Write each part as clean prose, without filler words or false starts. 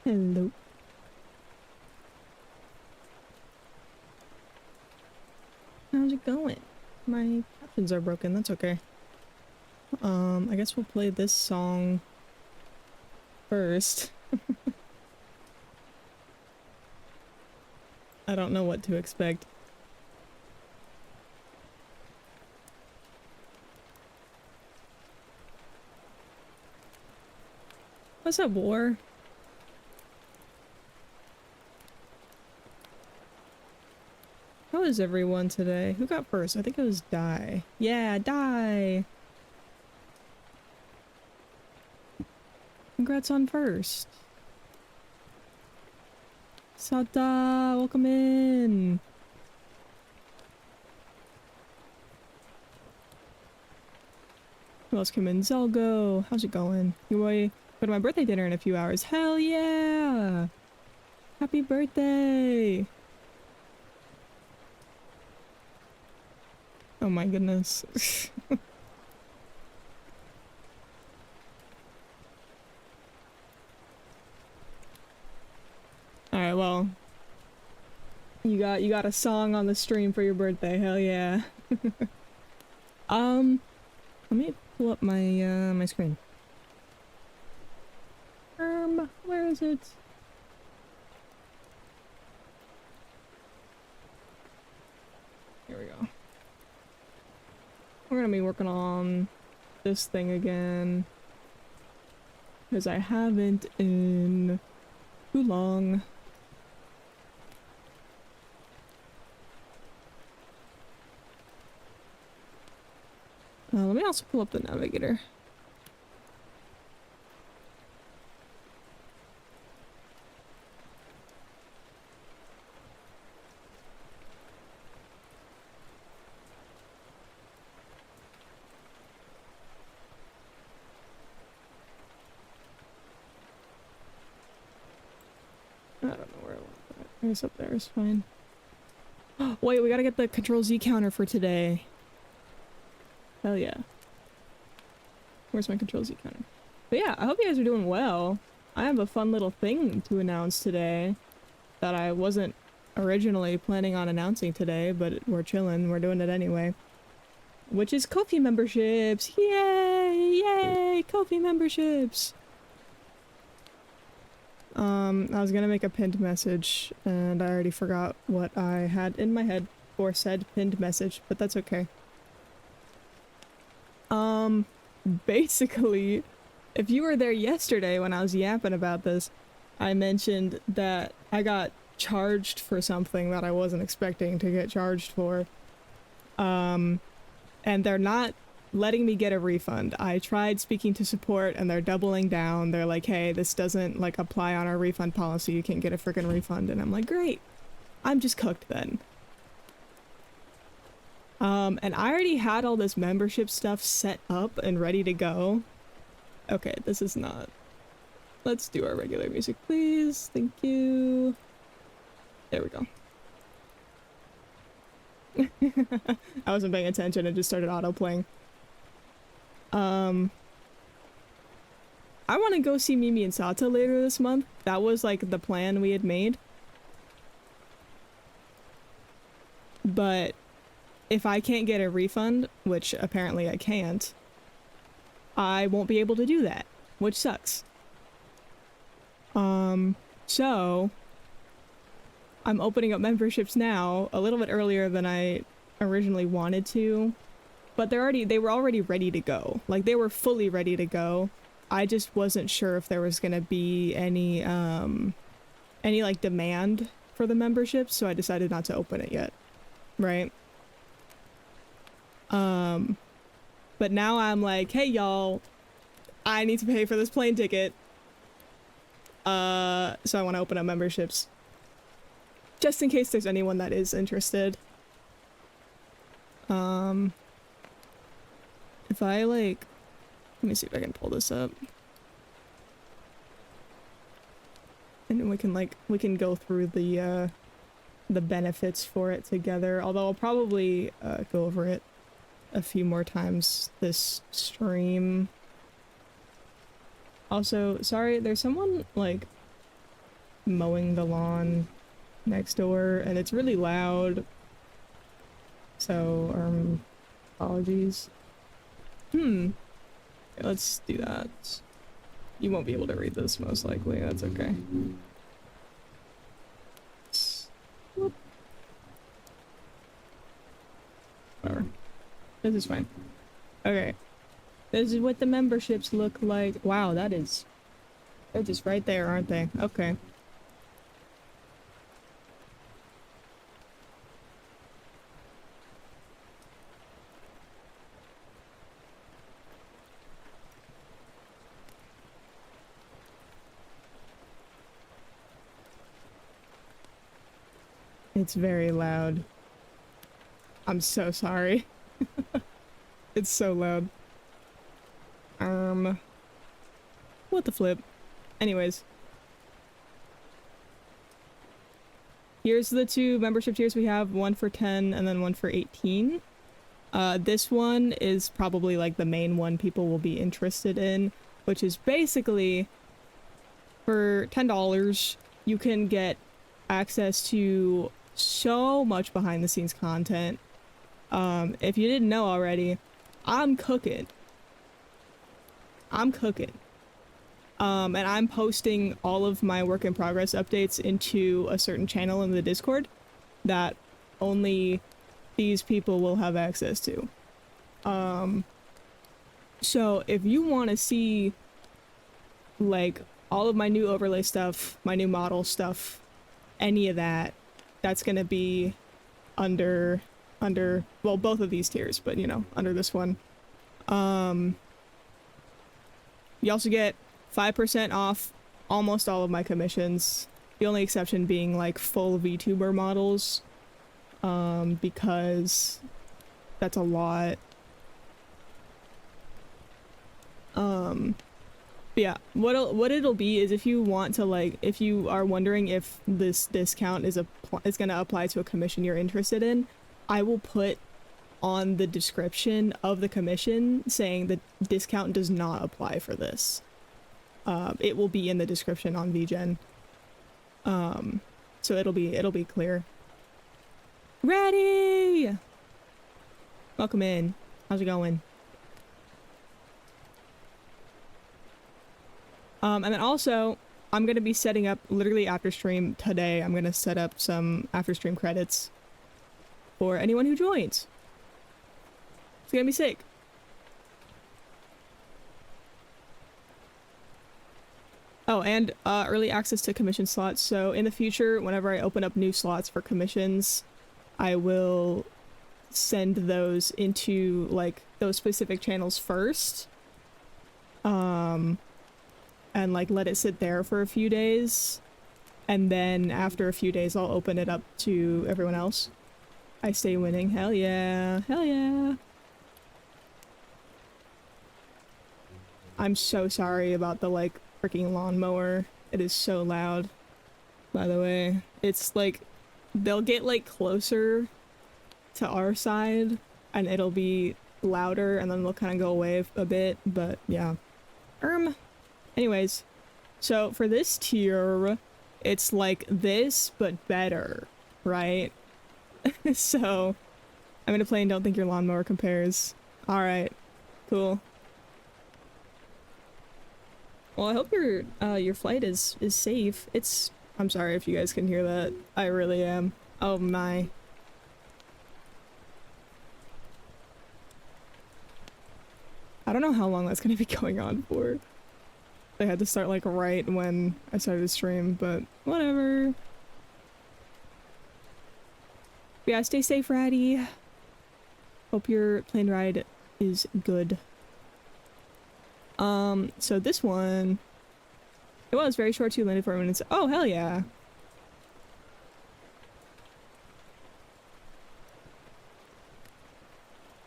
Hello. How's it going? My captions are broken, that's okay. I guess we'll play this song first. I don't know what to expect. What's up, War? How is everyone today? Who got first? I think it was Die. Yeah, Die! Congrats on first. Sata, welcome in! Who else came in? Zelgo, how's it going? You want to go to my birthday dinner in a few hours? Hell yeah! Happy birthday! Oh my goodness. Alright, well. You got a song on the stream for your birthday, hell yeah. Let me pull up my my screen. Where is it? Here we go. We're gonna be working on this thing again. Because I haven't in too long. Let me also pull up the navigator. I don't know where I want that. I guess up there is fine. Wait, we gotta get the Control-Z counter for today. Hell yeah. Where's my Control-Z counter? But yeah, I hope you guys are doing well. I have a fun little thing to announce today that I wasn't originally planning on announcing today, but we're chilling. We're doing it anyway. Which is Kofi memberships! Yay! Yay! Kofi memberships! I was gonna make a pinned message, and I already forgot what I had in my head for said pinned message, but that's okay. Basically, if you were there yesterday when I was yapping about this, I mentioned that I got charged for something that I wasn't expecting to get charged for. And they're not letting me get a refund. I tried speaking to support and they're doubling down. They're like, hey, this doesn't like apply on our refund policy. You can't get a freaking refund. And I'm like, great. I'm just cooked then. And I already had all this membership stuff set up and ready to go. Okay, this is not... Let's do our regular music, please. Thank you. There we go. I wasn't paying attention. It just started auto-playing. I want to go see Mimi and Sata later this month. That was like the plan we had made. But if I can't get a refund, which apparently I can't, I won't be able to do that, which sucks. So I'm opening up memberships now a little bit earlier than I originally wanted to, but they were already ready to go. Like they were fully ready to go. I just wasn't sure if there was gonna be any like demand for the memberships, so I decided not to open it yet. Right? But now I'm like, hey y'all, I need to pay for this plane ticket. So I want to open up memberships. Just in case there's anyone that is interested. If I like, let me see if I can pull this up. And we can go through the benefits for it together. Although I'll probably go over it a few more times this stream. Also, sorry, there's someone like mowing the lawn next door, and it's really loud. So, apologies. Let's do that. You won't be able to read this, most likely. That's okay. Whoop. Whatever. This is fine. Okay. This is what the memberships look like. Wow, that is... They're just right there, aren't they? Okay. It's very loud. I'm so sorry. It's so loud. What the flip? Anyways. Here's the two membership tiers we have, one for 10 and then one for 18. This one is probably like the main one people will be interested in, which is basically for $10 you can get access to so much behind the scenes content. If you didn't know already, I'm cooking. And I'm posting all of my work in progress updates into a certain channel in the Discord that only these people will have access to. So if you want to see like all of my new overlay stuff, my new model stuff, any of that, that's gonna be under well, both of these tiers, but you know, under this one. You also get 5% off almost all of my commissions. The only exception being like full VTuber models, because that's a lot. But yeah, what it'll be is if you want to like, if you are wondering if this discount is gonna apply to a commission you're interested in, I will put on the description of the commission saying the discount does not apply for this. It will be in the description on VGen. So it'll be clear. Ready! Welcome in. How's it going? And then also, I'm gonna be setting up, literally after stream today, I'm gonna set up some after stream credits for anyone who joins. It's gonna be sick. Oh, and early access to commission slots. So in the future, whenever I open up new slots for commissions, I will send those into like those specific channels first. And like let it sit there for a few days. And then after a few days, I'll open it up to everyone else. I stay winning. Hell yeah. Hell yeah. I'm so sorry about the like freaking lawnmower. It is so loud, by the way. It's like they'll get like closer to our side and it'll be louder and then they'll kind of go away a bit, but yeah. Anyways, so for this tier, it's like this but better, right? So I'm gonna play and don't think your lawnmower compares. Alright, cool. Well, I hope your flight is safe. I'm sorry if you guys can hear that. I really am. Oh my. I don't know how long that's gonna be going on for. I had to start like right when I started the stream, but whatever. Yeah, stay safe, Ratty. Hope your plane ride is good. So this one, it was very short too, landed 4 minutes. Oh, hell yeah.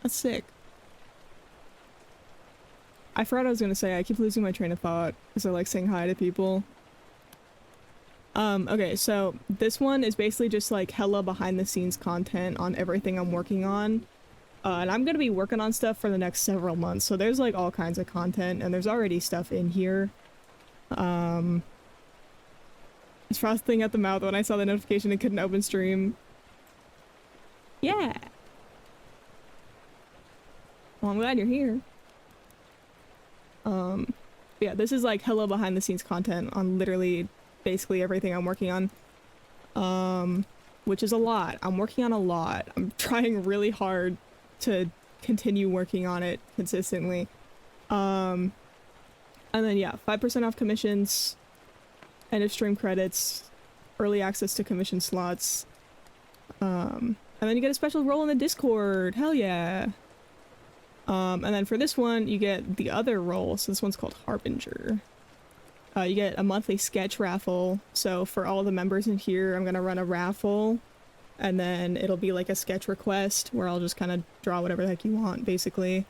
That's sick. I forgot what I was gonna say. I keep losing my train of thought because I like saying hi to people. Okay, so this one is basically just like hella behind the scenes content on everything I'm working on. And I'm gonna be working on stuff for the next several months, so there's like all kinds of content, and there's already stuff in here. was frosting at the mouth when I saw the notification and couldn't open stream. Yeah. Well, I'm glad you're here. Yeah, this is like hello behind the scenes content on literally basically everything I'm working on. Which is a lot. I'm working on a lot. I'm trying really hard to continue working on it consistently. And then yeah, 5% off commissions, end of stream credits, early access to commission slots. And then you get a special role in the Discord. Hell yeah. And then for this one, you get the other role. So this one's called Harbinger. You get a monthly sketch raffle. So for all the members in here, I'm gonna run a raffle. And then it'll be like a sketch request where I'll just kind of draw whatever the heck you want, basically.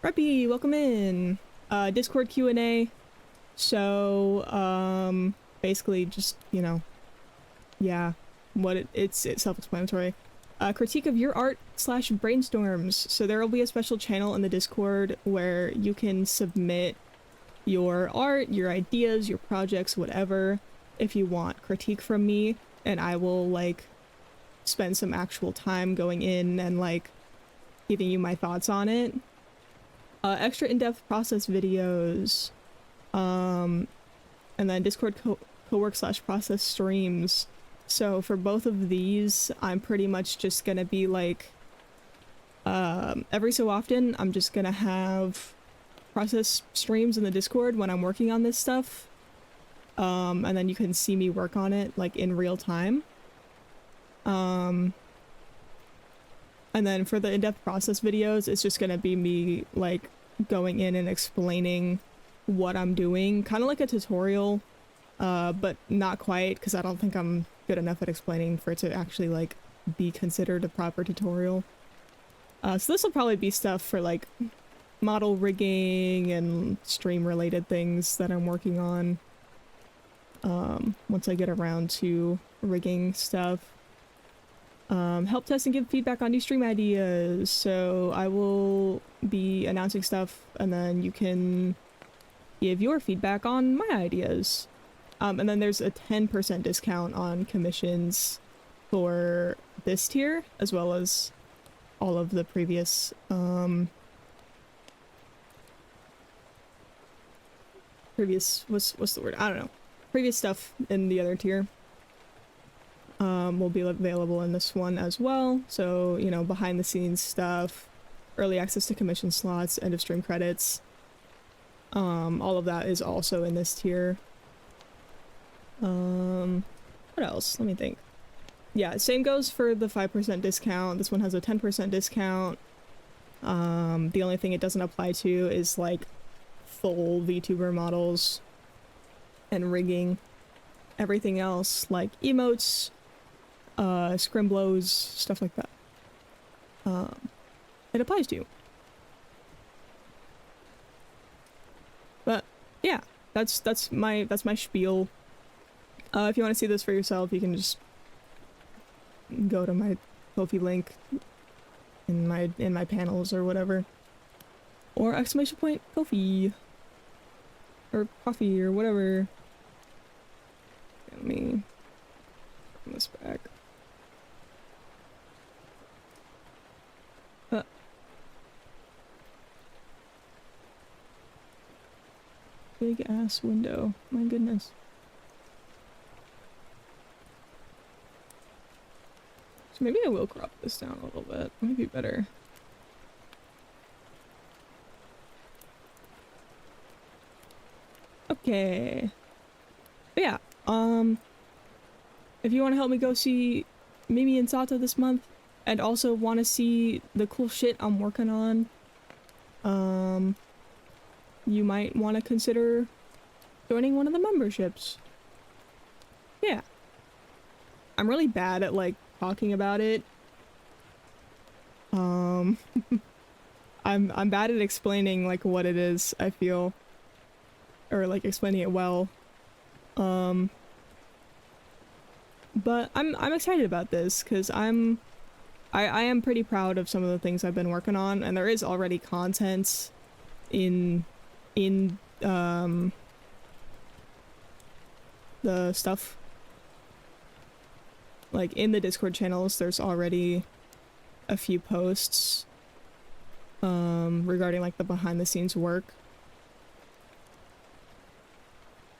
Reppy, welcome in. Discord Q&A. So, basically just, you know, yeah, it's self-explanatory. Critique of your art / brainstorms. So there will be a special channel in the Discord where you can submit your art, your ideas, your projects, whatever, if you want critique from me, and I will like spend some actual time going in and like giving you my thoughts on it. Extra in-depth process videos, and then Discord co-work / process streams. So for both of these, I'm pretty much just gonna be like, every so often, I'm just gonna have process streams in the Discord when I'm working on this stuff. And then you can see me work on it like in real time. And then for the in-depth process videos, it's just gonna be me like going in and explaining what I'm doing, kind of like a tutorial, but not quite, because I don't think I'm good enough at explaining for it to actually like be considered a proper tutorial. So this will probably be stuff for like model rigging and stream related things that I'm working on once I get around to rigging stuff. Help test and give feedback on new stream ideas. So I will be announcing stuff and then you can give your feedback on my ideas. And then there's a 10% discount on commissions for this tier, as well as all of the previous, what's the word? I don't know. Previous stuff in the other tier. Will be available in this one as well. So, you know, behind the scenes stuff, early access to commission slots, end of stream credits. All of that is also in this tier. What else? Let me think. Yeah, same goes for the 5% discount. This one has a 10% discount. The only thing it doesn't apply to is like full VTuber models and rigging. Everything else, like emotes, scrim blows, stuff like that. It applies to. But yeah, that's my spiel. If you want to see this for yourself, you can just go to my Kofi link in my panels or whatever, or !Kofi or coffee or whatever. Let me bring this back. Big ass window. My goodness. So maybe I will crop this down a little bit. Might be better. Okay. But yeah, if you want to help me go see Mimi and Sato this month, and also want to see the cool shit I'm working on, you might want to consider joining one of the memberships. Yeah. I'm really bad at, like, talking about it. I'm bad at explaining, like, what it is, I feel. Or, like, explaining it well. But I'm excited about this, because I am pretty proud of some of the things I've been working on, and there is already content in the the stuff. Like, in the Discord channels, there's already a few posts regarding like the behind the scenes work.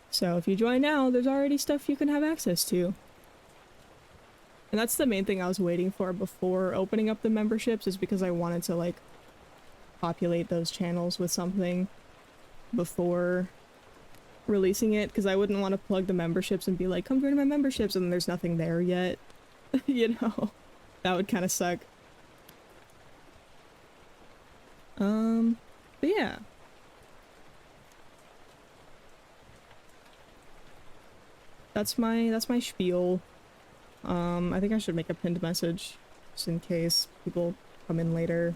So if you join now, there's already stuff you can have access to. And that's the main thing I was waiting for before opening up the memberships, is because I wanted to like populate those channels with something before releasing it, because I wouldn't want to plug the memberships and be like, come join my memberships, and there's nothing there yet. You know, that would kind of suck. But yeah. That's my spiel. I think I should make a pinned message just in case people come in later.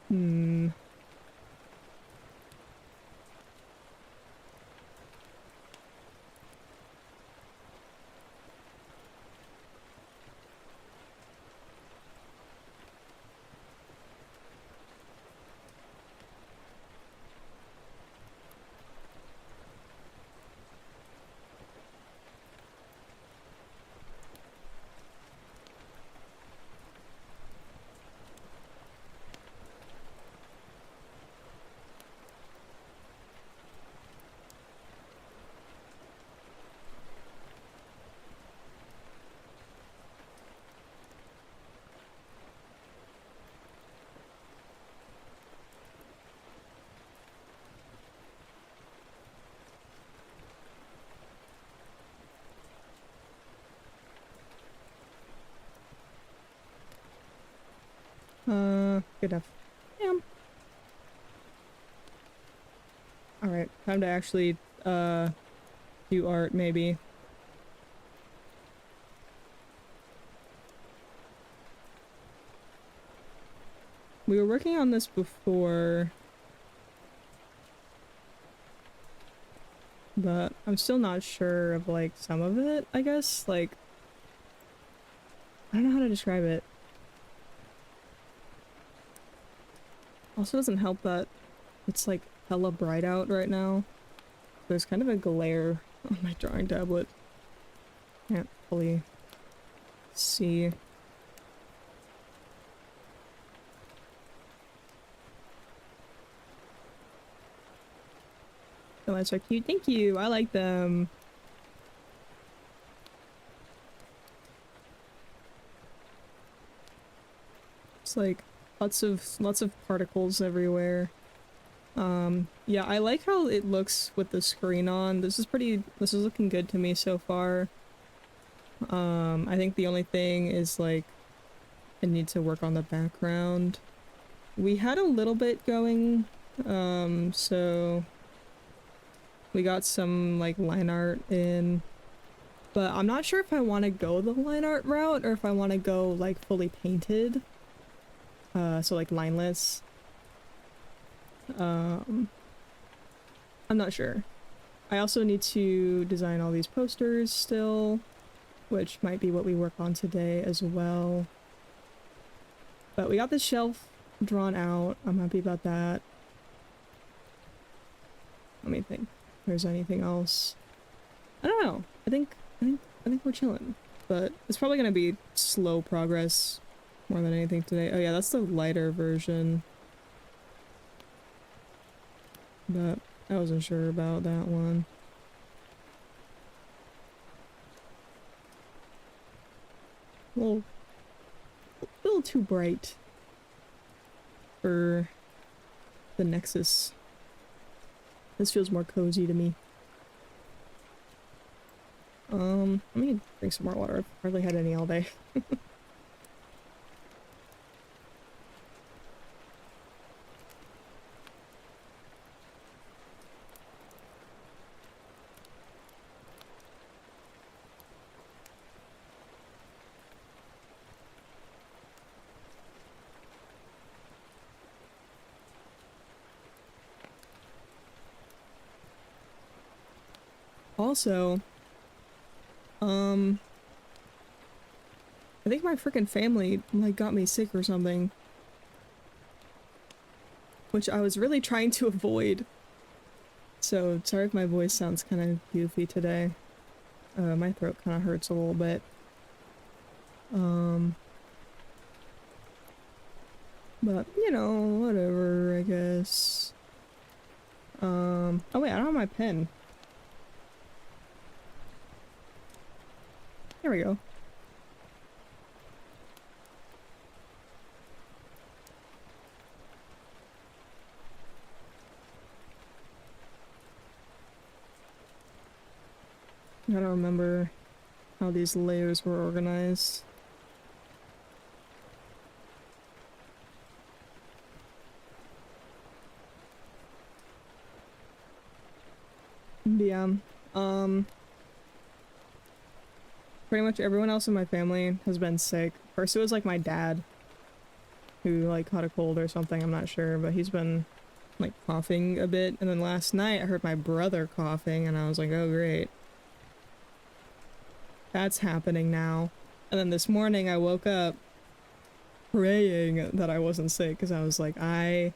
Hmm. Good enough. Damn. Alright, time to actually, do art, maybe. We were working on this before, but I'm still not sure of, like, some of it, I guess? Like, I don't know how to describe it. Also doesn't help that it's, like, hella bright out right now. There's kind of a glare on my drawing tablet. Can't fully see. The lights are cute. Thank you. I like them. It's like lots of particles everywhere. Yeah, I like how it looks with the screen on. This is looking good to me so far. I think the only thing is like I need to work on the background. We had a little bit going, so we got some like line art in, but I'm not sure if I want to go the line art route or if I want to go like fully painted. So like lineless. I'm not sure. I also need to design all these posters still, which might be what we work on today as well. But we got the shelf drawn out. I'm happy about that. Let me think. If there's anything else. I don't know. I think we're chilling. But it's probably gonna be slow progress more than anything today. Oh yeah, that's the lighter version. But I wasn't sure about that one. A little too bright for the Nexus. This feels more cozy to me. Let me drink some more water. I've hardly had any all day. Also, um, I think my freaking family, like, got me sick or something. Which I was really trying to avoid. So, sorry if my voice sounds kind of goofy today. My throat kind of hurts a little bit. But, you know, whatever, I guess. Oh wait, I don't have my pen. There we go. I don't remember how these layers were organized. Yeah, pretty much everyone else in my family has been sick. First it was like my dad, who like caught a cold or something, I'm not sure, but he's been like coughing a bit. And then last night I heard my brother coughing and I was like, oh great. That's happening now. And then this morning I woke up praying that I wasn't sick because I was like, I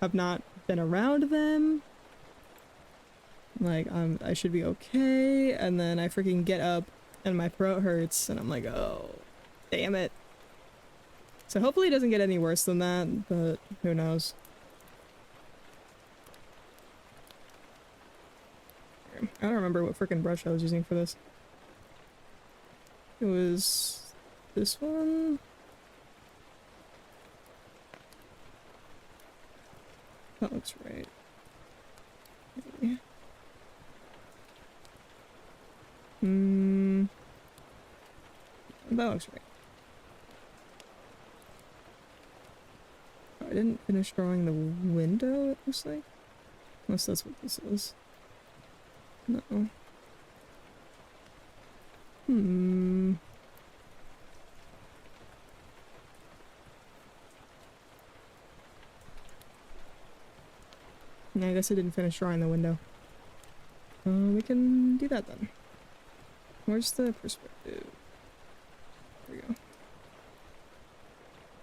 have not been around them. Like, I should be okay. And then I freaking get up and my throat hurts and I'm like, oh, damn it. So hopefully it doesn't get any worse than that, but who knows. I don't remember what freaking brush I was using for this. It was this one. That looks right. Maybe. That looks right. Oh, I didn't finish drawing the window, it looks like. Unless that's what this is. No. Yeah, I guess I didn't finish drawing the window. We can do that then. Where's the perspective? There we go.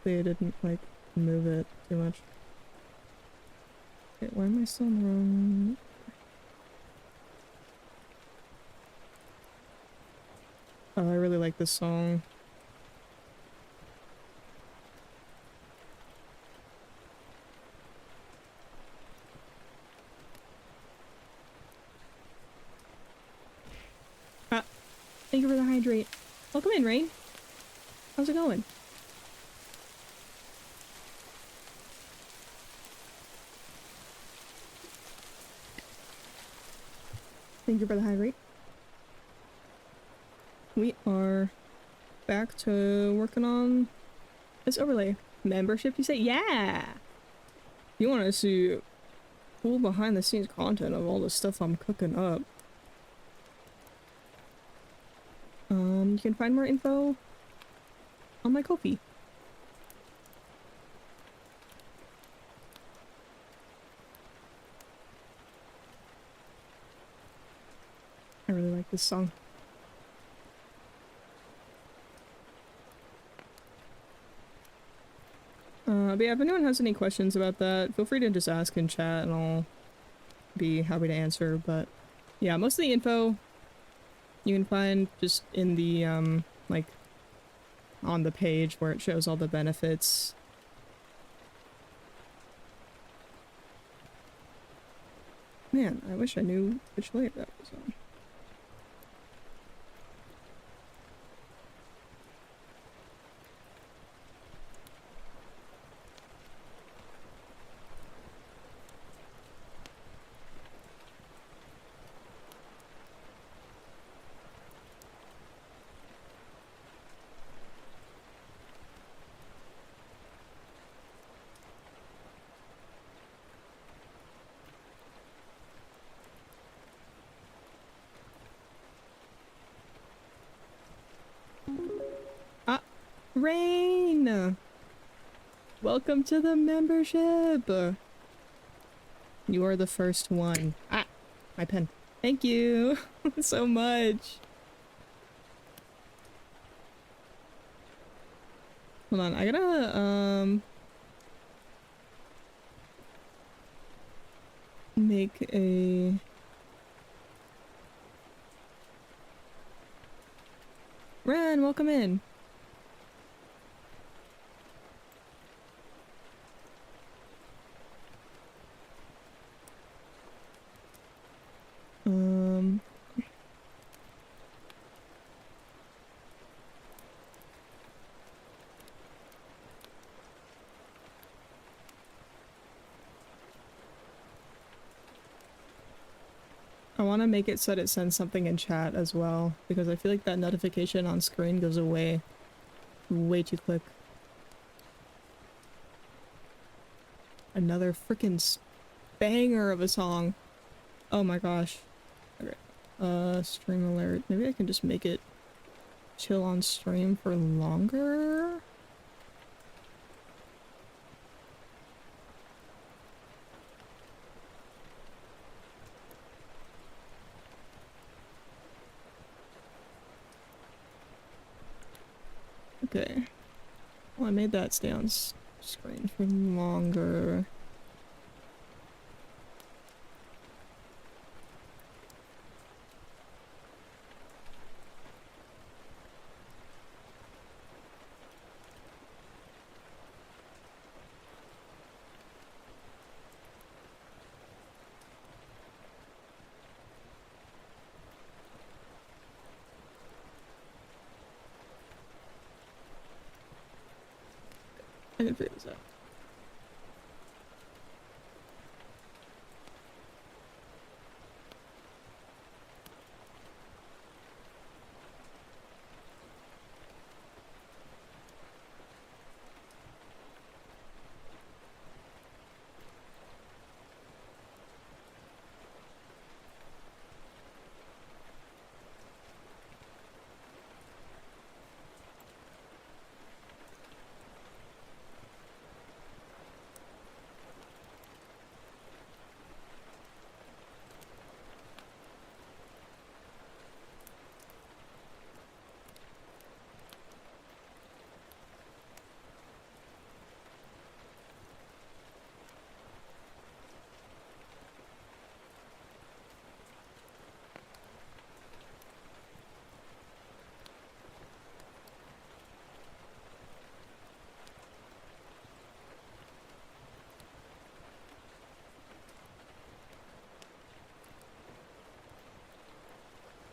They didn't, like, move it too much. Okay, why am I still in the wrong... Oh, I really like this song. Thank you for the hydrate. Welcome in, Rain. How's it going? Thank you for the hydrate. We are back to working on this overlay. Membership, you say? Yeah! You want to see cool behind the scenes content of all the stuff I'm cooking up. You can find more info on my Kofi. I really like this song. But yeah, if anyone has any questions about that, feel free to just ask in chat and I'll be happy to answer. But yeah, most of the info you can find just in the, like, on the page where it shows all the benefits. Man, I wish I knew which layer that was on. Rain! Welcome to the membership! You are the first one. Ah! My pen. Thank you so much. Hold on, I gotta make a Ren, welcome in. Um I want to make it so that it sends something in chat as well, because I feel like that notification on screen goes away way too quick. Another freaking banger of a song. Oh my gosh. Okay. Stream alert. Maybe I can just make it chill on stream for longer? Okay. Well, I made that stay on screen for longer. I can figure this out.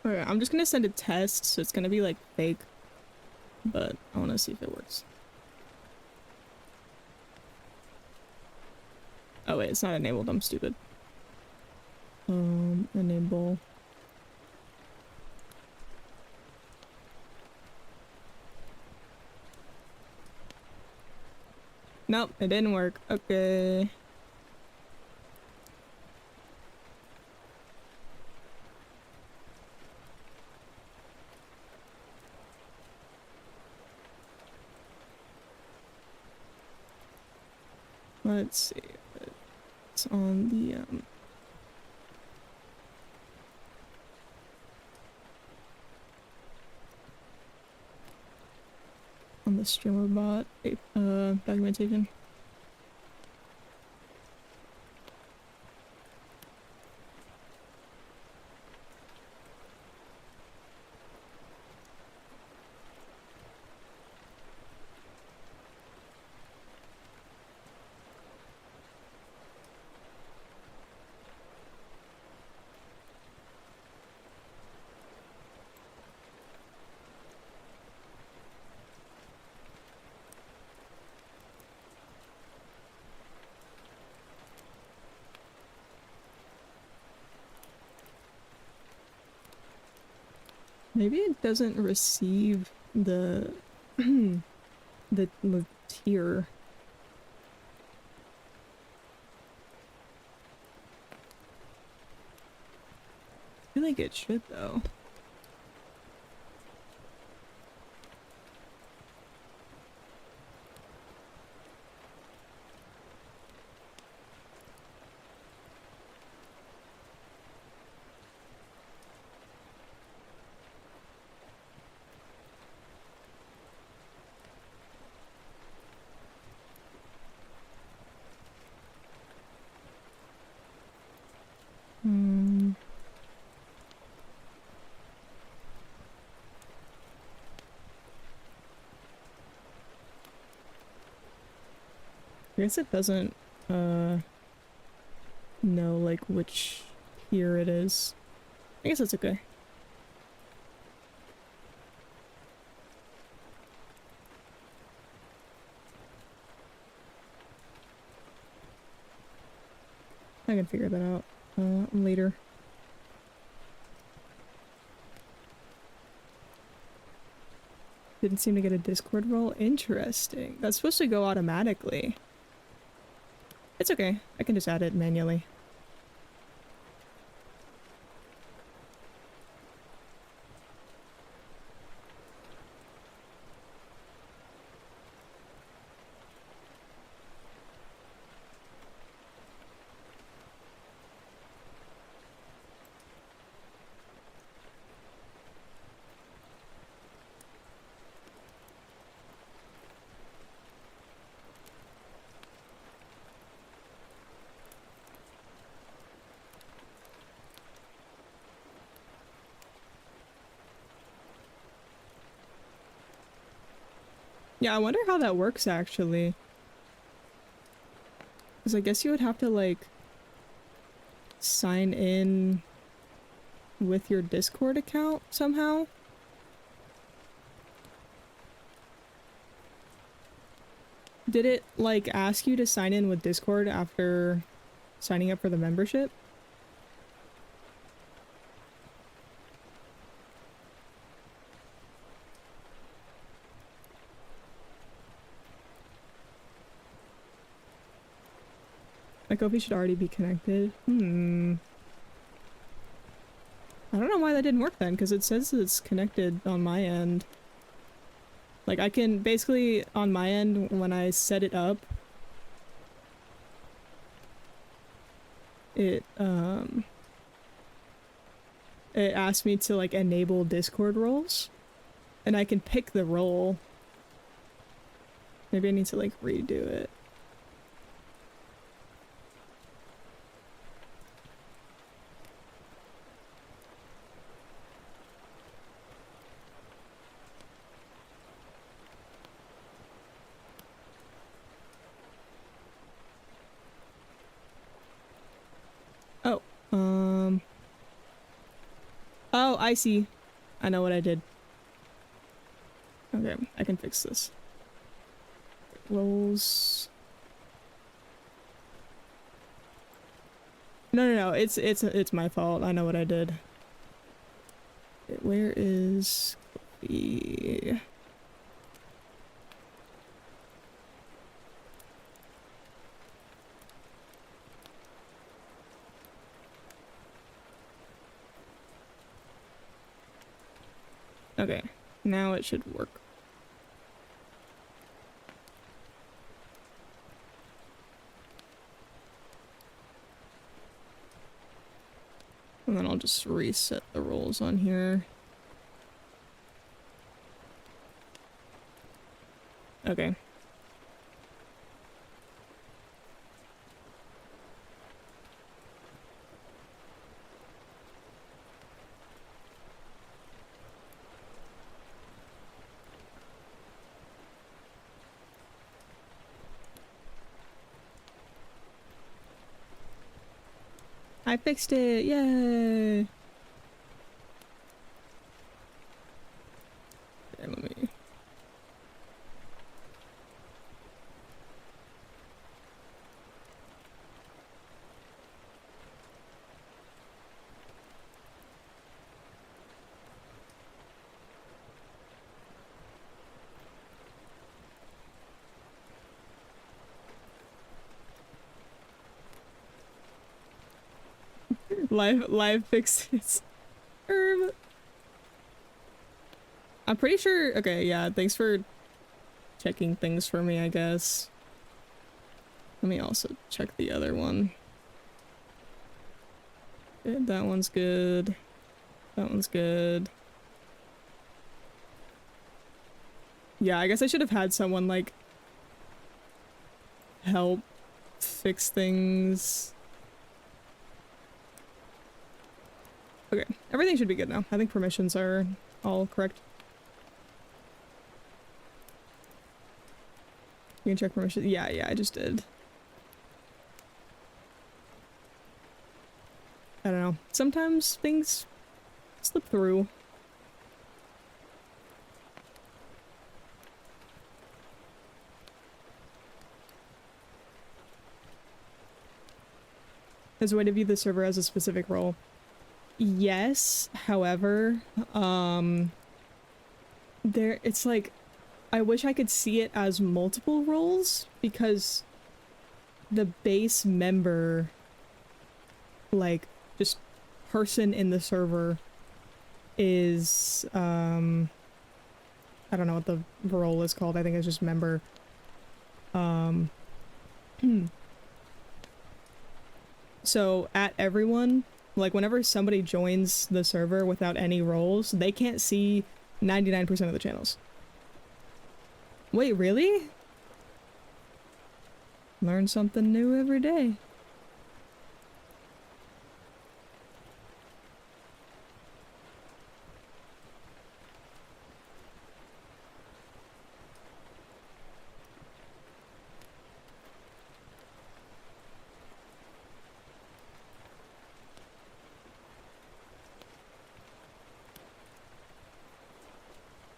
Okay, I'm just gonna send a test, so it's gonna be like fake, but I wanna see if it works. Oh wait, it's not enabled, I'm stupid. Enable. Nope, it didn't work. Okay. Let's see if it's on the streamer bot documentation. Maybe it doesn't receive the the tier. I feel like it should though. I guess it doesn't, know, like, which tier it is. I guess that's okay. I can figure that out, later. Didn't seem to get a Discord role. Interesting. That's supposed to go automatically. It's okay. I can just add it manually. Yeah, I wonder how that works actually. Because I guess you would have to like sign in with your Discord account somehow. Did it like ask you to sign in with Discord after signing up for the membership? My kofi should already be connected. I don't know why that didn't work then, because it says it's connected on my end. Like, I can basically, on my end, when I set it up, it asked me to, like, enable Discord roles, and I can pick the role. Maybe I need to, like, redo it. Oh, oh, I see. I know what I did. Okay, I can fix this. Roles. No, it's my fault. I know what I did. Where is the... Okay, now it should work. And then I'll just reset the roles on here. Okay. I fixed it! Yay! Okay, let me... Live fixes. I'm pretty sure... Okay, yeah, thanks for checking things for me, I guess. Let me also check the other one. Okay, that one's good. That one's good. Yeah, I guess I should have had someone, like, help fix things. Okay, everything should be good now. I think permissions are all correct. You can check permission. Yeah, I just did. I don't know. Sometimes things slip through. As a way to view the server as a specific role. Yes, however, it's like, I wish I could see it as multiple roles, because the base member, like, just person in the server is, I don't know what the role is called, I think it's just member. So at everyone, like whenever somebody joins the server without any roles, they can't see 99% of the channels. Wait, really? Learn something new every day.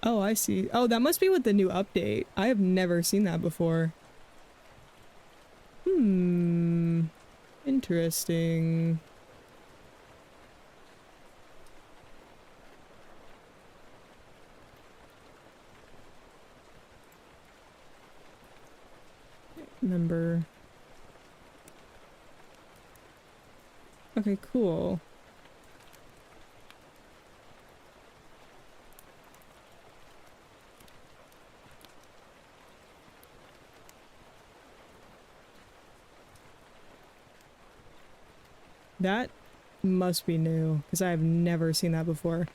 Oh, I see. Oh, that must be with the new update. I have never seen that before. Interesting. Member. Okay, cool. That must be new, because I have never seen that before.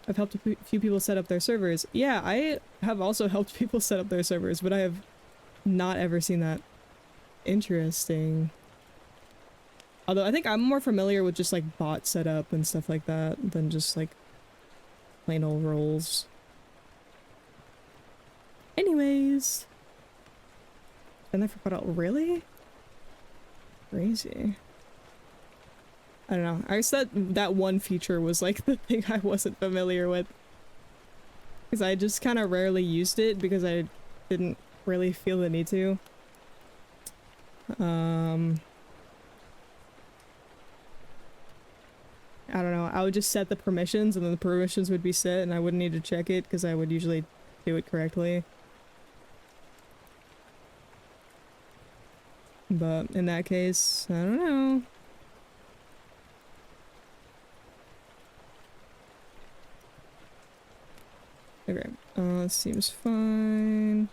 I've helped a few people set up their servers. Yeah, I have also helped people set up their servers, but I have not ever seen that. Interesting. Although I think I'm more familiar with just like bot setup and stuff like that than just like plain old roles. Anyways. And I forgot all really? Crazy. I don't know. I guess that one feature was like the thing I wasn't familiar with. Because I just kind of rarely used it because I didn't really feel the need to. I don't know. I would just set the permissions and then the permissions would be set and I wouldn't need to check it because I would usually do it correctly. But in that case, I don't know. Okay, seems fine.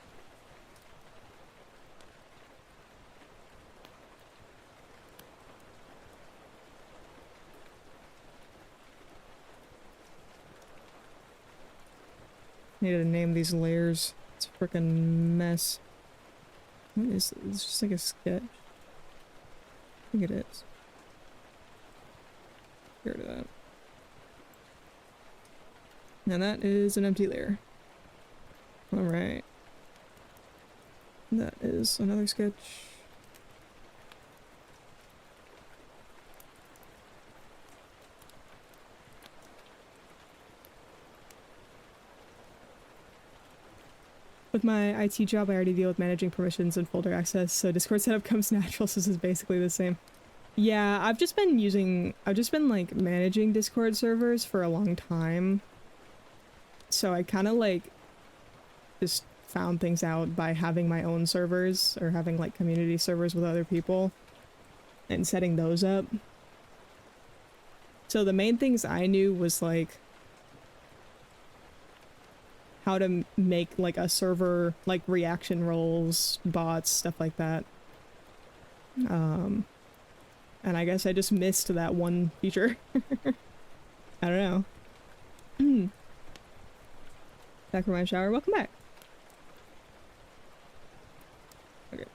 Need to name these layers. It's a frickin' mess. What is it? It's just like a sketch. I think it is. Get rid of that. And that is an empty layer. Alright. That is another sketch. With my IT job, I already deal with managing permissions and folder access, so Discord setup comes natural, so this is basically the same. Yeah, I've just been like managing Discord servers for a long time. So I kind of like just found things out by having my own servers or having like community servers with other people and setting those up. So the main things I knew was like how to make like a server, like reaction roles, bots, stuff like that. And I guess I just missed that one feature. I don't know. Back from my shower. Welcome back. Okay.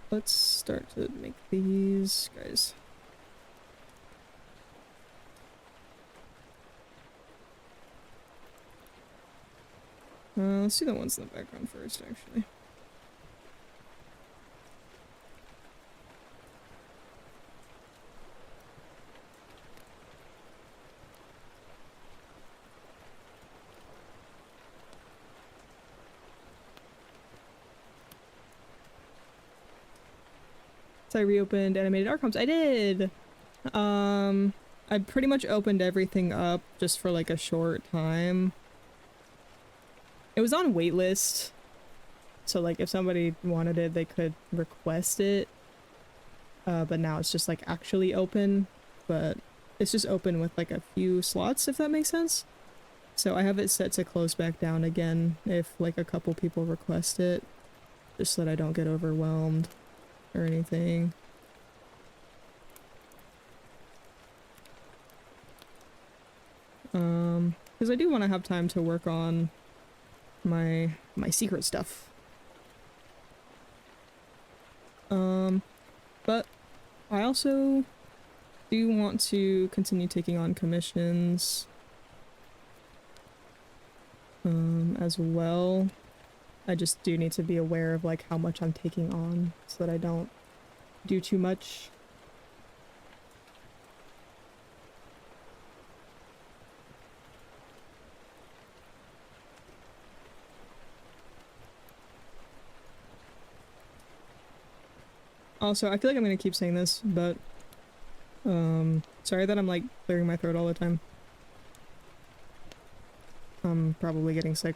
Let's start to make these guys. Let's see the ones in the background first, actually. So I reopened animated archives. I did! I pretty much opened everything up just for like a short time. It was on waitlist, so like if somebody wanted it, they could request it. But now it's just like actually open, but it's just open with like a few slots, if that makes sense. So I have it set to close back down again if like a couple people request it, just so that I don't get overwhelmed or anything. Because I do want to have time to work on my secret stuff. But I also do want to continue taking on commissions as well. I just do need to be aware of like how much I'm taking on so that I don't do too much. Also, I feel like I'm gonna keep saying this, but sorry that I'm like clearing my throat all the time. I'm probably getting sick.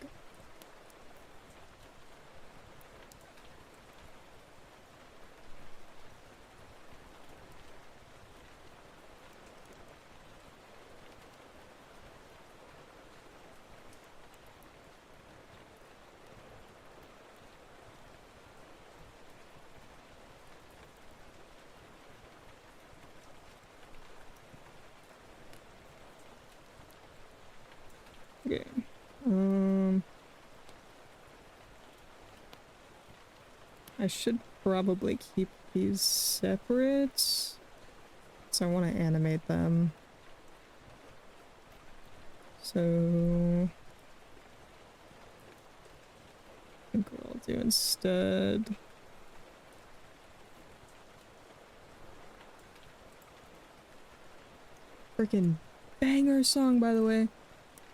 Okay. I should probably keep these separate. So I want to animate them. So I think what I'll do instead. Freaking banger song, by the way.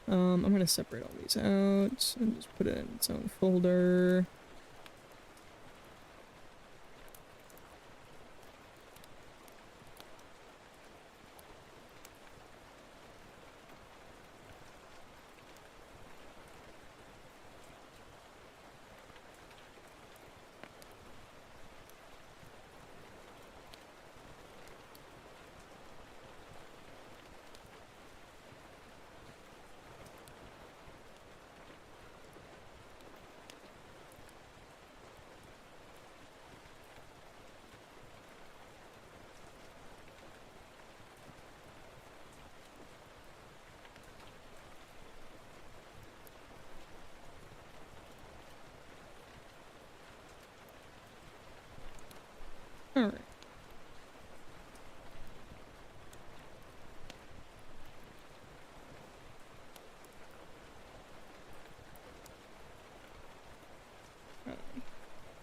I'm gonna separate all these out and just put it in its own folder. Alright.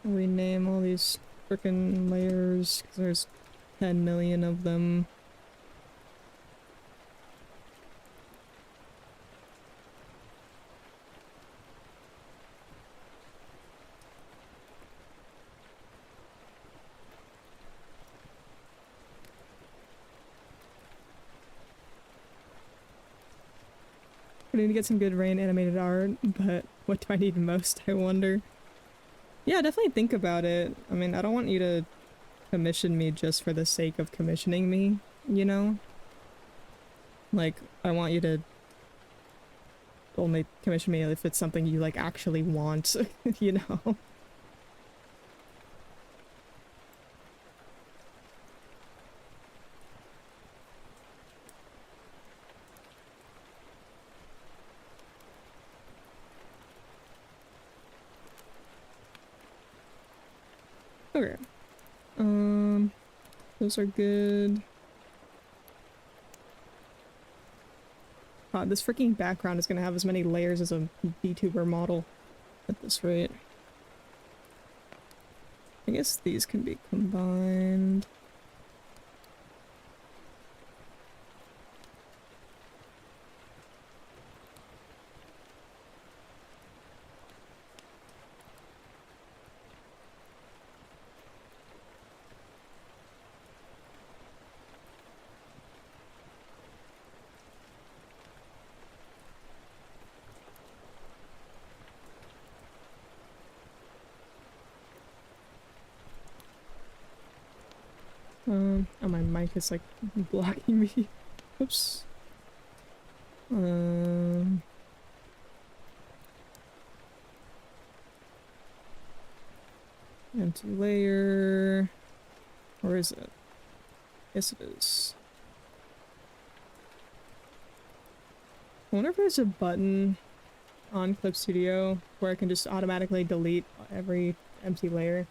Rename all these frickin' layers, because there's 10 million of them. I need to get some good rain animated art, but what do I need most, I wonder? Yeah, definitely think about it. I mean, I don't want you to commission me just for the sake of commissioning me, you know? Like, I want you to only commission me if it's something you, like, actually want, you know? Okay. Those are good. God, this freaking background is gonna have as many layers as a VTuber model at this rate. I guess these can be combined. Oh, my mic is like blocking me. Oops. Empty layer. Or is it? Yes, it is. I wonder if there's a button on Clip Studio where I can just automatically delete every empty layer.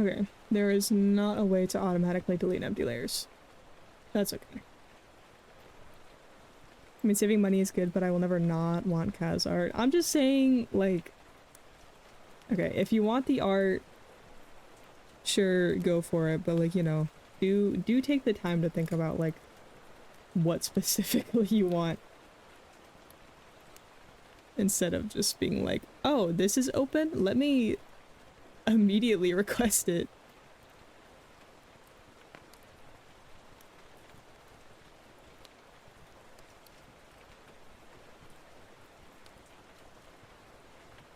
Okay, there is not a way to automatically delete empty layers. That's okay. I mean, saving money is good, but I will never not want Kaz art. I'm just saying, like... Okay, if you want the art, sure, go for it, but like, you know, do take the time to think about, like, what specifically you want. Instead of just being like, oh, this is open? Let me immediately request it.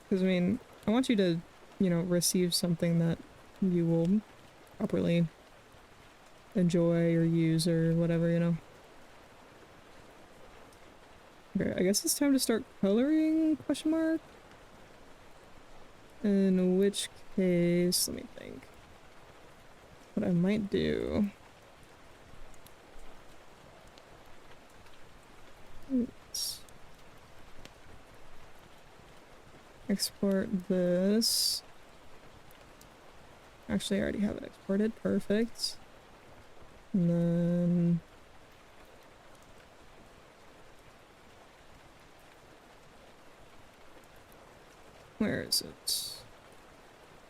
Because, I mean, I want you to, you know, receive something that you will properly enjoy or use or whatever, you know. Okay, I guess it's time to start coloring, question mark? In which case, let me think. What I might do... Oops. Export this. Actually, I already have it exported. Perfect. And then... Where is it?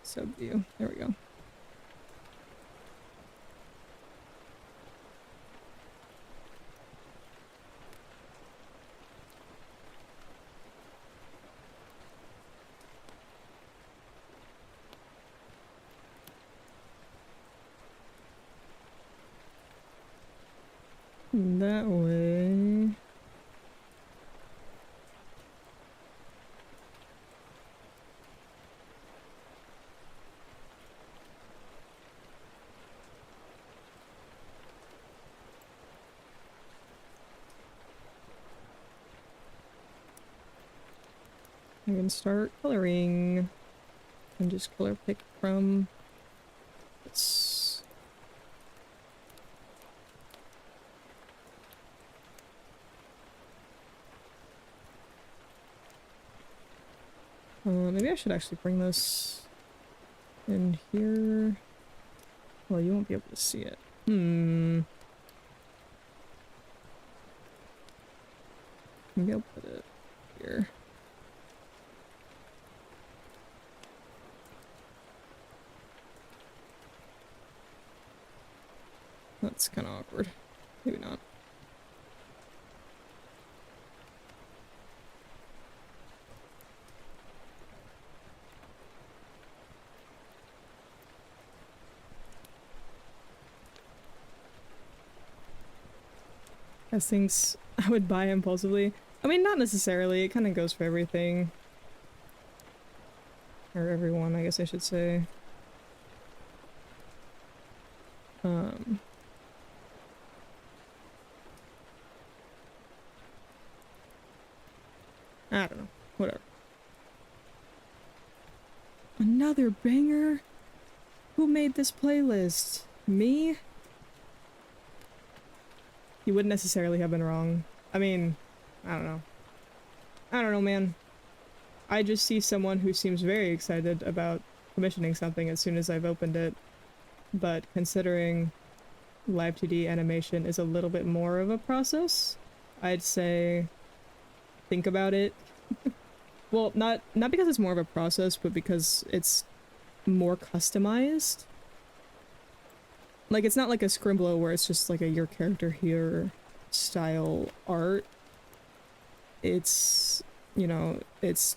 Subview. There we go. That way... I can start coloring. And just color pick from this. Maybe I should actually bring this in here. Well, you won't be able to see it. Maybe I'll put it here. That's kind of awkward. Maybe not. As things I would buy impulsively. I mean, not necessarily. It kind of goes for everything. Or everyone, I guess I should say. I don't know. Whatever. Another banger? Who made this playlist? Me? You wouldn't necessarily have been wrong. I mean, I don't know. I don't know, man. I just see someone who seems very excited about commissioning something as soon as I've opened it. But considering Live 2D animation is a little bit more of a process, I'd say think about it. Well, not because it's more of a process, but because it's more customized. Like, it's not like a Scrimblow where it's just like a your character here style art. It's, you know, it's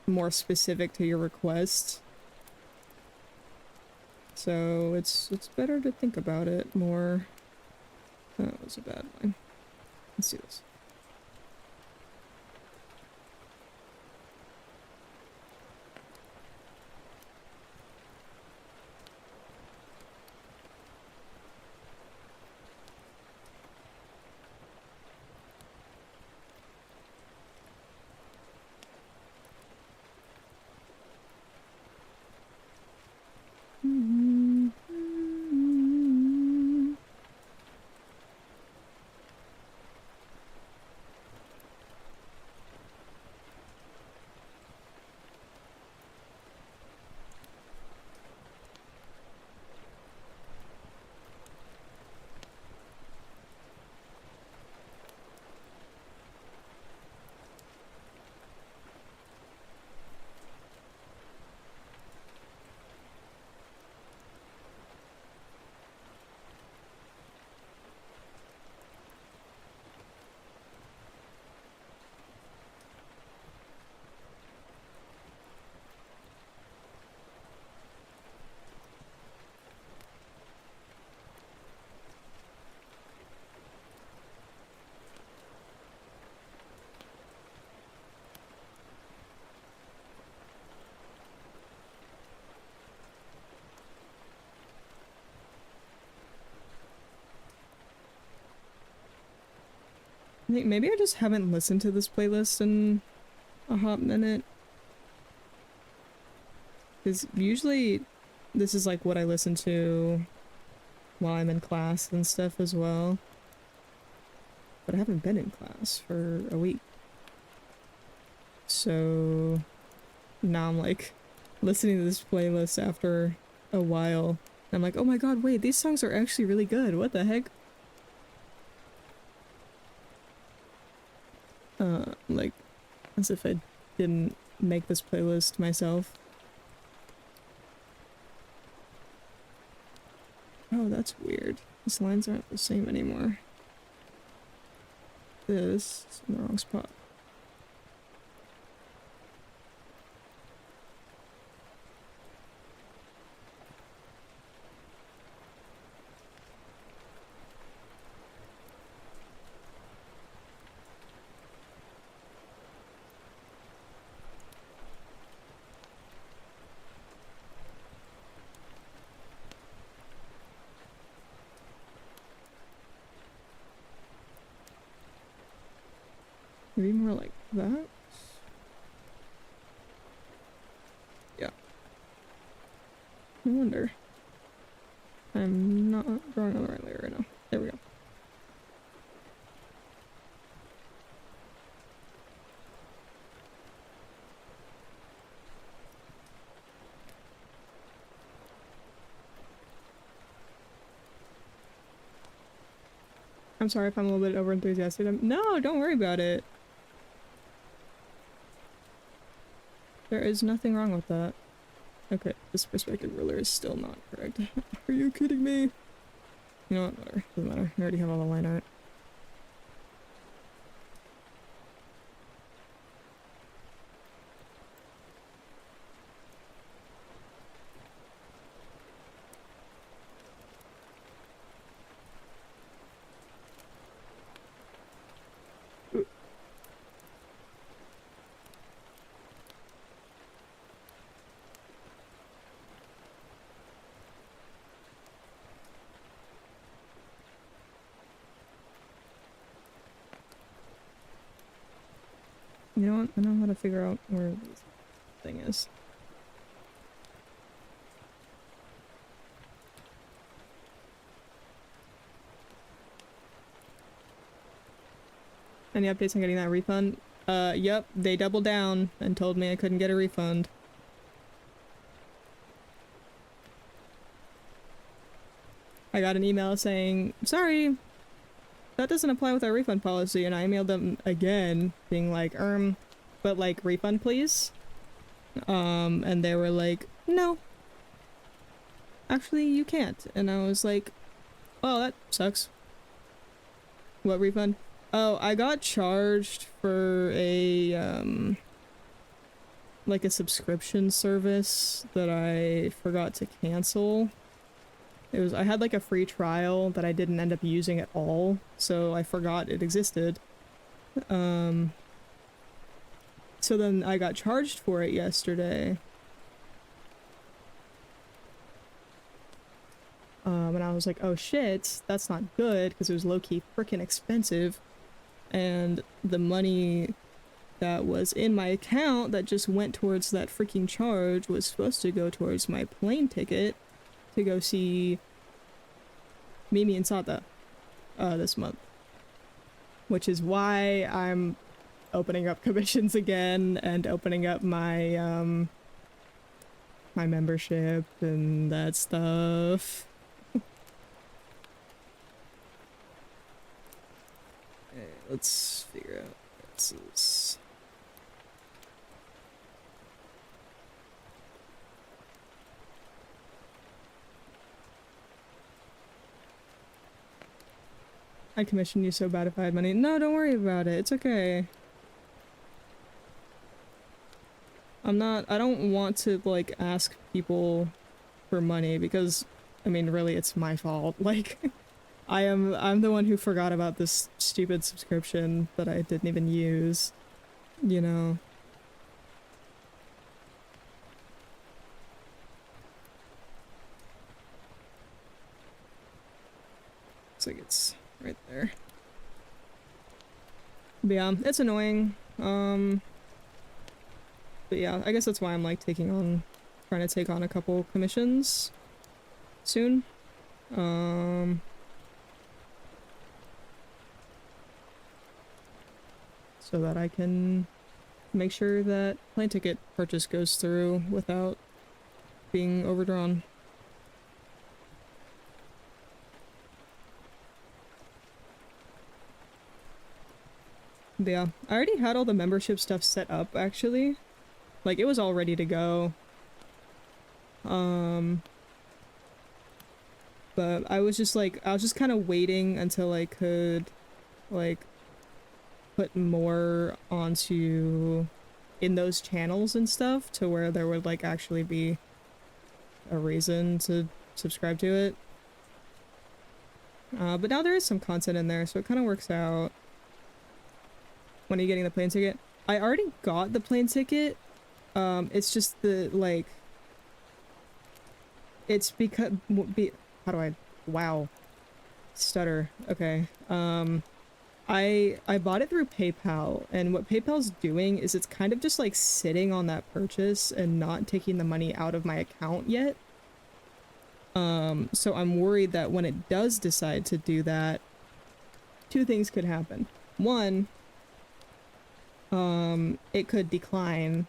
more specific to your request. So it's better to think about it more. Oh, that was a bad line. Let's do this. I think maybe I just haven't listened to this playlist in a hot minute. Because usually this is like what I listen to while I'm in class and stuff as well. But I haven't been in class for a week. So now I'm like listening to this playlist after a while. And I'm like, oh my god, wait, these songs are actually really good. What the heck? Like, as if I didn't make this playlist myself. Oh, that's weird. These lines aren't the same anymore. This is in the wrong spot. Maybe more like that? Yeah. I wonder. I'm not drawing on the right layer right now. There we go. I'm sorry if I'm a little bit over enthusiastic. No, don't worry about it. There is nothing wrong with that. Okay, this perspective ruler is still not correct. Are you kidding me? You know what? Whatever. Doesn't matter. I already have all the line art. You know what? I know how to figure out where this thing is. Any updates on getting that refund? Yep, they doubled down and told me I couldn't get a refund. I got an email saying, sorry, that doesn't apply with our refund policy, and I emailed them again, being like, but like, refund please? And they were like, no. Actually, you can't. And I was like, oh, that sucks. What refund? Oh, I got charged for a, like a subscription service that I forgot to cancel. I had like a free trial that I didn't end up using at all, so I forgot it existed. So then I got charged for it yesterday. And I was like, oh shit, that's not good, because it was low-key freaking expensive. And the money that was in my account that just went towards that freaking charge was supposed to go towards my plane ticket to go see Mimi and Sata this month. Which is why I'm opening up commissions again and opening up my my membership and that stuff. Okay, let's figure out what this is. I'd commission you so bad if I had money. No, don't worry about it. It's okay. I don't want to, like, ask people for money because, I mean, really, it's my fault. Like, I'm the one who forgot about this stupid subscription that I didn't even use, you know? Looks like it's right there. But yeah, it's annoying. But yeah, I guess that's why I'm like trying to take on a couple commissions soon. So that I can make sure that plane ticket purchase goes through without being overdrawn. But yeah, I already had all the membership stuff set up, actually. Like, it was all ready to go. But I was just kind of waiting until I could, like, put more onto in those channels and stuff to where there would, like, actually be a reason to subscribe to it. But now there is some content in there, so it kind of works out. When are you getting the plane ticket? I already got the plane ticket. It's just the, like... It's because... how do I... Wow. Stutter. Okay. I bought it through PayPal, and what PayPal's doing is it's kind of just, like, sitting on that purchase and not taking the money out of my account yet. So I'm worried that when it does decide to do that, two things could happen. One... it could decline,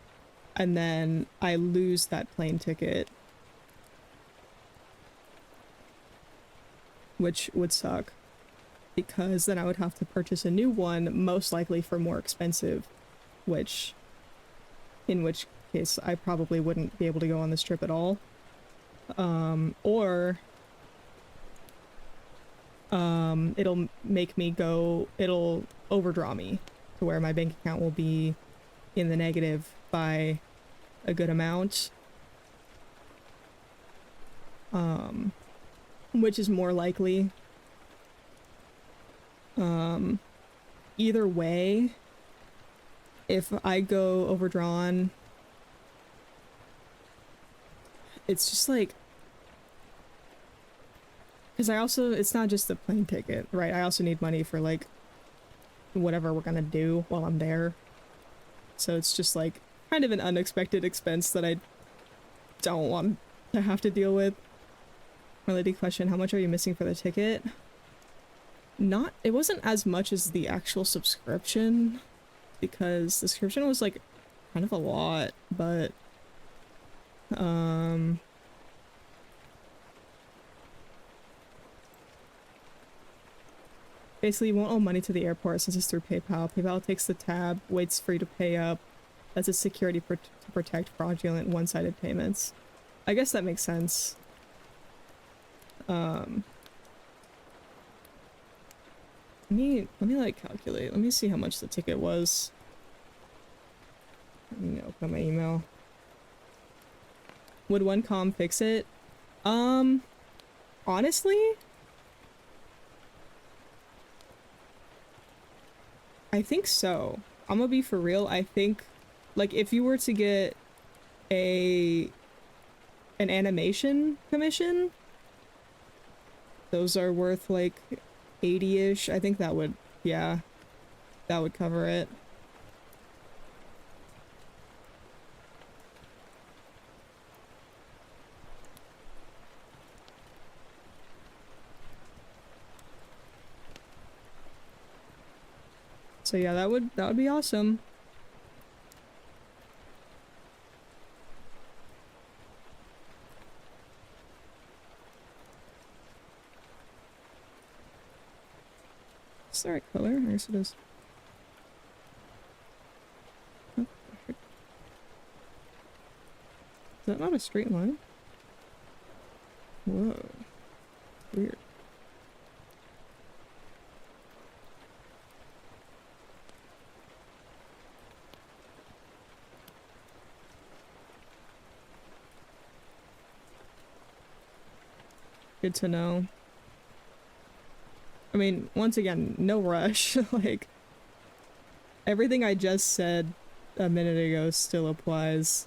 and then I lose that plane ticket. Which would suck, because then I would have to purchase a new one, most likely for more expensive, in which case I probably wouldn't be able to go on this trip at all. Or it'll make me go, it'll overdraw me to where my bank account will be in the negative by a good amount. Which is more likely. Either way, if I go overdrawn, it's just like, because it's not just the plane ticket, right? I also need money for, like, whatever we're gonna do while I'm there. So it's just, like, kind of an unexpected expense that I don't want to have to deal with. Related question, how much are you missing for the ticket? Not, it wasn't as much as the actual subscription, because the subscription was like kind of a lot, but um basically you won't owe money to the airport since it's through PayPal. PayPal takes the tab, waits for you to pay up. That's a security to protect fraudulent one-sided payments. I guess that makes sense. Um let me like calculate. Let me see how much the ticket was. Let me open up my email. Would one com fix it? Honestly, I think so. I'm gonna be for real. I think, like, if you were to get a an animation commission, those are worth like 80-ish. I think that would, yeah, that would cover it. So yeah, that would be awesome. Is the right color? Yes, it is. Oh, is that not a straight line? Whoa. Weird. Good to know. I mean, once again, no rush. Like, everything I just said a minute ago still applies.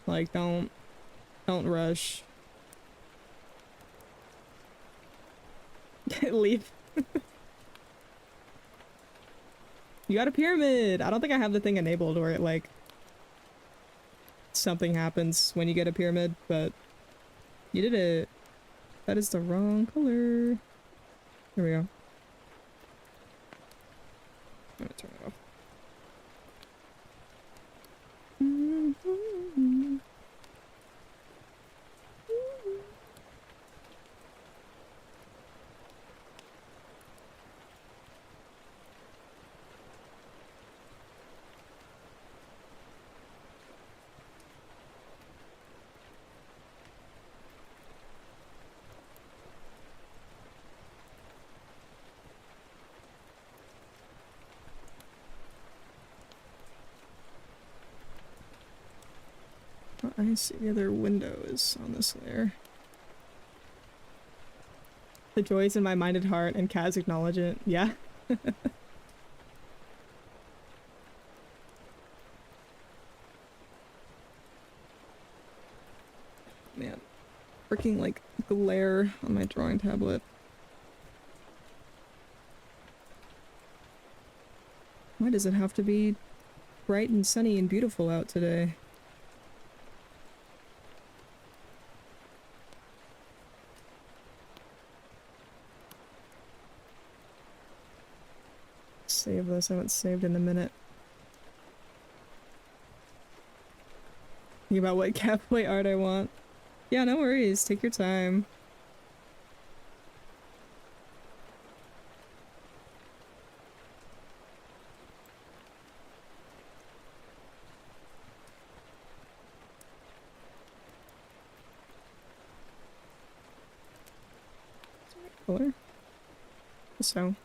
Like, don't rush. Leave. You got a pyramid! I don't think I have the thing enabled where it, like, something happens when you get a pyramid, but you did it. That is the wrong color. Here we go. I'm gonna turn it off. I see the other window is on this layer. The joys in my minded heart and Kaz acknowledge it. Yeah. Man. Freaking like glare on my drawing tablet. Why does it have to be bright and sunny and beautiful out today? Save this. I haven't saved in a minute. Think about what cowboy art I want. Yeah, no worries. Take your time. Color? So.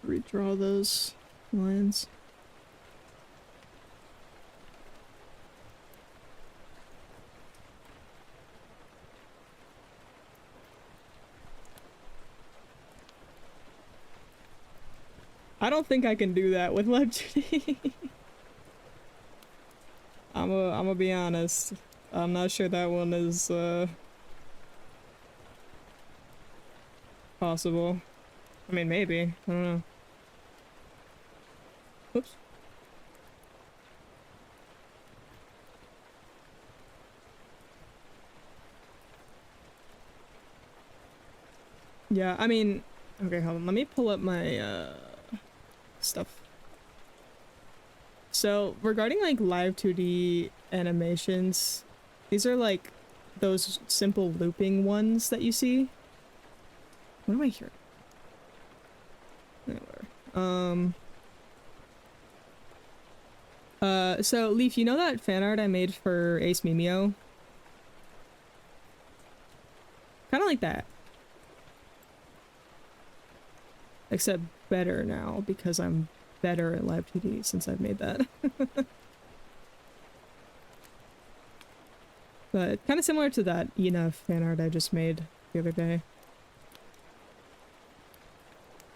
Redraw those lines. I don't think I can do that with Live 2D. I'm gonna be honest. I'm not sure that one is possible. I mean, maybe. I don't know. Oops. Yeah, I mean, okay, hold on. Let me pull up my stuff. So, regarding like live 2D animations, these are like those simple looping ones that you see. What am I hearing? Anywhere. So Leaf, you know that fan art I made for Ace Mimio? Kind of like that. Except better now, because I'm better at live 2D since I've made that. But kind of similar to that Ina fan art I just made the other day.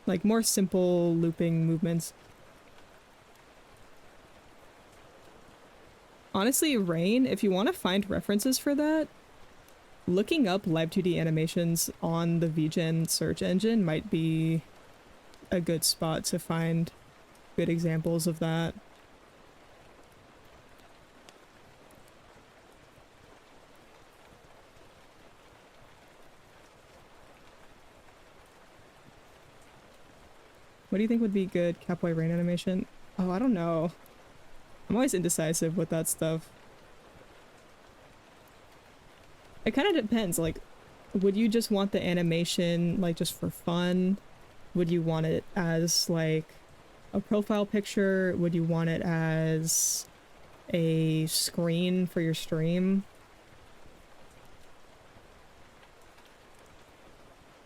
Like more simple looping movements. Honestly, Rain, if you want to find references for that, looking up live 2D animations on the VGen search engine might be a good spot to find good examples of that. What do you think would be good Catboy Rain animation? Oh, I don't know. I'm always indecisive with that stuff. It kind of depends, like, would you just want the animation, like, just for fun? Would you want it as, like, a profile picture? Would you want it as a screen for your stream?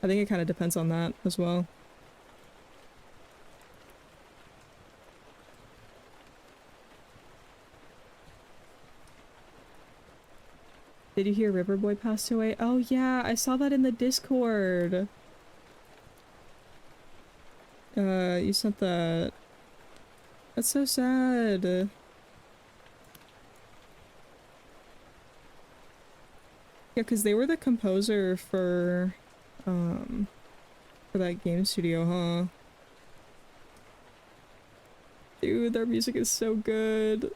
I think it kind of depends on that as well. Did you hear Riverboy passed away? Oh yeah, I saw that in the Discord. You sent that. That's so sad. Yeah, because they were the composer for that game studio, huh? Dude, their music is so good.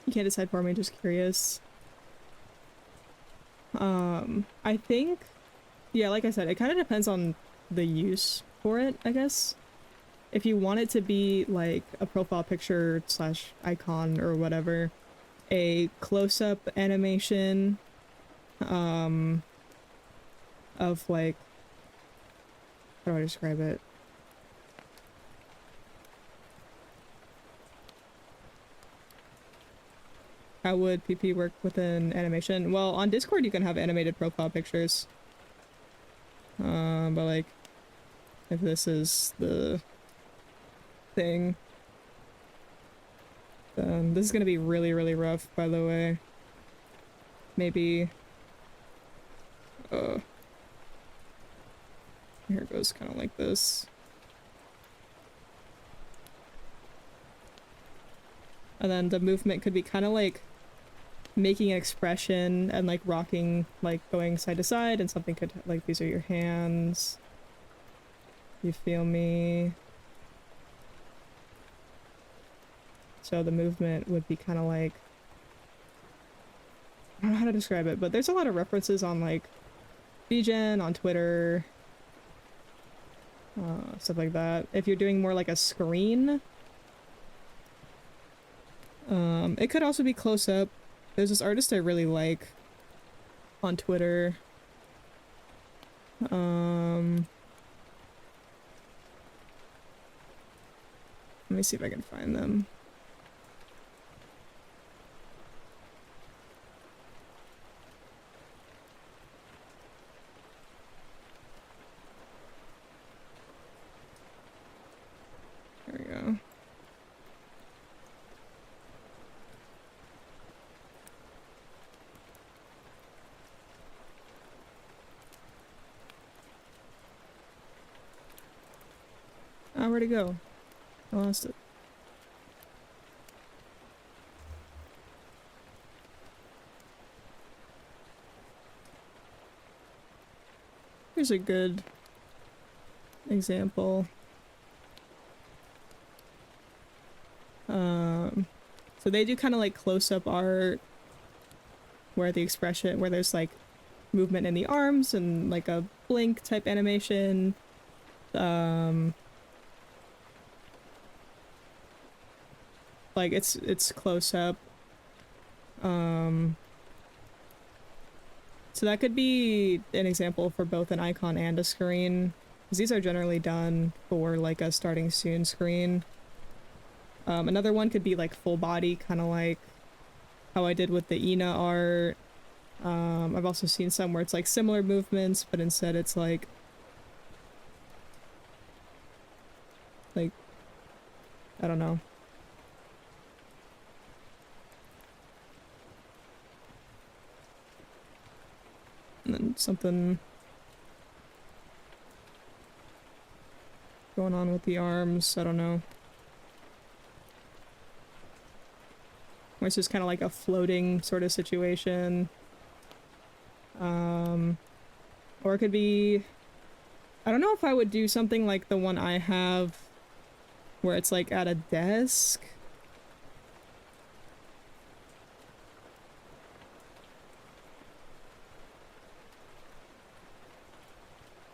You can't decide for me, just curious. I think, yeah, like I said, it kind of depends on the use for it, I guess. If you want it to be like a profile picture slash icon or whatever, a close-up animation, of like, how do I describe it? How would PP work with an animation? Well, on Discord you can have animated profile pictures. But like, if this is the thing, then this is gonna be really, really rough, by the way. Maybe, here it goes kind of like this. And then the movement could be kind of like making an expression and like rocking, like going side to side, and something could, like, these are your hands. You feel me? So the movement would be kind of like, I don't know how to describe it, but there's a lot of references on like VGen, on Twitter, stuff like that. If you're doing more like a screen, it could also be close up. There's this artist I really like on Twitter. Let me see if I can find them. There we go. where'd it go? I lost it. Here's a good example. So they do kind of like close-up art where the expression, where there's like movement in the arms and like a blink type animation. Like it's close up. So that could be an example for both an icon and a screen, because these are generally done for like a starting soon screen. Another one could be like full body, kind of like how I did with the Ina art. I've also seen some where it's like similar movements, but instead it's like I don't know. And then something going on with the arms, I don't know. Where it's just kind of like a floating sort of situation. Or it could be, I don't know if I would do something like the one I have where it's like at a desk.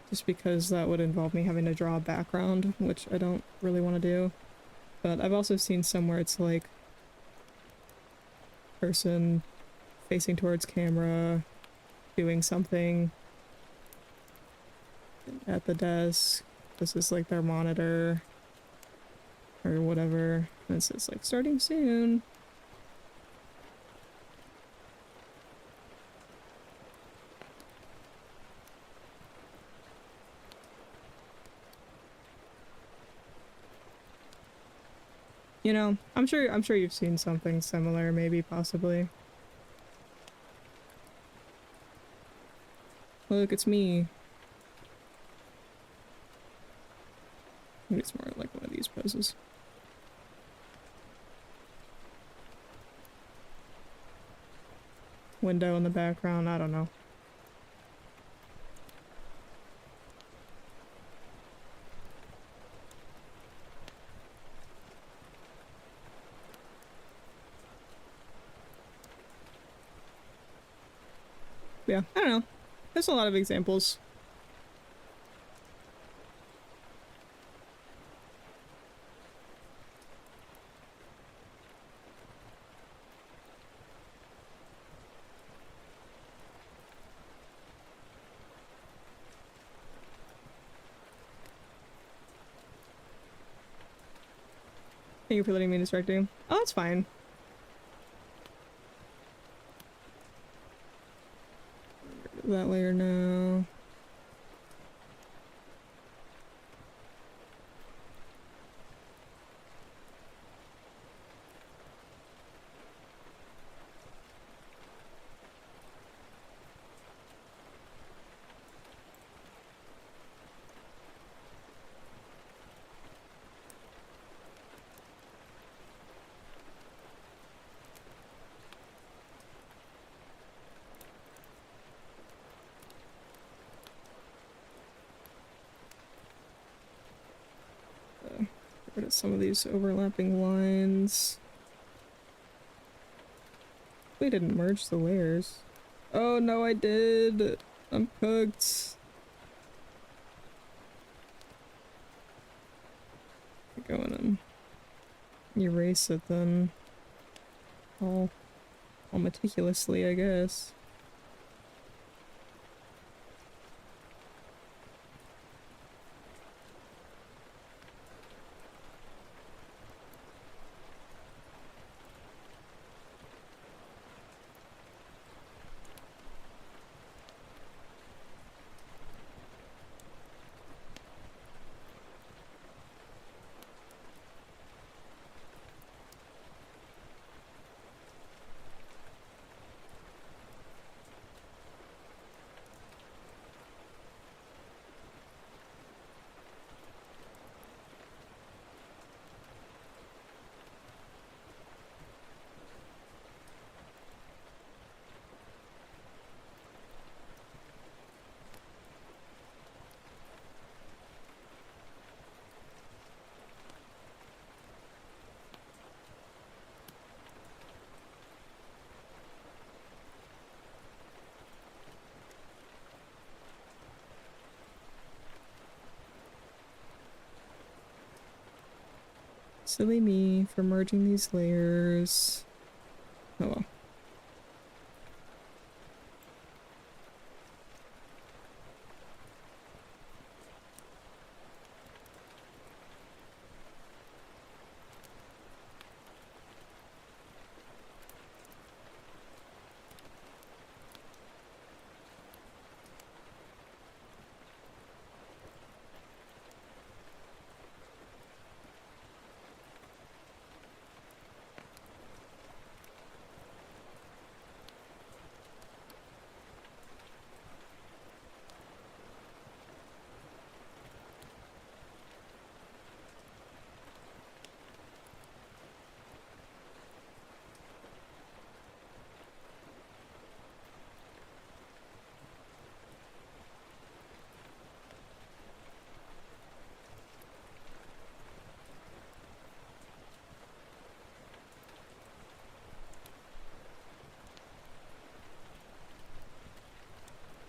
Just because that would involve me having to draw a background, which I don't really want to do. But I've also seen some where it's like person facing towards camera, doing something at the desk. This is like their monitor or whatever. And it says like starting soon. You know, I'm sure you've seen something similar, maybe, possibly. Look, it's me. Maybe it's more like one of these poses. Window in the background, I don't know. Yeah, I don't know. There's a lot of examples. Thank you for letting me distract you. Oh, that's fine. Get rid of that layer now. Get rid of some of these overlapping lines. We didn't merge the layers. Oh no, I did. I'm cooked. Go in and erase it then. All meticulously, I guess. Silly me for merging these layers. Oh well.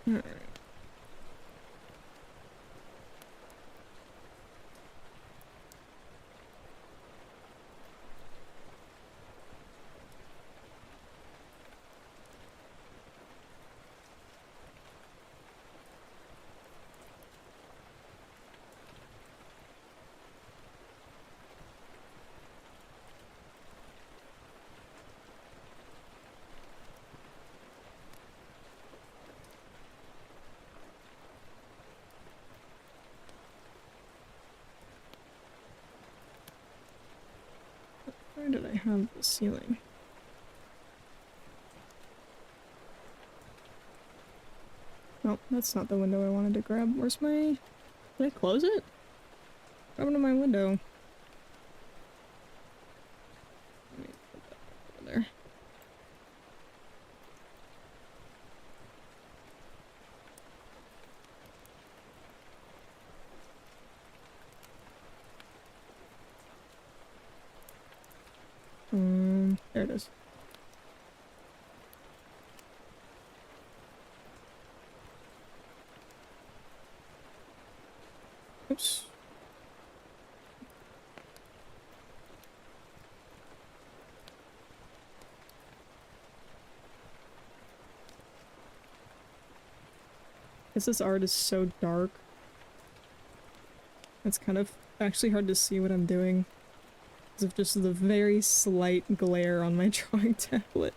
Alright. Where did I have the ceiling? Oh, that's not the window I wanted to grab. Where's my... Did I close it? What happened to my window? Let me put that over there. There it is. Oops. This art is so dark. It's kind of actually hard to see what I'm doing because of just the very slight glare on my drawing tablet.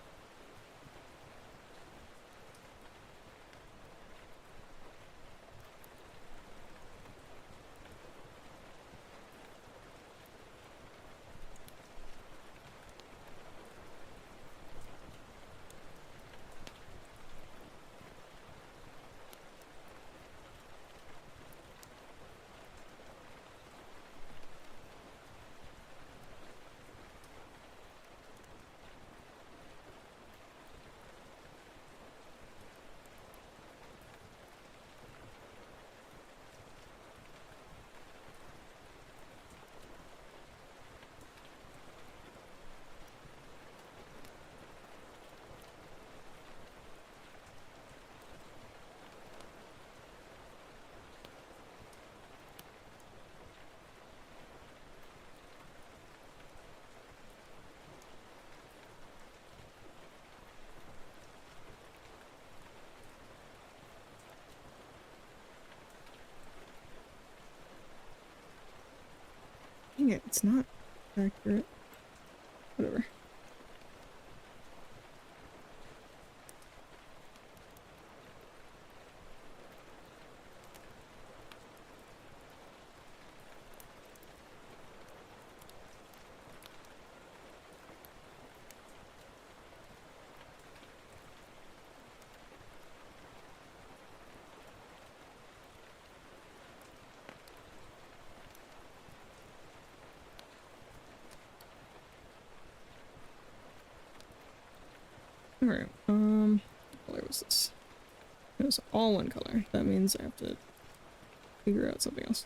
Dang it, it's not accurate. Whatever. Alright, what color was this? It was all one color. That means I have to figure out something else.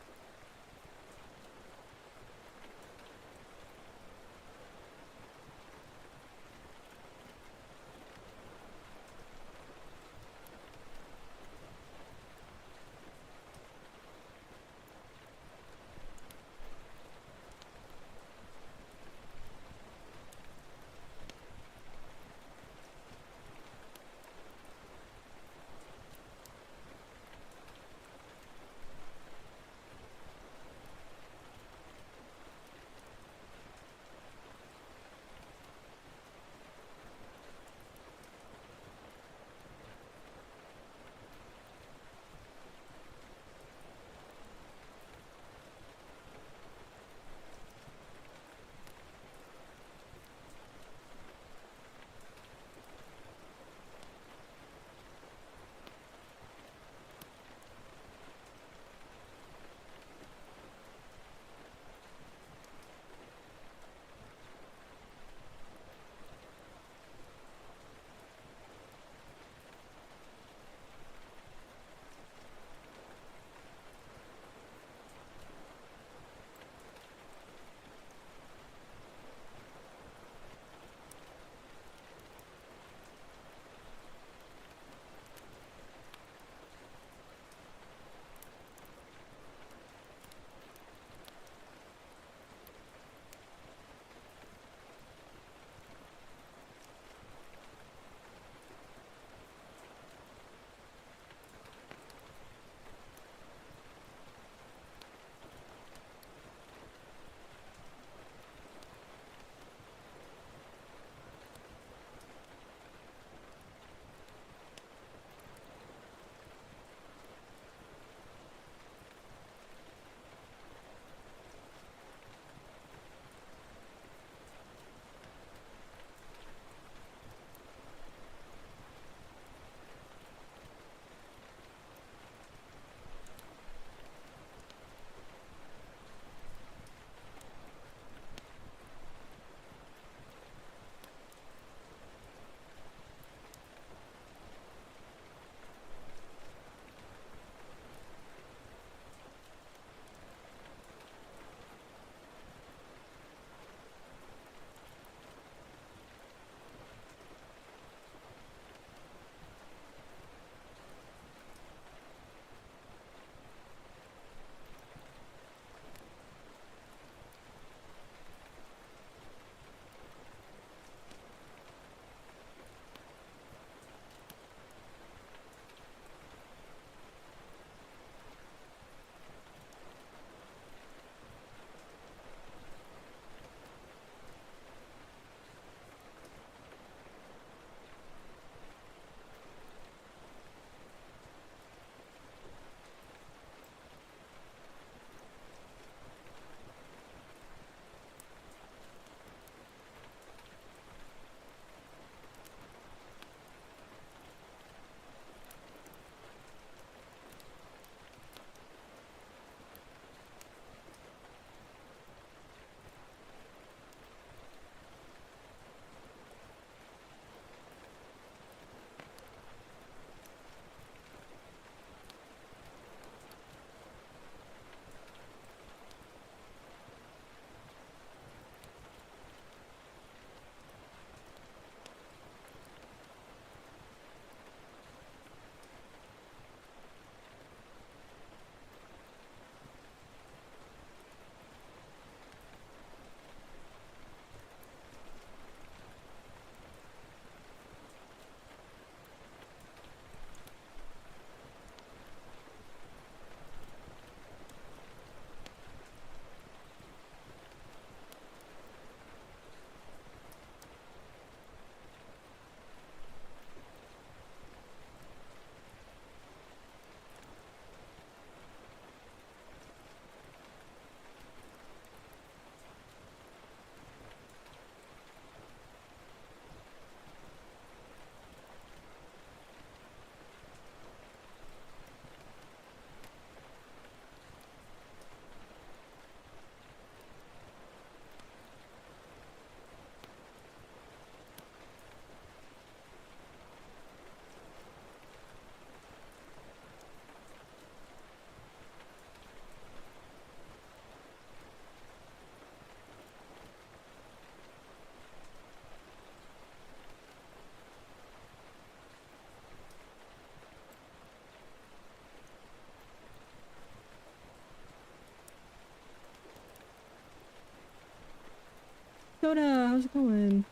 Coda, how's it going?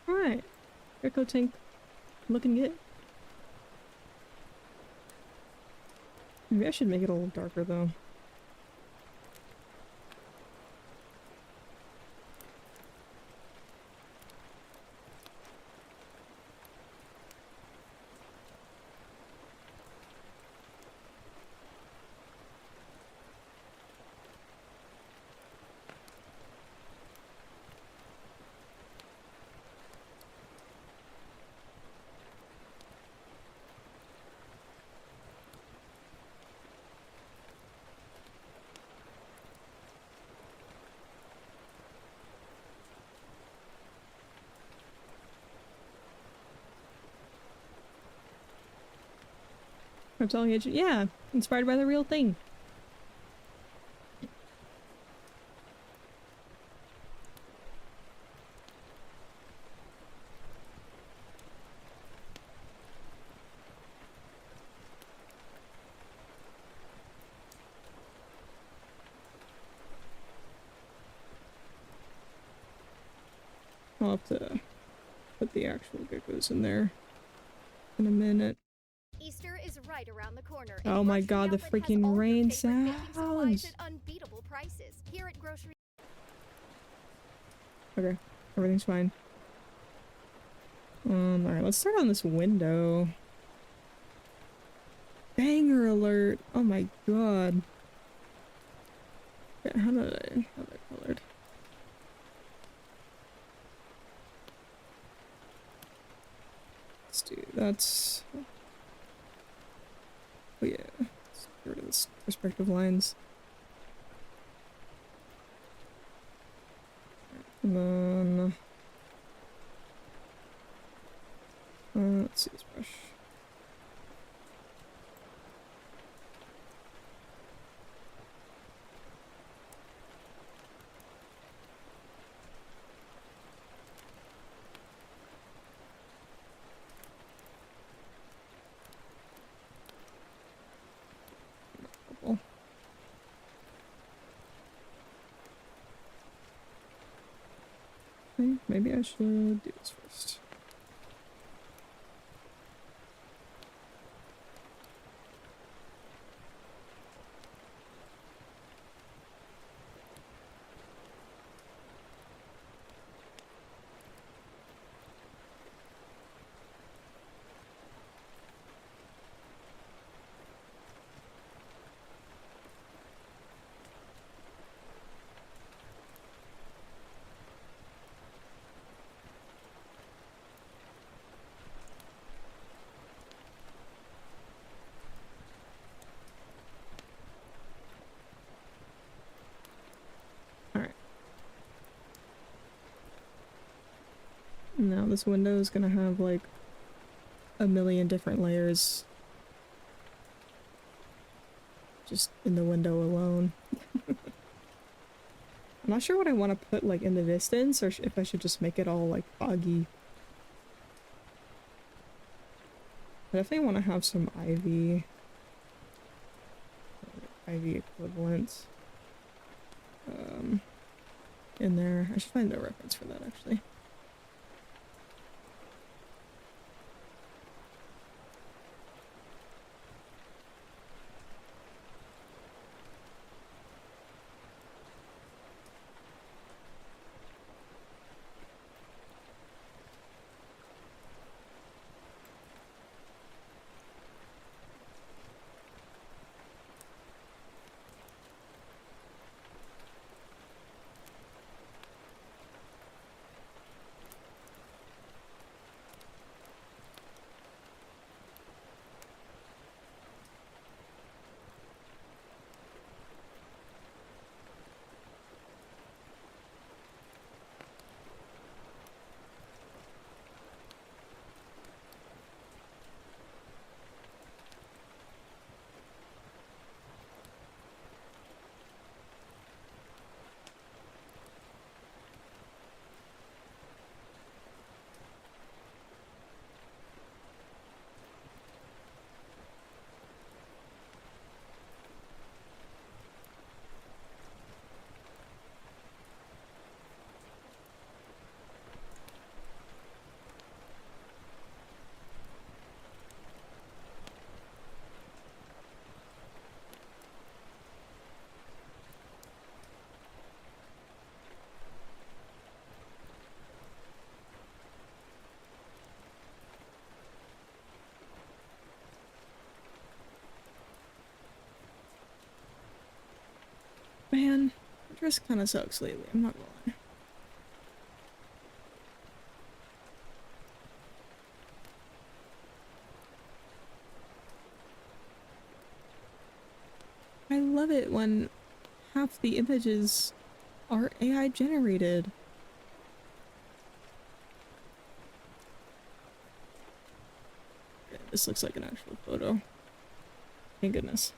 Alright. Echo tank looking good. Maybe I should make it a little darker though. I'm telling you, yeah, inspired by the real thing. I'll have to put the actual geckos in there in a minute. Easter is right around the corner. Oh my god, the freaking rain sounds. At unbeatable prices. Here at grocery. Okay, everything's fine. Alright, let's start on this window. Banger alert! Oh my god. Okay, how did I have that colored? Let's do that's. Oh yeah, let's get rid of this perspective lines. And then let's see this brush. Maybe I should do this first. No, this window is gonna have like a million different layers just in the window alone. I'm not sure what I want to put like in the distance or if I should just make it all like foggy. I definitely want to have some ivy equivalent in there. I should find a reference for that actually. Man, the dress kind of sucks lately, I'm not gonna lie. I love it when half the images are AI generated. Yeah, this looks like an actual photo. Thank goodness.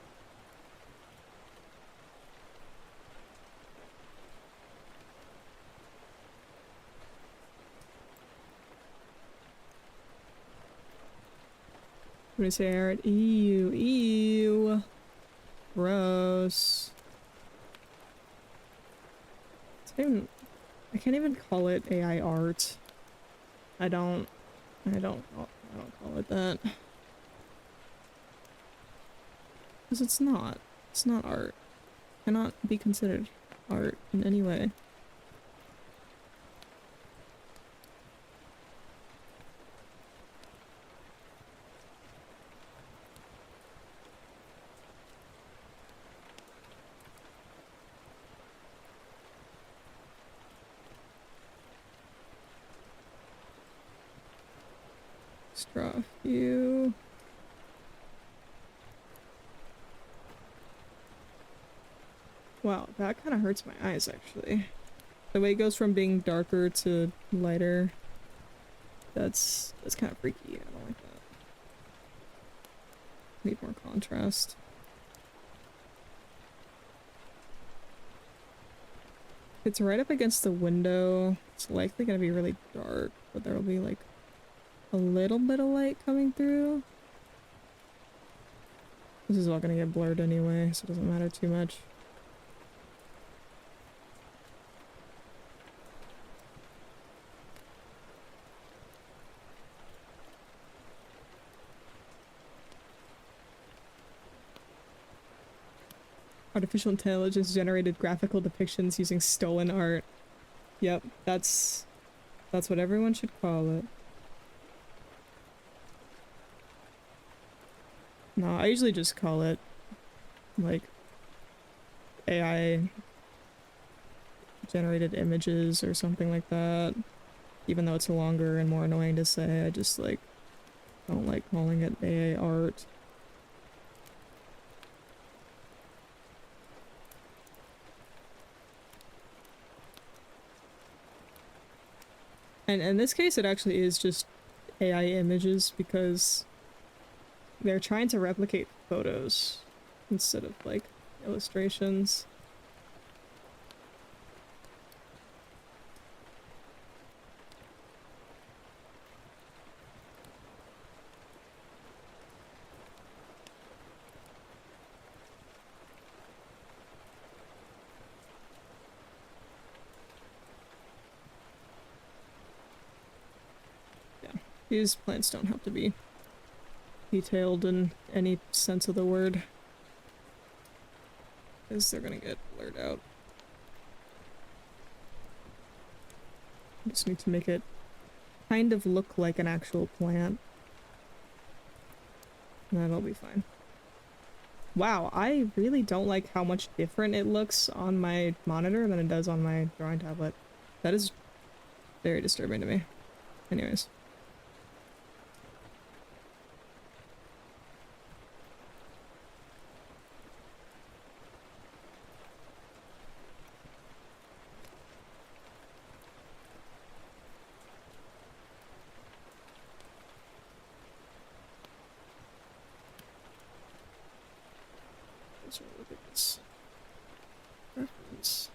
I'm gonna say art. Ew, ew. Gross. I can't even call it AI art. I don't call it that. Because it's not. It's not art. Cannot be considered art in any way. Straw view. Wow, that kind of hurts my eyes actually. The way it goes from being darker to lighter. That's kind of freaky. I don't like that. Need more contrast. If it's right up against the window, it's likely gonna be really dark, but there will be like a little bit of light coming through. This is all gonna get blurred anyway, so it doesn't matter too much. Artificial intelligence generated graphical depictions using stolen art. Yep, that's what everyone should call it. No, I usually just call it like AI generated images or something like that. Even though it's longer and more annoying to say, I just like don't like calling it AI art. And in this case, it actually is just AI images because they're trying to replicate photos instead of like illustrations. Yeah, these plants don't have to be detailed in any sense of the word, because they're gonna get blurred out. Just need to make it kind of look like an actual plant. That'll be fine. Wow, I really don't like how much different it looks on my monitor than it does on my drawing tablet. That is very disturbing to me. Anyways. Let's look at this reference.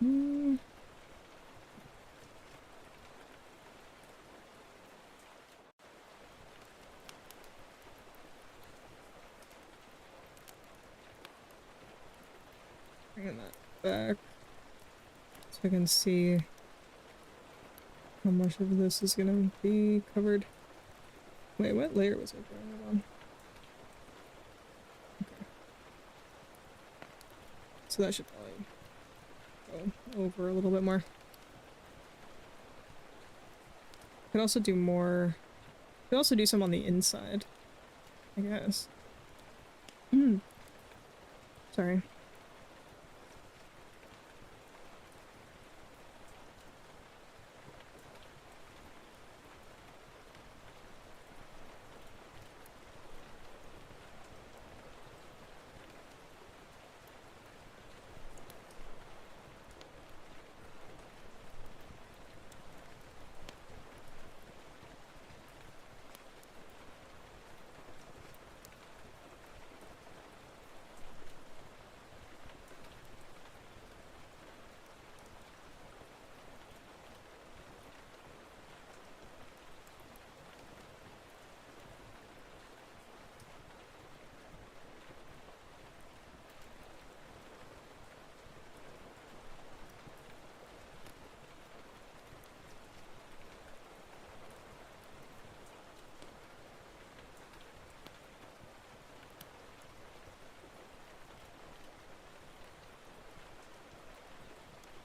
Hmm. Bringing that back so I can see how much of this is gonna be covered. Wait, what layer was I drawing it on? Okay. So that should probably go over a little bit more. Could also do more. Could also do some on the inside, I guess. Sorry.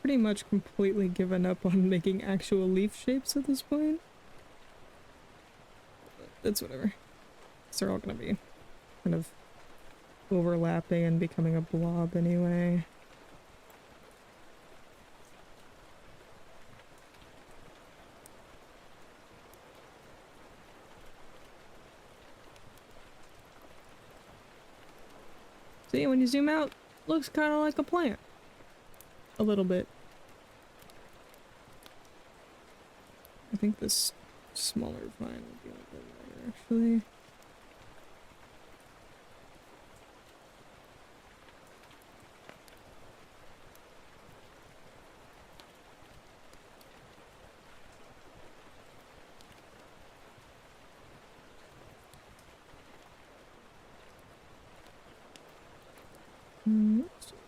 Pretty much completely given up on making actual leaf shapes at this point. But that's whatever. They're all gonna be kind of overlapping and becoming a blob anyway. See, when you zoom out, looks kind of like a plant. A little bit. I think this smaller vine would be a little bit better, actually.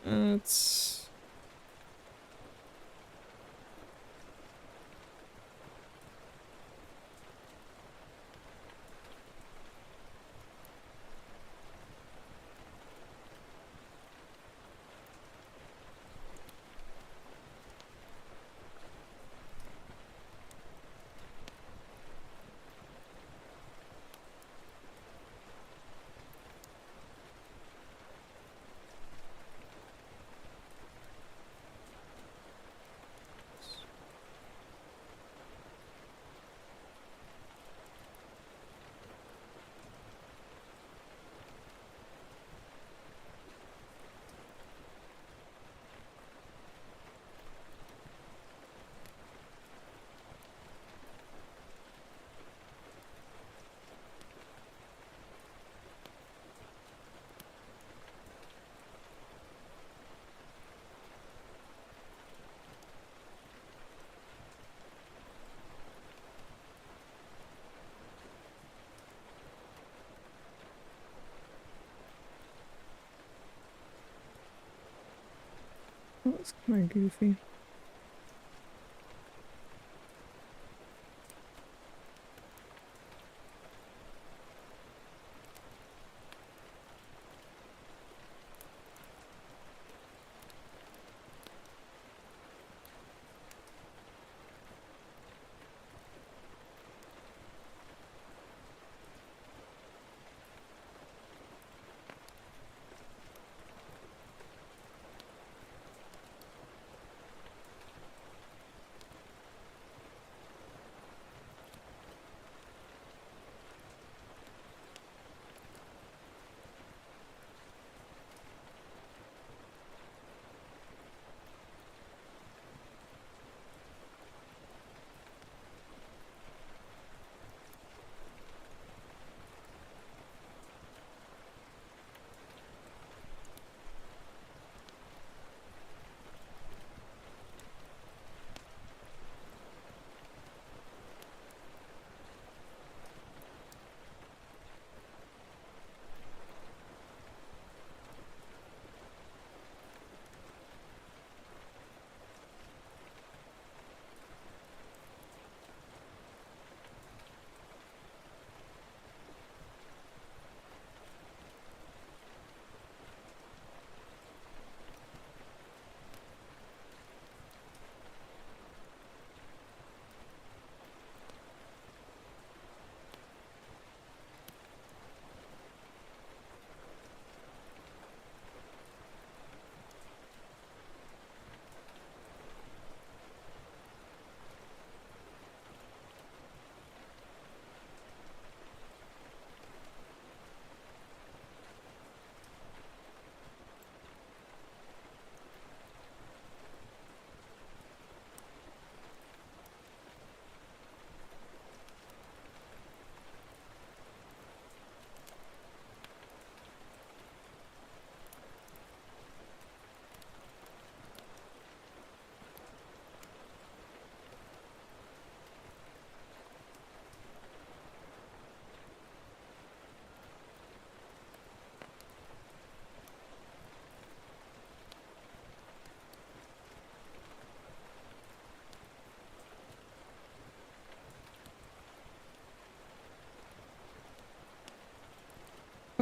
It's... That was kind of goofy.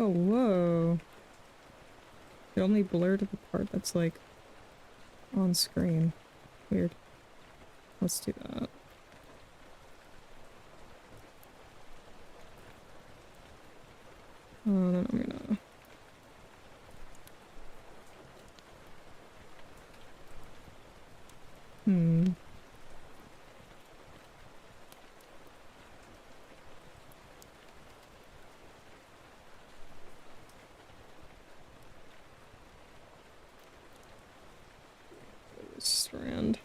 Oh, whoa. It only blurred the part that's like on screen. Weird. Let's do that. Then I'm gonna... Hmm. Strand.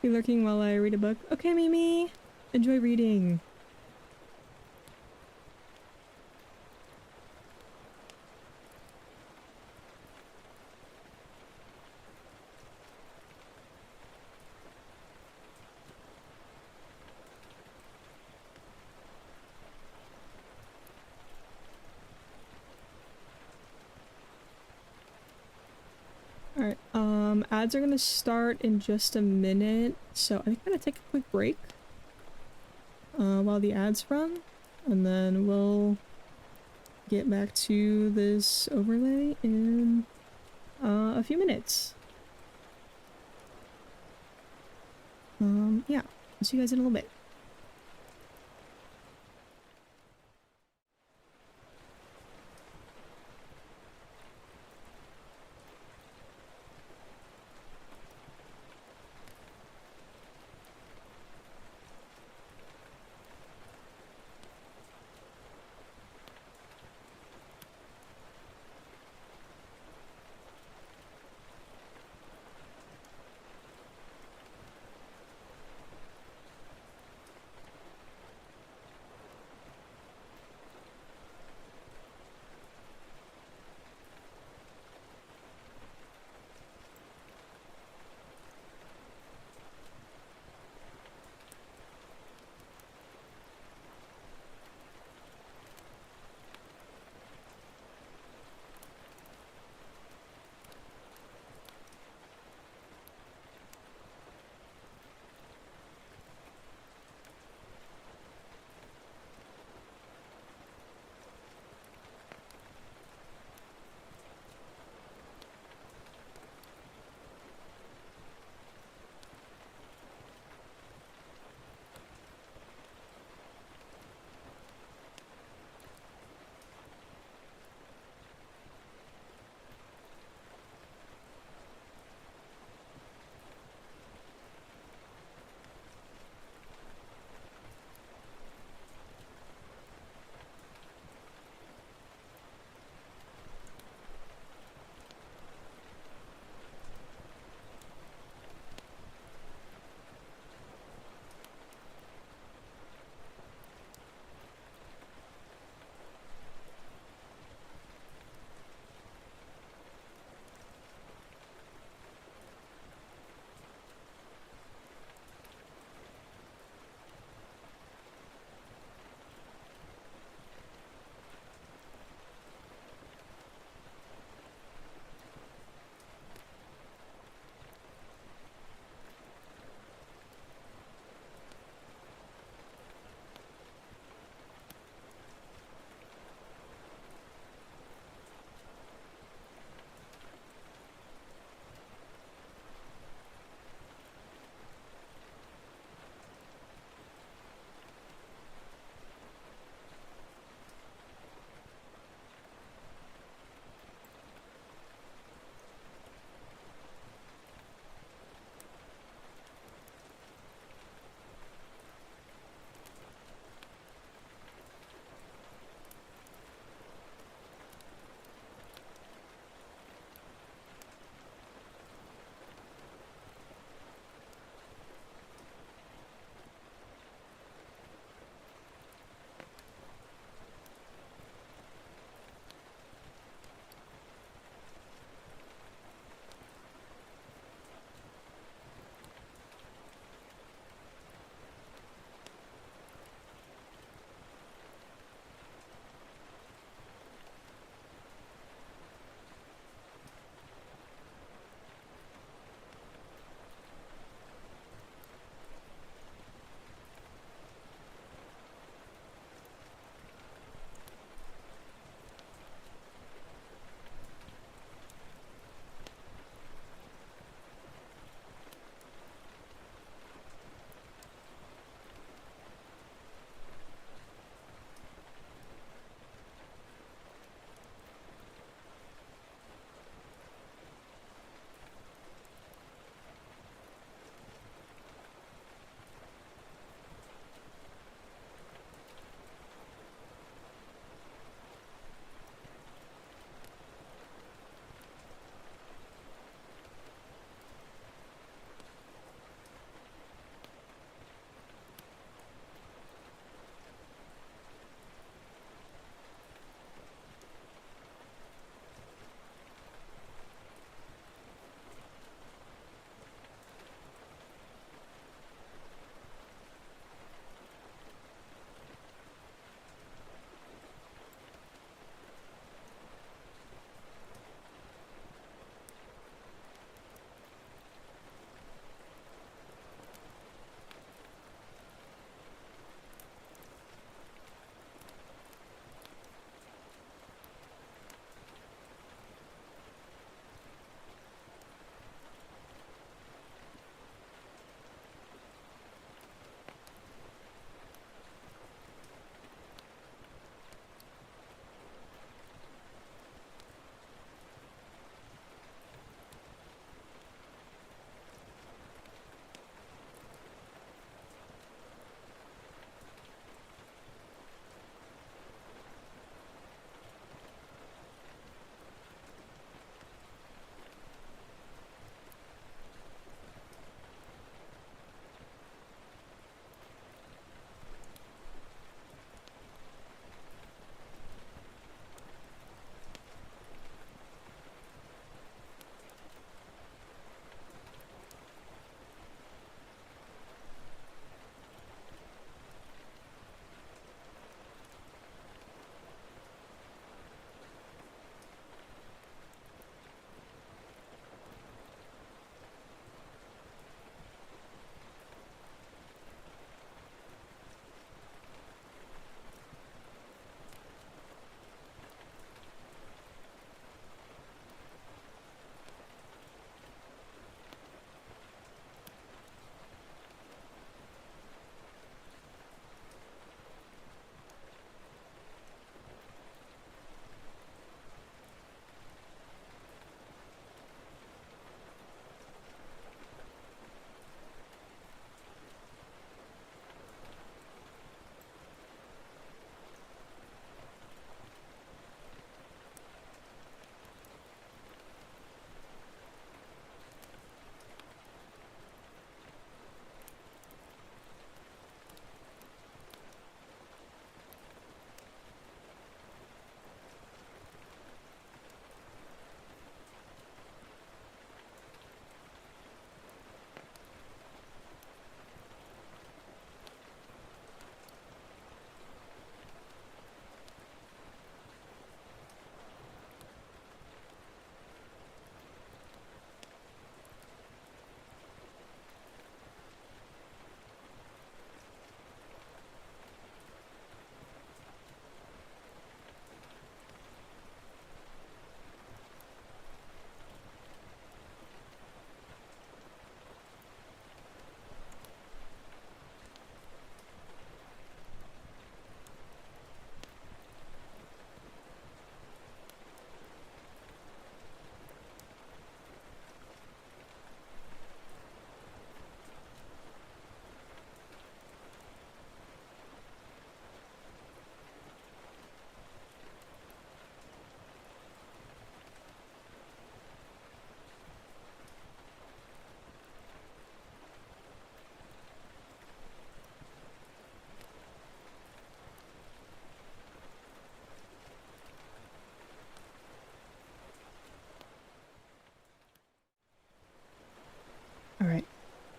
Be lurking while I read a book. Okay, Mimi. Enjoy reading. Alright, ads are gonna start in just a minute, so I think I'm gonna take a quick break while the ads run, and then we'll get back to this overlay in a few minutes. Yeah, I'll see you guys in a little bit.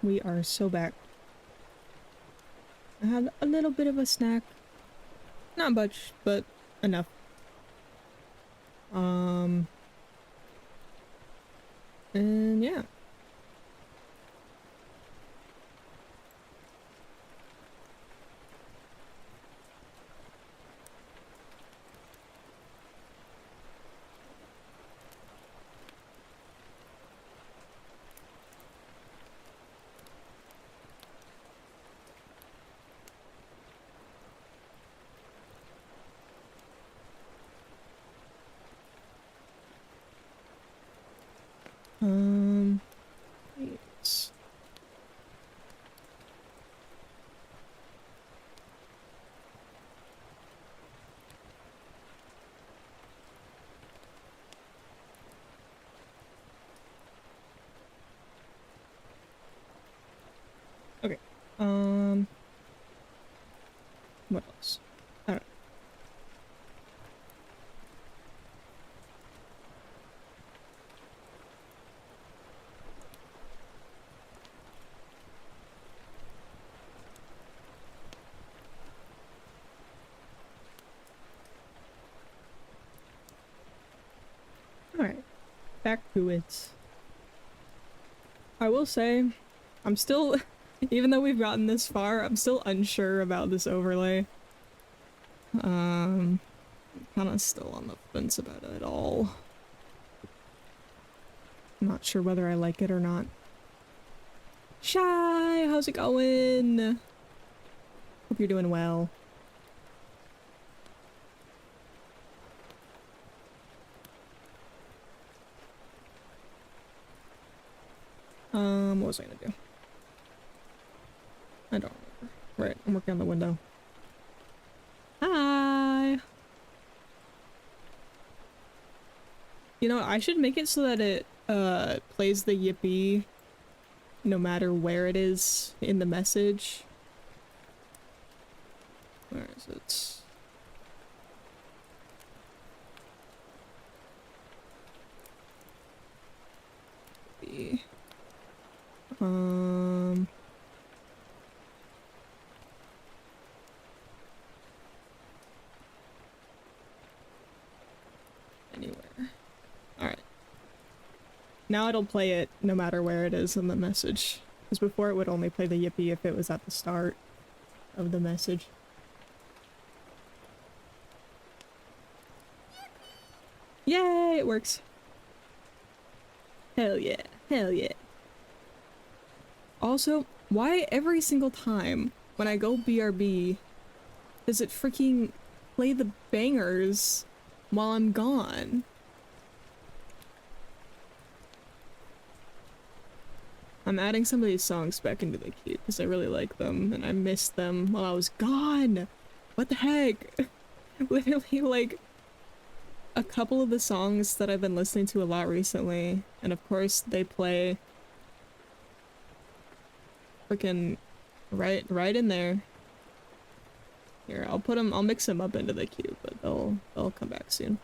We are so back. I had a little bit of a snack. Not much, but enough. And yeah. Yes. Okay. What else? I don't know. Alright. Back to it. I will say, I'm still, even though we've gotten this far, I'm still unsure about this overlay. Kind of still on the fence about it all. I'm not sure whether I like it or not. Shy, how's it going? Hope you're doing well. What was I gonna do? I don't remember. Right, I'm working on the window. Hi! You know, I should make it so that it, plays the yippee no matter where it is in the message. Where is it? Yippee. Anywhere. Alright. Now it'll play it no matter where it is in the message. Because before it would only play the yippee if it was at the start of the message. Yay, it works. Hell yeah. Hell yeah. Also, why every single time when I go BRB does it freaking play the bangers while I'm gone? I'm adding some of these songs back into the queue because I really like them and I missed them while I was gone. What the heck? Literally, like, a couple of the songs that I've been listening to a lot recently, and of course they play freaking right in there. Here, I'll mix them up into the queue, but they'll come back soon.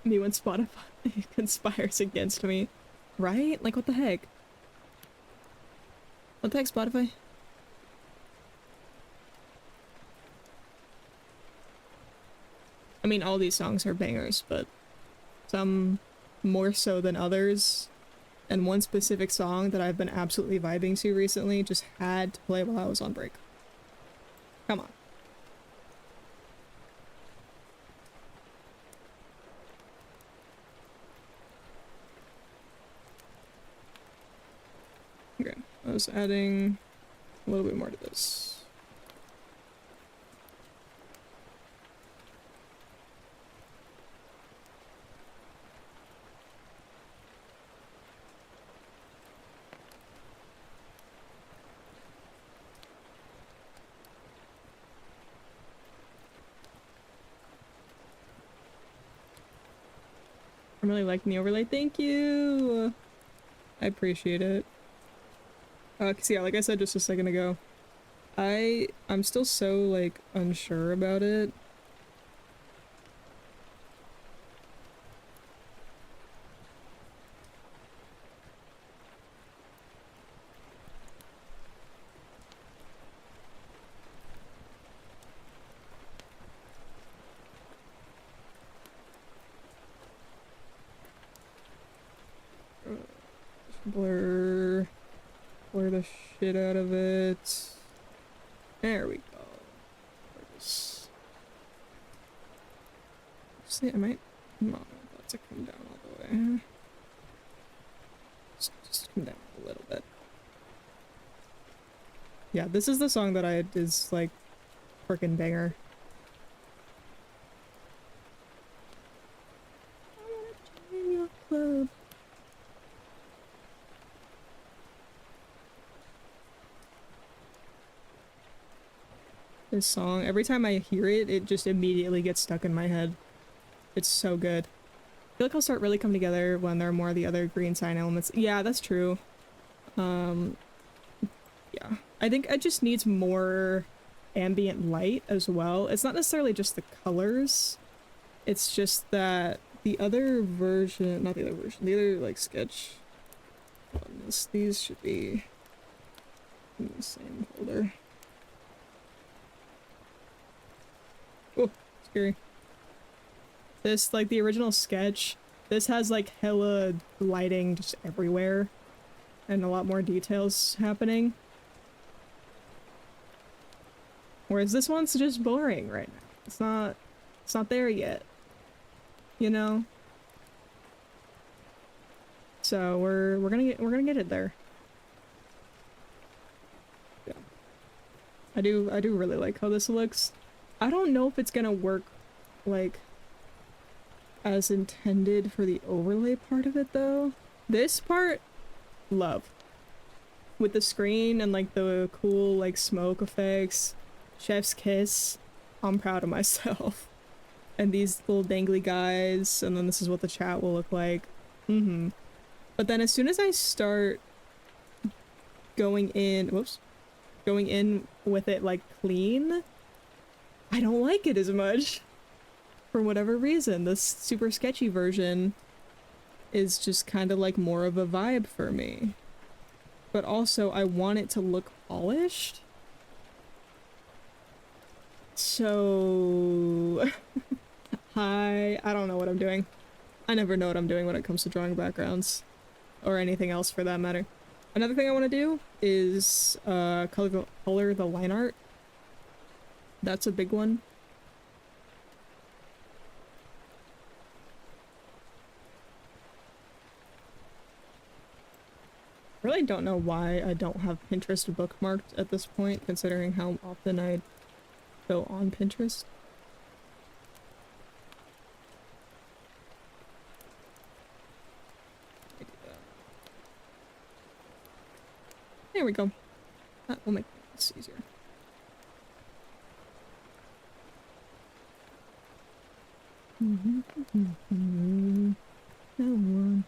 Me when Spotify conspires against me. Right? Like, what the heck? What the heck, Spotify? I mean, all these songs are bangers, but some more so than others. And one specific song that I've been absolutely vibing to recently just had to play while I was on break. Come on. Okay, I was adding a little bit more to this. I'm really liking the overlay. Thank you! I appreciate it. 'Cause yeah, like I said just a second ago, I'm still so, like, unsure about it. Blur. Blur the shit out of it. There we go. Just... See, I might not want that to come down all the way. Just come down a little bit. Yeah, this is the song that is like frickin' banger. I wanna join your club. This song, every time I hear it, it just immediately gets stuck in my head. It's so good. I feel like I'll start really coming together when there are more of the other green sign elements. Yeah, that's true. Yeah. I think it just needs more ambient light as well. It's not necessarily just the colors. It's just that the other version, not the other version, the other like sketch on this, these should be in the same folder. Oh, scary. This, like the original sketch, this has like hella lighting just everywhere and a lot more details happening. Whereas this one's just boring right now. It's not there yet. You know? So we're gonna get it there. Yeah. I do really like how this looks. I don't know if it's gonna work like as intended for the overlay part of it though. This part, love. With the screen and like the cool like smoke effects, chef's kiss, I'm proud of myself. And these little dangly guys, and then this is what the chat will look like. But then as soon as I start going in, going in with it like clean, I don't like it as much. For whatever reason, this super sketchy version is just kind of like more of a vibe for me. But also I want it to look polished. So I don't know what I'm doing. I never know what I'm doing when it comes to drawing backgrounds or anything else for that matter. Another thing I want to do is color the line art. That's a big one. I really don't know why I don't have Pinterest bookmarked at this point, considering how often I go on Pinterest. There we go. That will make this easier. No one.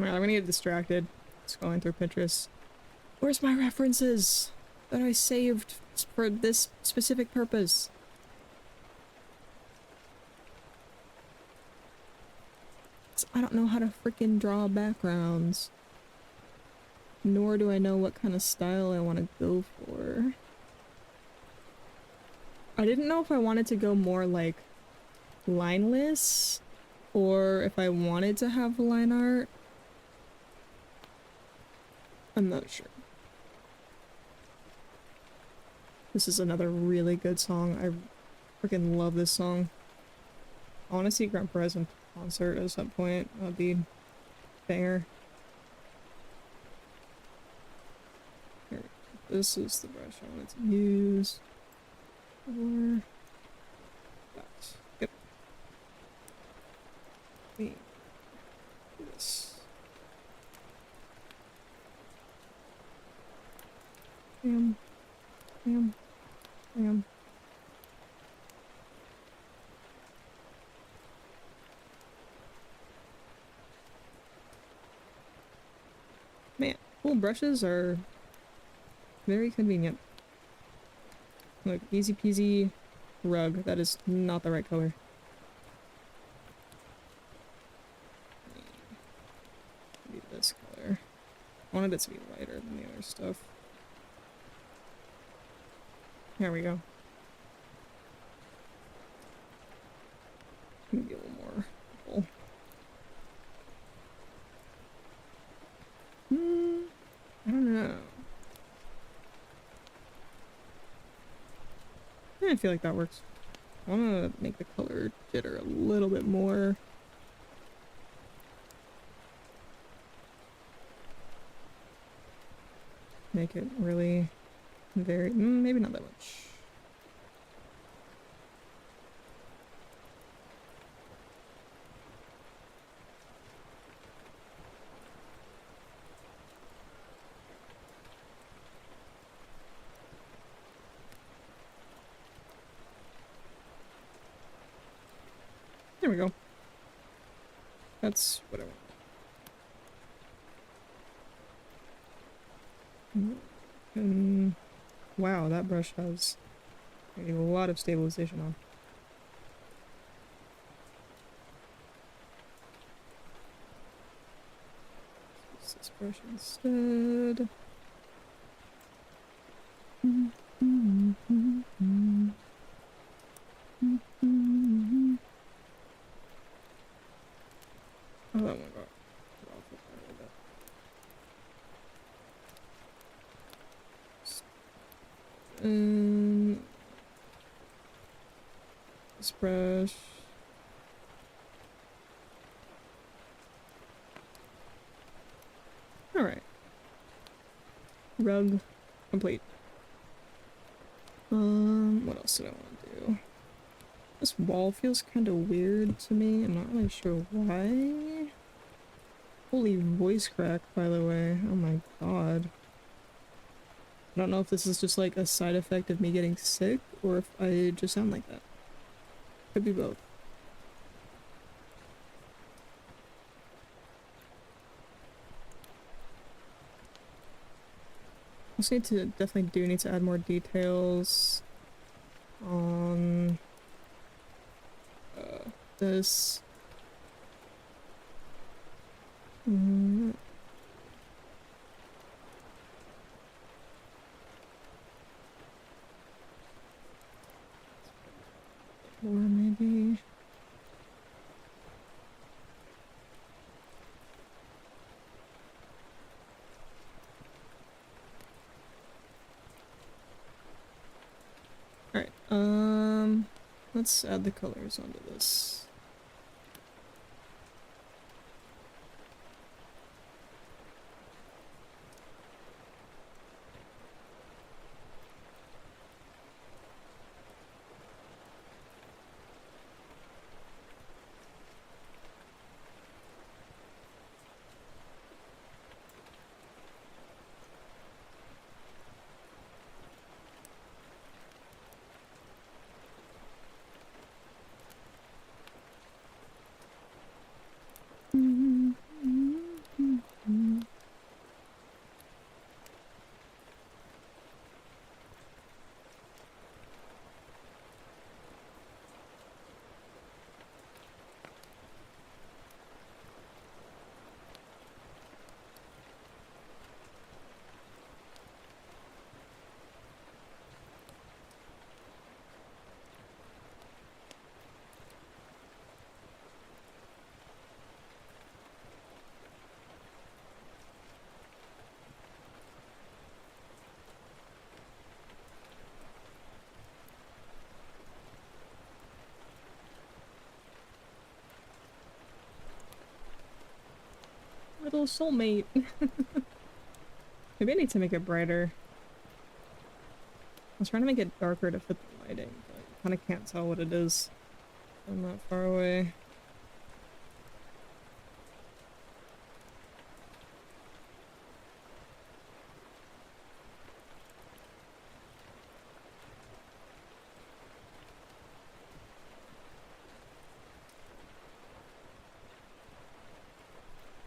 I'm gonna get distracted. Just going through Pinterest. Where's my references that I saved for this specific purpose? I don't know how to freaking draw backgrounds. Nor do I know what kind of style I want to go for. I didn't know if I wanted to go more like lineless or if I wanted to have line art. I'm not sure. This is another really good song. I freaking love this song. I want to see Grant Perez in concert at some point. That'd be banger. Here, this is the brush I wanted to use. Or that. Yep. Let me do this. Bam. Bam. Bam. Cool brushes are very convenient. Look, easy peasy rug. That is not the right color. Maybe this color. I wanted it to be lighter than the other stuff. There we go. Maybe a little more purple. I don't know. I feel like that works. I want to make the color jitter a little bit more. Make it really very, maybe not that much. There we go. That's what I want. And wow, that brush has a lot of stabilization on. Use this brush instead. Oh, that one got off with that a little bit. This brush. Alright. Rug complete. What else did I want to do? This wall feels kind of weird to me. I'm not really sure why. Holy voice crack, by the way. Oh my god. I don't know if this is just like a side effect of me getting sick or if I just sound like that. Could be both. Also definitely need to add more details on this. Or maybe. Alright, let's add the colors onto this. Little soulmate. Maybe I need to make it brighter. I was trying to make it darker to fit the lighting, but you kind of can't tell what it is from that far away.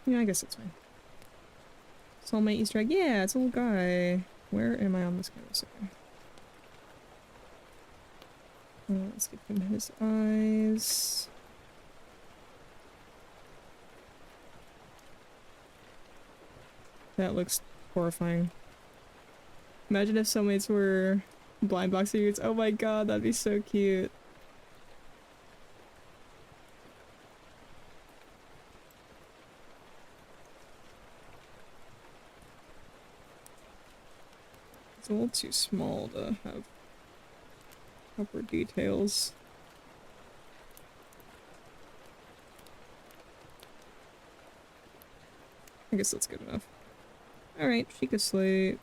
Yeah, I guess it's fine. Soulmate Easter egg. Yeah, it's a little guy. Where am I on this guy? Sorry. Let's give him his eyes. That looks horrifying. Imagine if soulmates were blind box suits. Oh my god, that'd be so cute. It's a little too small to have proper details. I guess that's good enough. Alright, Sheikah Slate.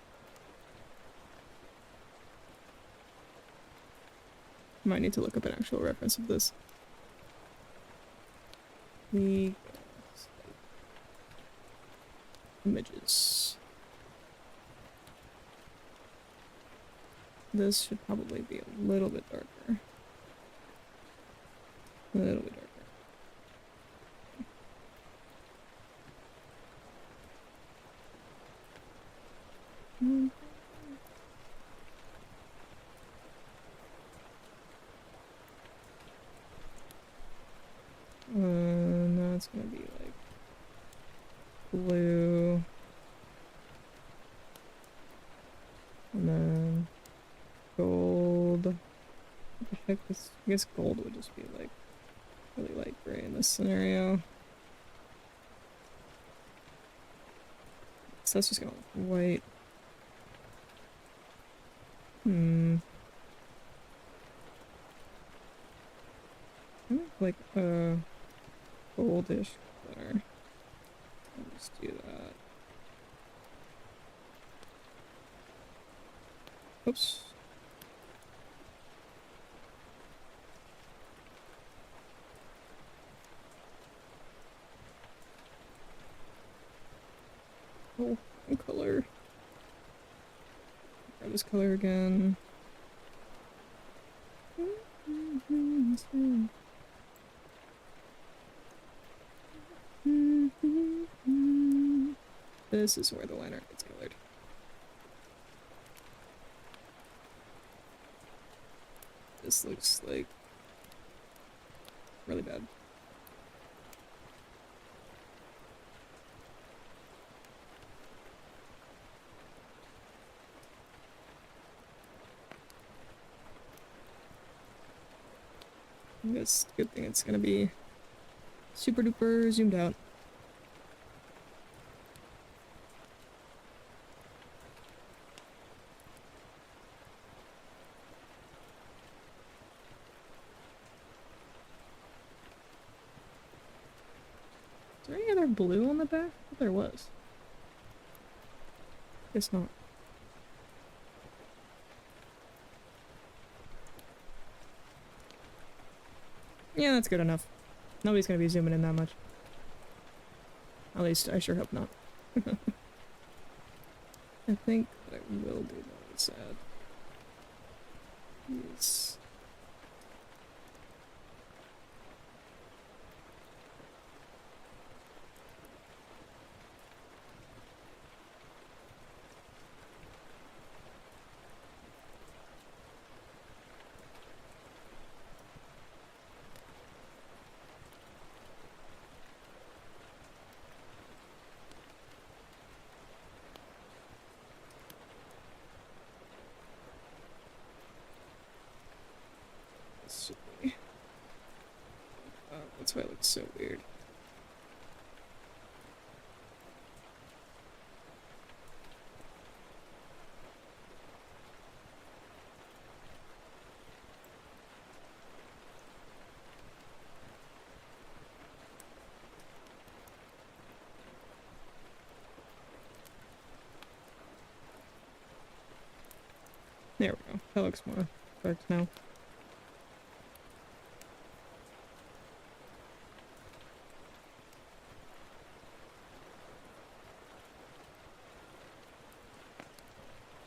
Might need to look up an actual reference of this. The images. This should probably be a little bit darker. A little bit darker. Now it's gonna be like blue. And then gold. What the heck is, I guess gold would just be like really light gray in this scenario. So that's just gonna look white. Kind of like a goldish color. Let's do that. Oops. Oh, color. Grab this color again. This is where the liner gets colored. This looks like really bad. It's a good thing it's gonna be super duper zoomed out. Is there any other blue on the back? I thought there was. Guess not. Yeah, that's good enough. Nobody's gonna be zooming in that much. At least, I sure hope not. I think what I will do though is add these. That's why it looks so weird. There we go. That looks more correct now.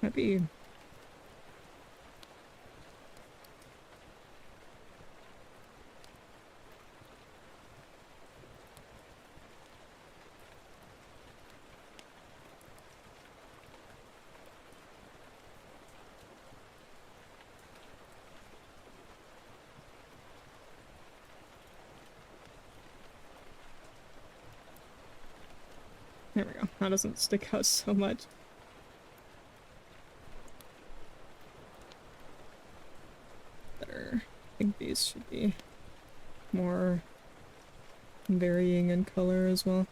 Might be. There we go. That doesn't stick out so much. Better. I think these should be more varying in color as well.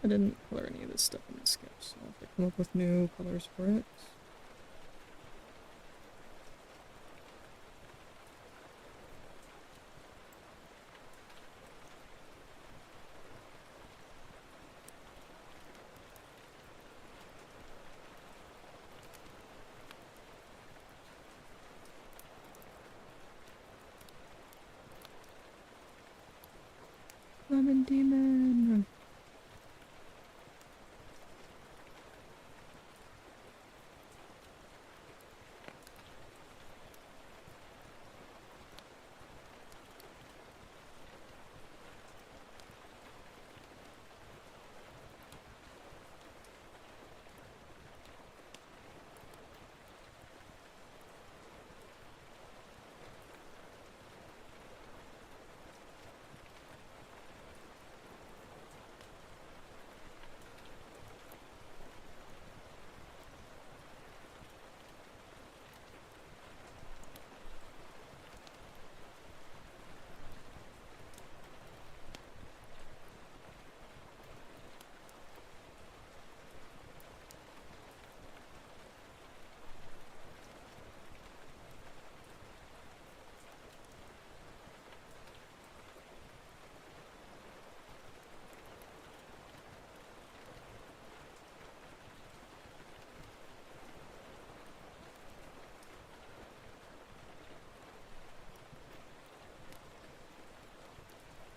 I didn't color any of this stuff in the sketch, so I'll have to come up with new colors for it. Lemon demon.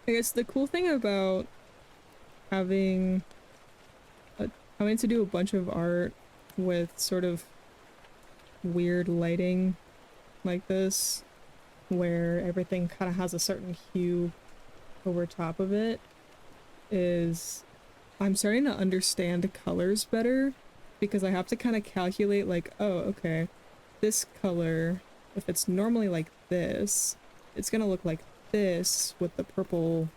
I guess the cool thing about having having to do a bunch of art with sort of weird lighting like this, where everything kind of has a certain hue over top of it, is I'm starting to understand the colors better, because I have to kind of calculate like, oh, okay, this color, if it's normally like this, it's gonna look like this with the purple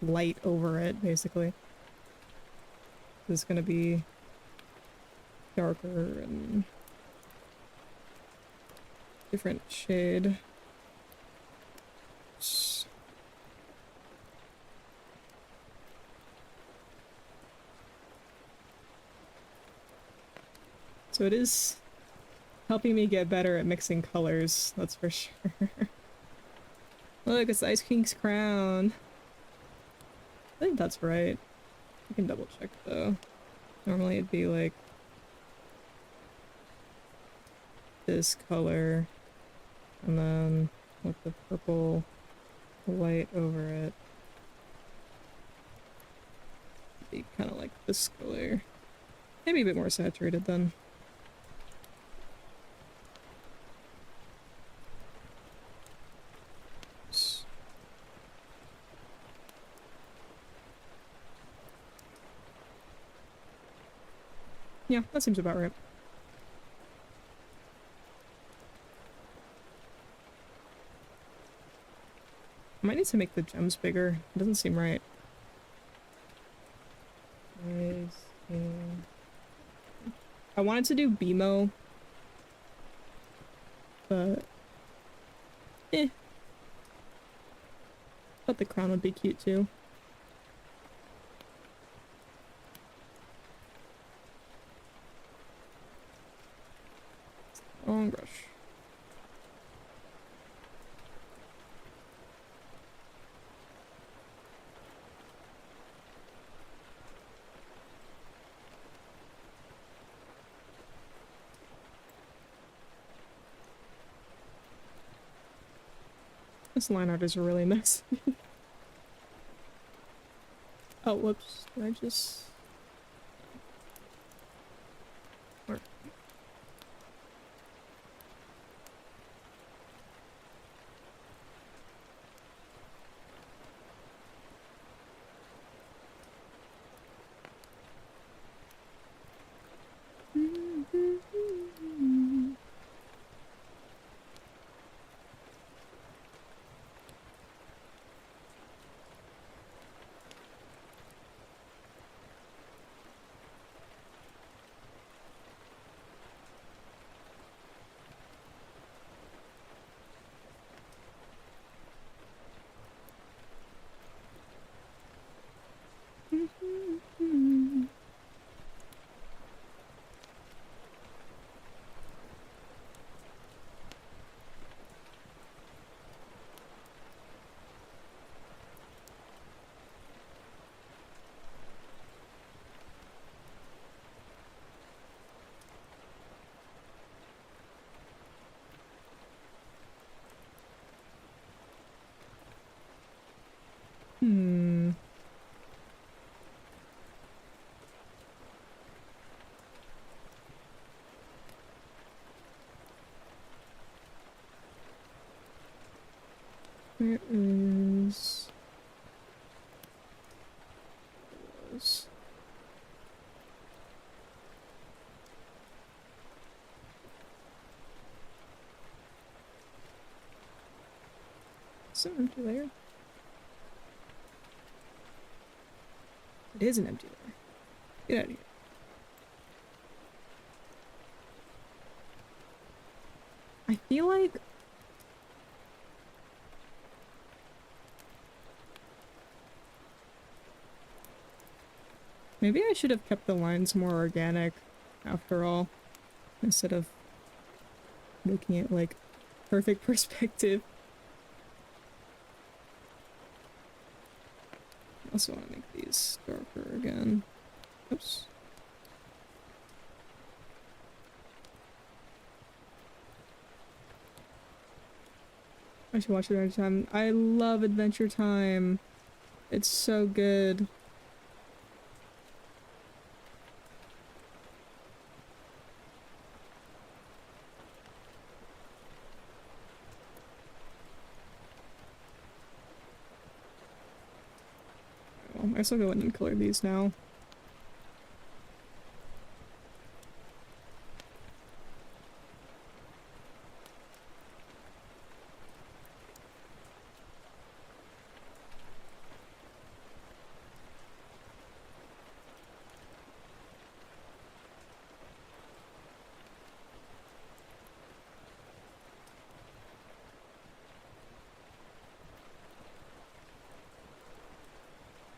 light over it, basically. It's gonna be darker and different shade. So it is helping me get better at mixing colors, that's for sure. Look, it's the Ice King's crown. I think that's right. I can double check though. Normally it'd be like this color, and then with the purple light over it, it'd be kind of like this color. Maybe a bit more saturated then. Yeah, that seems about right. I might need to make the gems bigger. It doesn't seem right. I wanted to do BMO, but but the crown would be cute too. Long brush. This line art is really messy. Oh, whoops. Did I just... Or... Hmm. Where is... was... Is it an empty layer? It is an empty layer. Get out of here. I feel like... Maybe I should have kept the lines more organic, after all, instead of making it, like, perfect perspective. I also want to make these darker again. Oops. I should watch Adventure Time. I love Adventure Time. It's so good. Well, I still go in and color these now.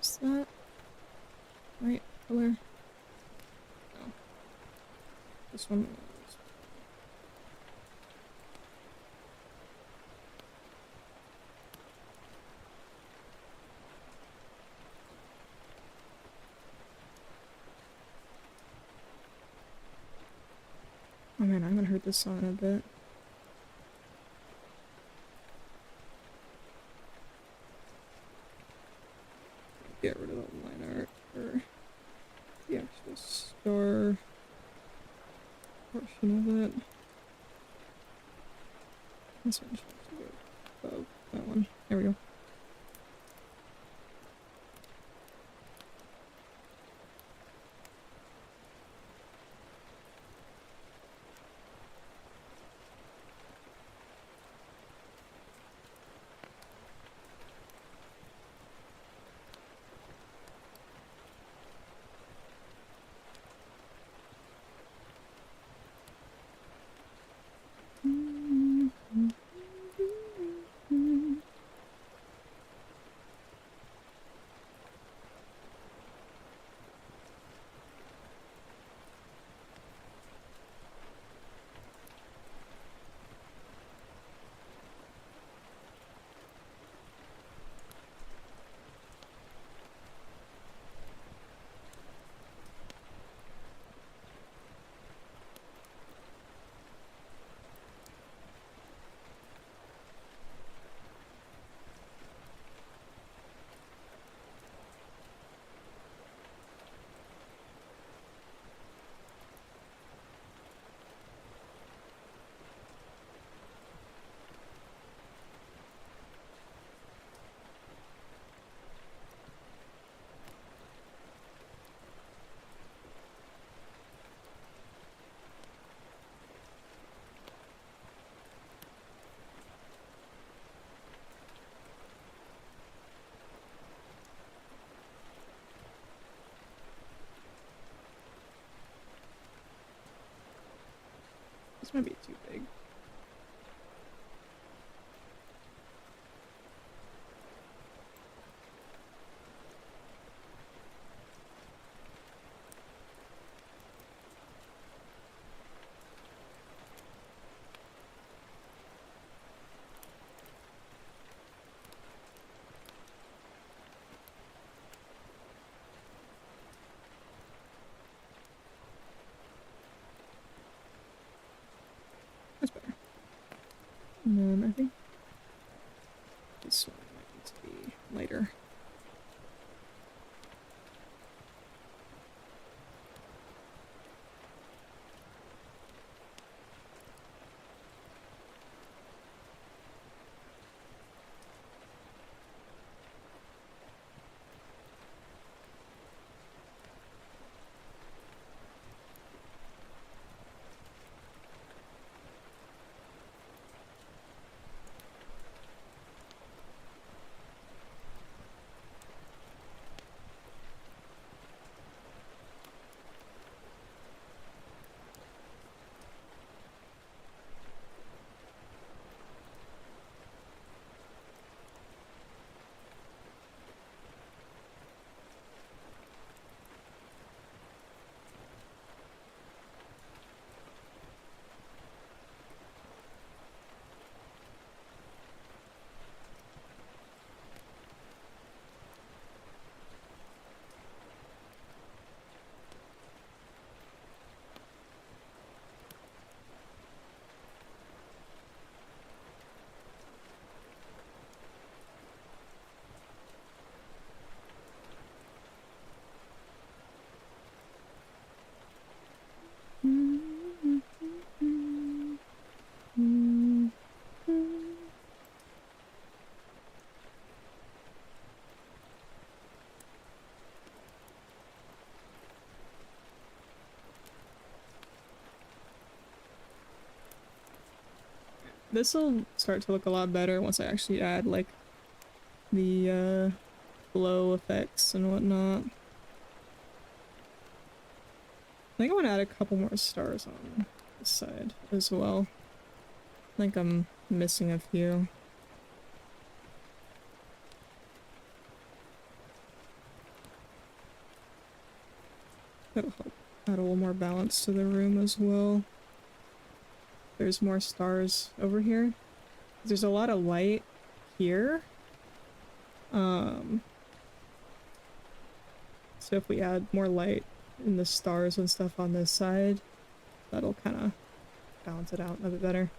Is that right color? No. This one is... Oh man, I'm gonna hurt this song a bit. Get rid of the line art for the actual star portion of it. This one should go above that one. There we go. This might be too big. That's better. And then I think this one might need to be lighter. This will start to look a lot better once I actually add like the glow effects and whatnot. I think I want to add a couple more stars on this side as well. I think I'm missing a few. That'll help add a little more balance to the room as well. There's more stars over here. There's a lot of light here. So if we add more light in the stars and stuff on this side, that'll kind of balance it out a bit better.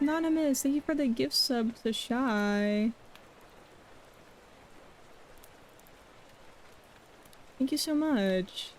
Anonymous, thank you for the gift sub to Shy. Thank you so much.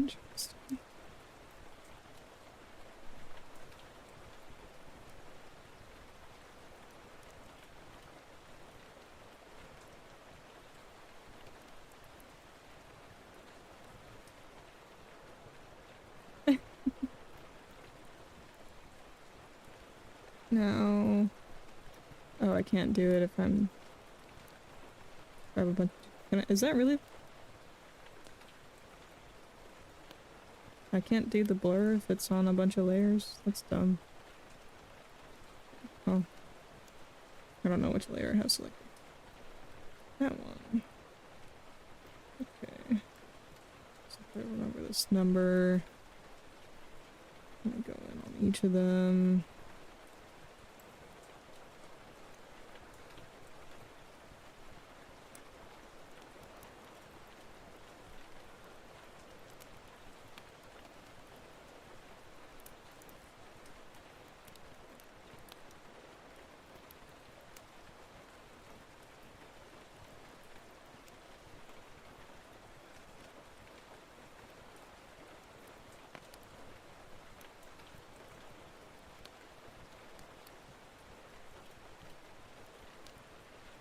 Interesting. No. Oh, I can't do it if I'm... I have a bunch... Is that really... I can't do the blur if it's on a bunch of layers? That's dumb. Oh. I don't know which layer I have selected. That one. Okay. So if I remember this number... Let me go in on each of them.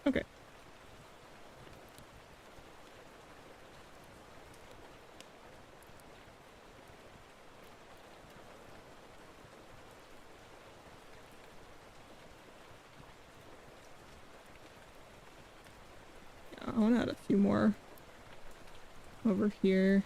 Okay. Yeah, I want to add a few more over here.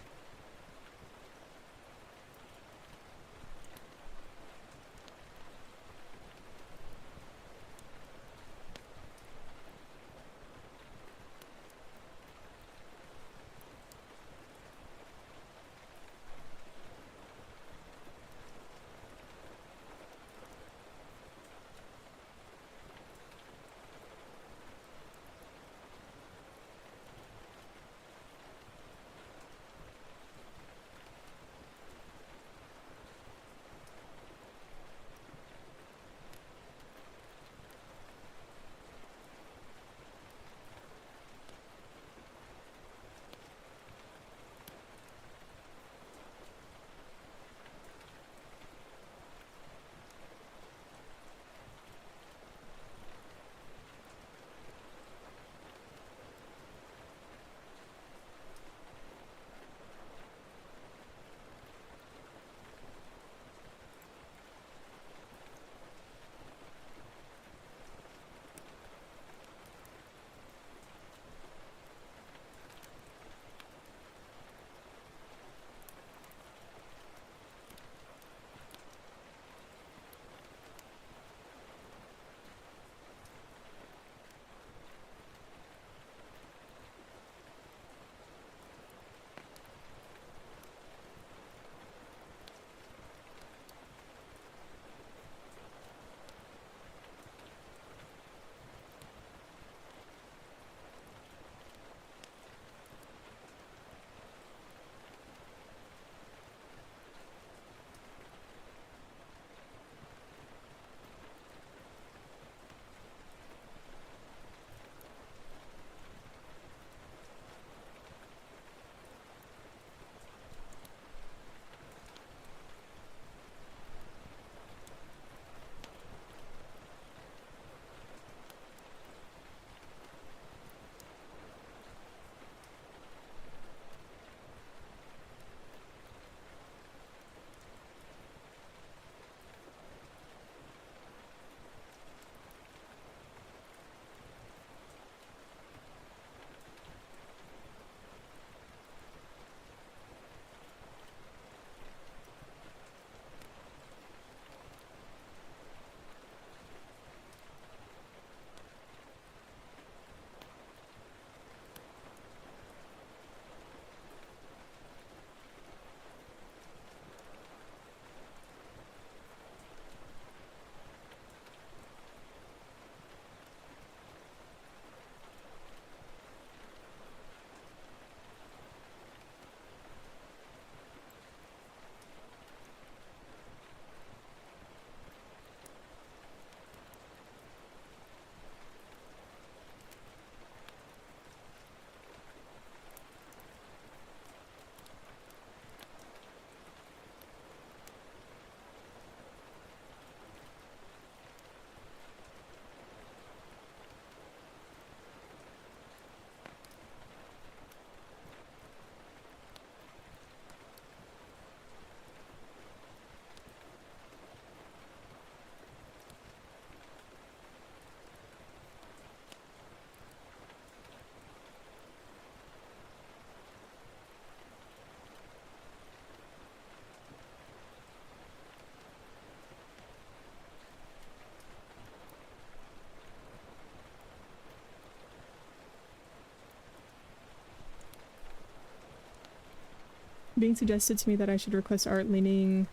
being suggested to me that I should request art leaning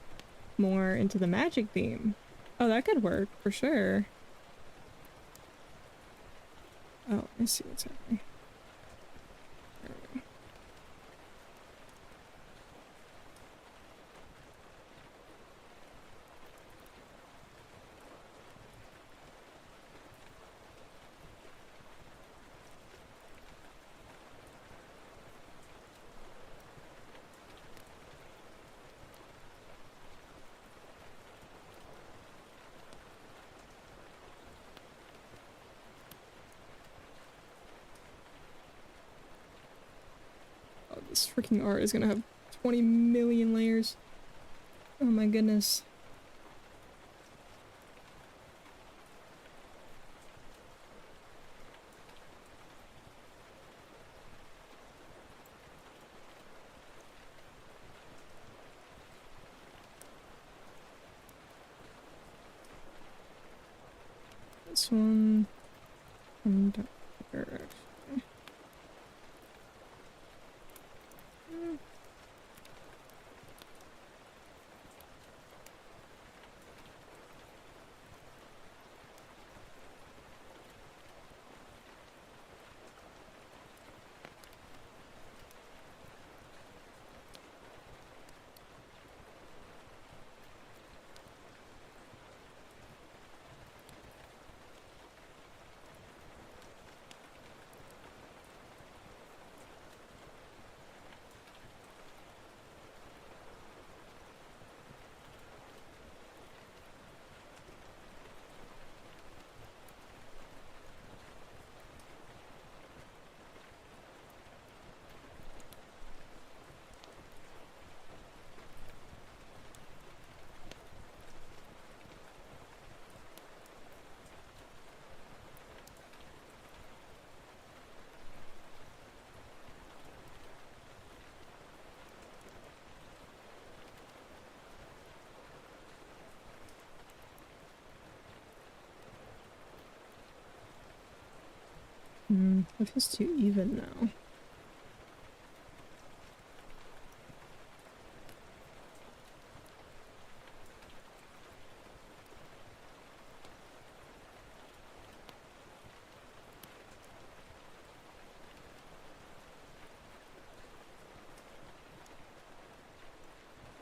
more into the magic theme. Oh, that could work for sure. Oh, I see what's happening. There we go. Oh, this freaking art is gonna have 20 million layers. Oh my goodness. This one and here, actually. It feels too even now.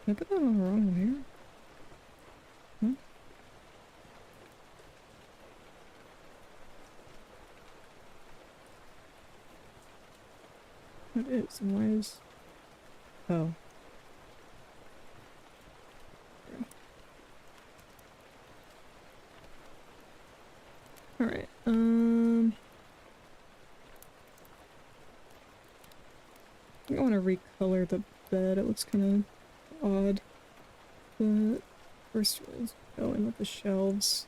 Did I put that on the wrong layer? Huh? What is? And why is... Oh. Alright, I think I want to recolor the bed. It looks kind of odd. But first we'll go in with the shelves.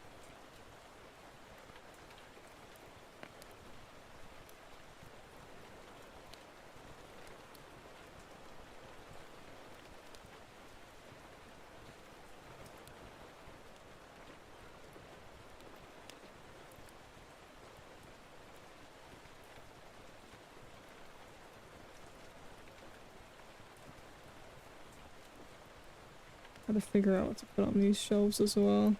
Gotta figure out what to put on these shelves as well.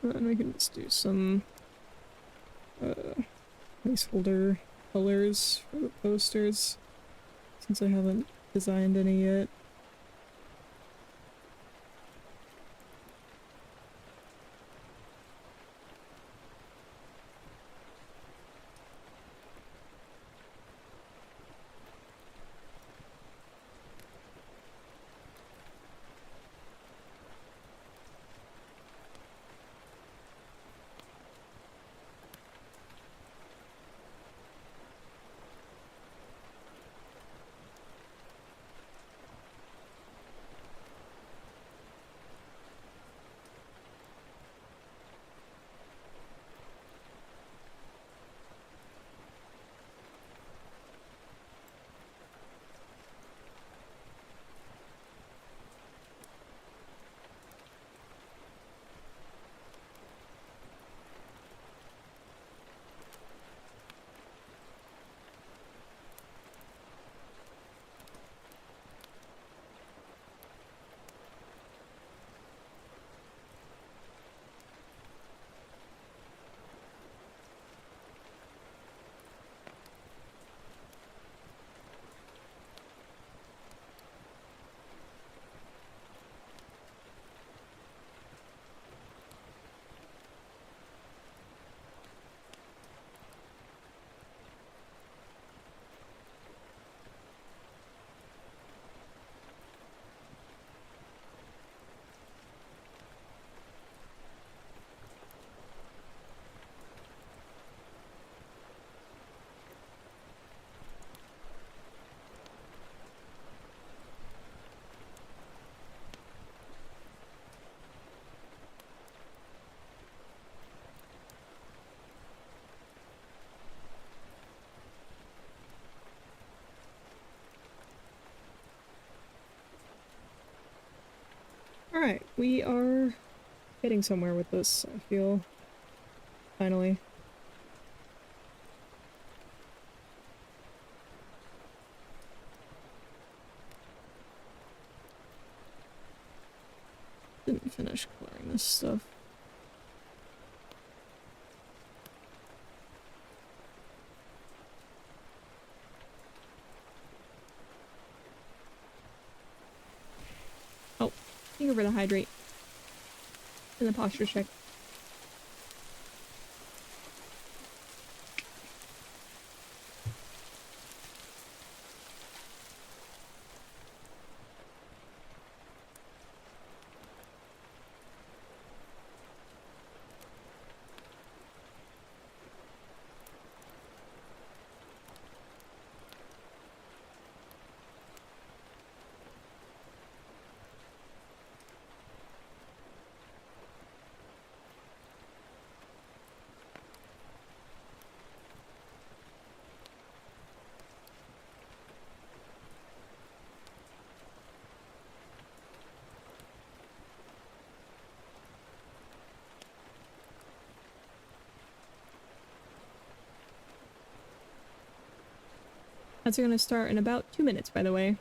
And then we can just do some placeholder colors for the posters, since I haven't designed any yet. Alright, we are getting somewhere with this, I feel. Finally. Didn't finish clearing this stuff. Oh, think over the hydrate. And the posture check. That's gonna start in about 2 minutes, by the way.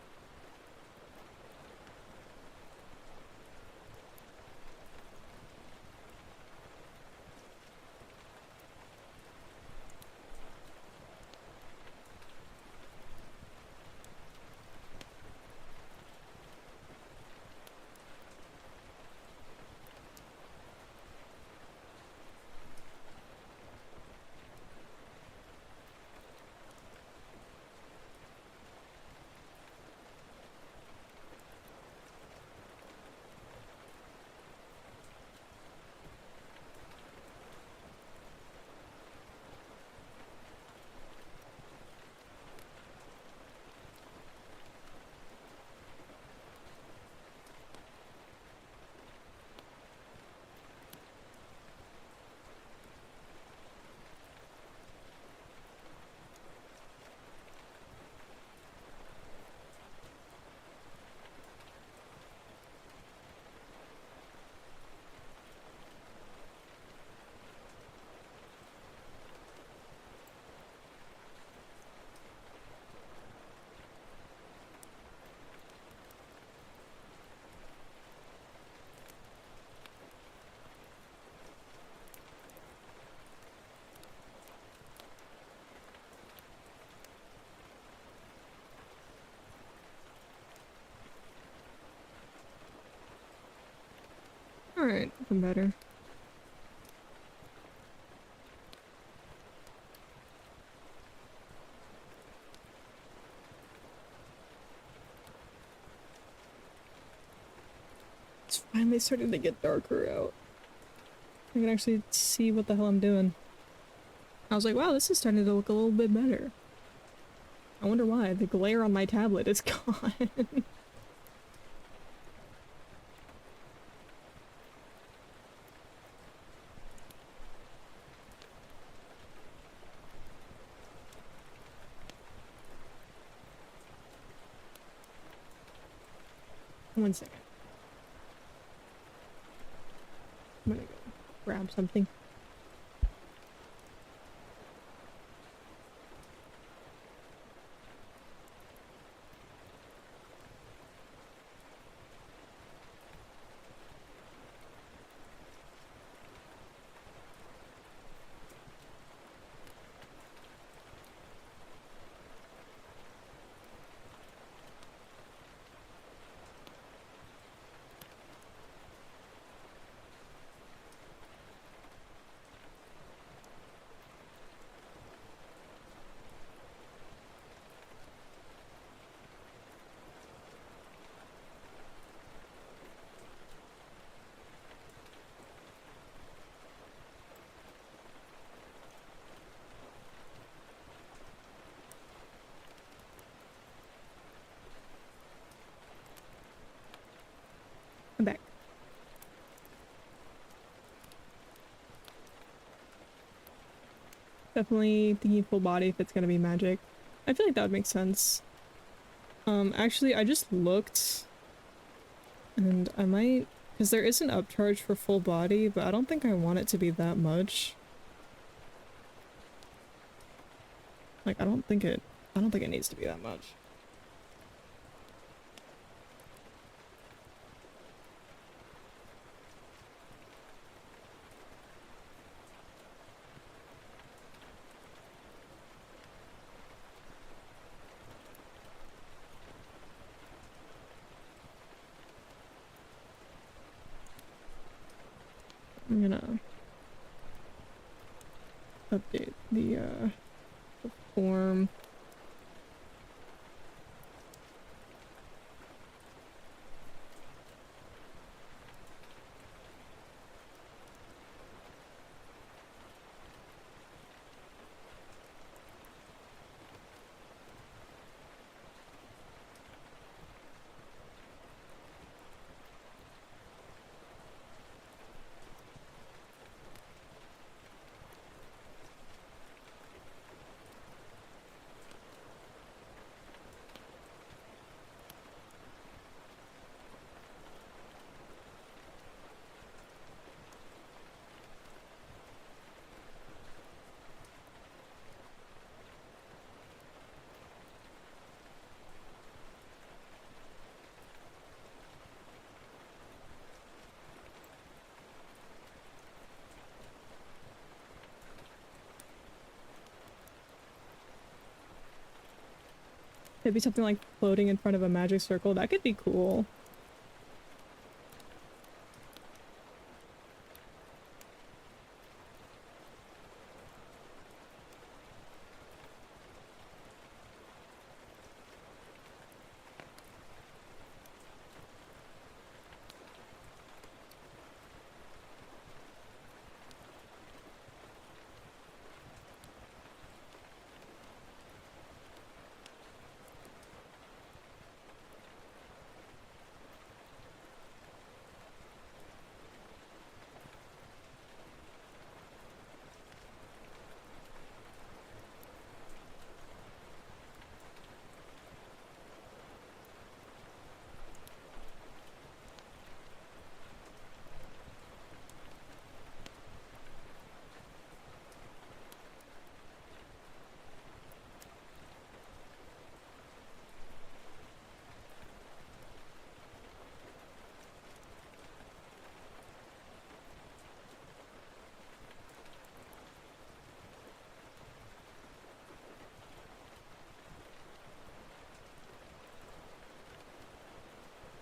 Alright, looking better. It's finally starting to get darker out. I can actually see what the hell I'm doing. I was like, wow, this is starting to look a little bit better. I wonder why. The glare on my tablet is gone. One second. I'm gonna go grab something. I'm back. Definitely thinking full body if it's gonna be magic. I feel like that would make sense. Actually, I just looked, and I might Because there is an upcharge for full body, but I don't think I want it to be that much. Like, I don't think it needs to be that much. I'm gonna update the form. Maybe something like floating in front of a magic circle. That could be cool.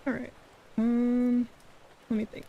All right. Let me think.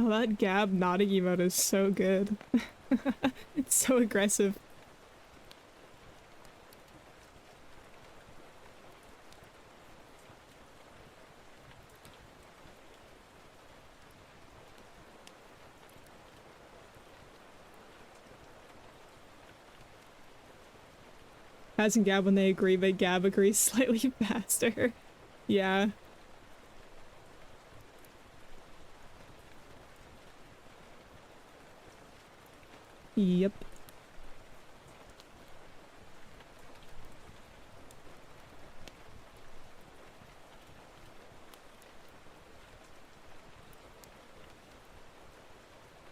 Oh, that Gab nodding emote is so good. It's so aggressive. Kaz and Gab, when they agree, but Gab agrees slightly faster. Yeah. Yep.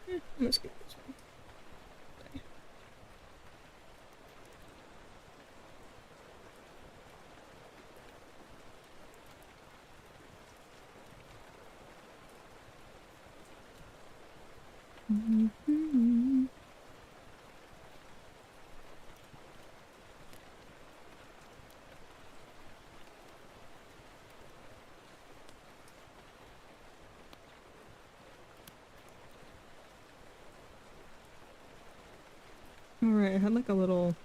I'm just gonna this one. Mm-hmm. had like a little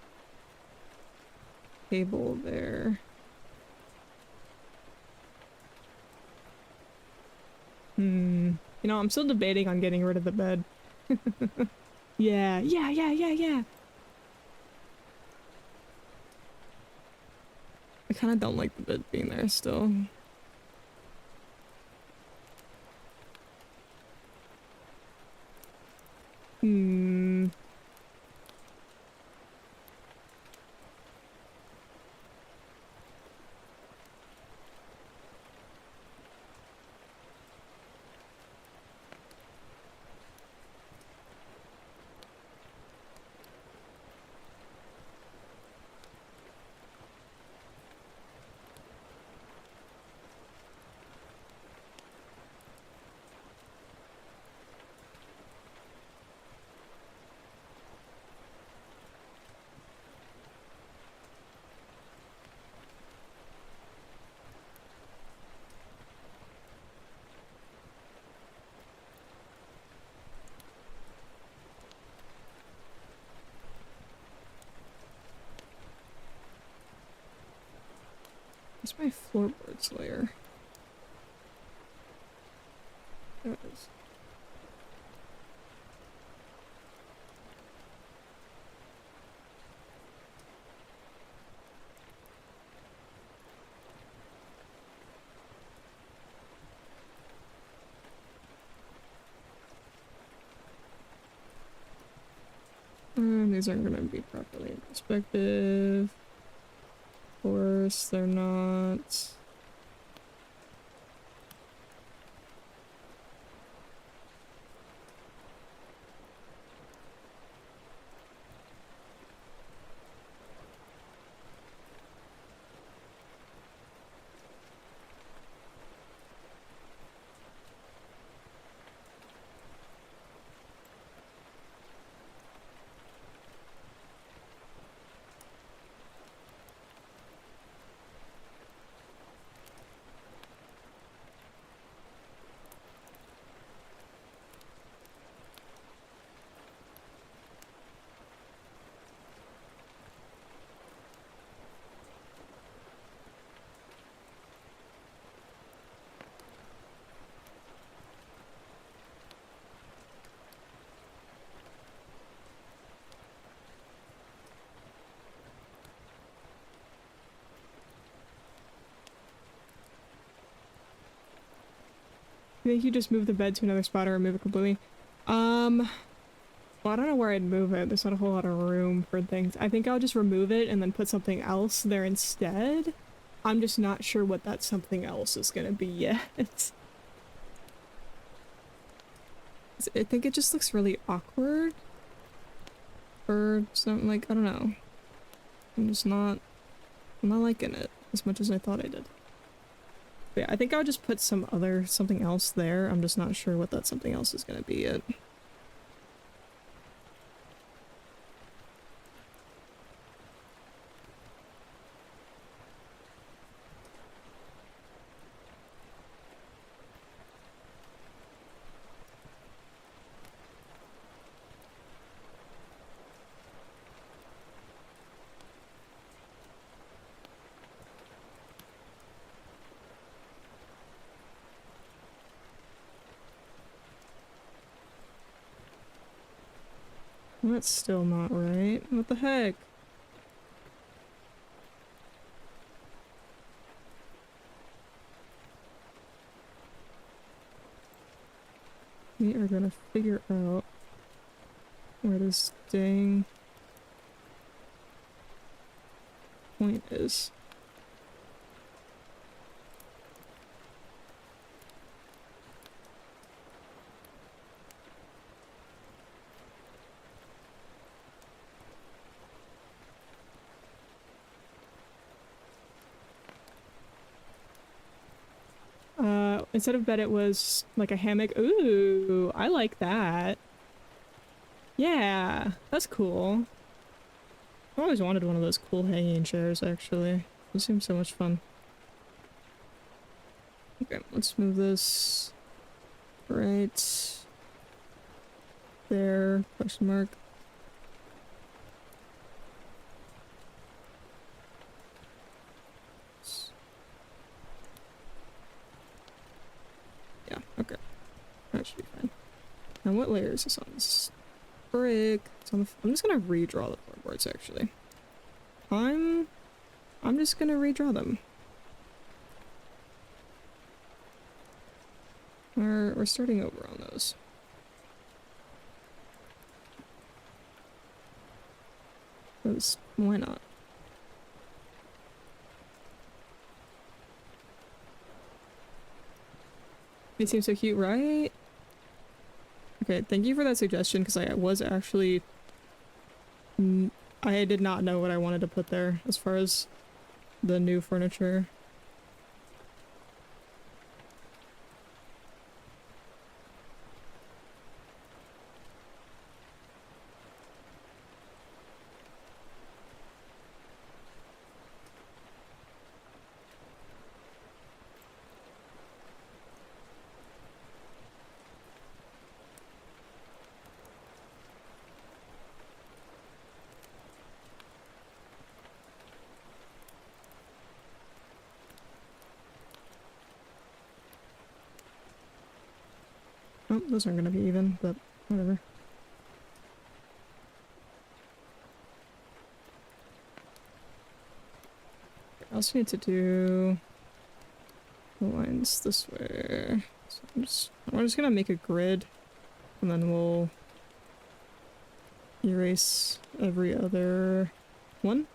table there. You know, I'm still debating on getting rid of the bed. Yeah. I kind of don't like the bed being there still. Hmm. Where's my floorboards layer? There it is. These aren't gonna be properly in perspective. Of course, they're not. You think you just move the bed to another spot or remove it completely? Well, I don't know where I'd move it. There's not a whole lot of room for things. I think I'll just remove it and then put something else there instead. I'm just not sure what that something else is gonna be yet. I think it just looks really awkward. Or something like, I don't know. I'm not liking it as much as I thought I did. But yeah, I think I'll just put something else there. I'm just not sure what that something else is gonna be yet. That's still not right. What the heck? We are gonna figure out where this dang point is. Instead of bed, it was like a hammock. Ooh, I like that. Yeah, that's cool. I always wanted one of those cool hanging chairs, actually. It seems so much fun. Okay, let's move this right there, question mark. that should be fine. Now what layer is this on? This is brick. It's on the, I'm just gonna redraw the floorboards actually. I'm just gonna redraw them. We're starting over on those. Because why not? It seems so cute, right? Okay, thank you for that suggestion, because I was actually... I did not know what I wanted to put there as far as the new furniture. Oh, those aren't gonna be even, but whatever. I also need to do the lines this way. So we're just gonna make a grid, and then we'll erase every other one.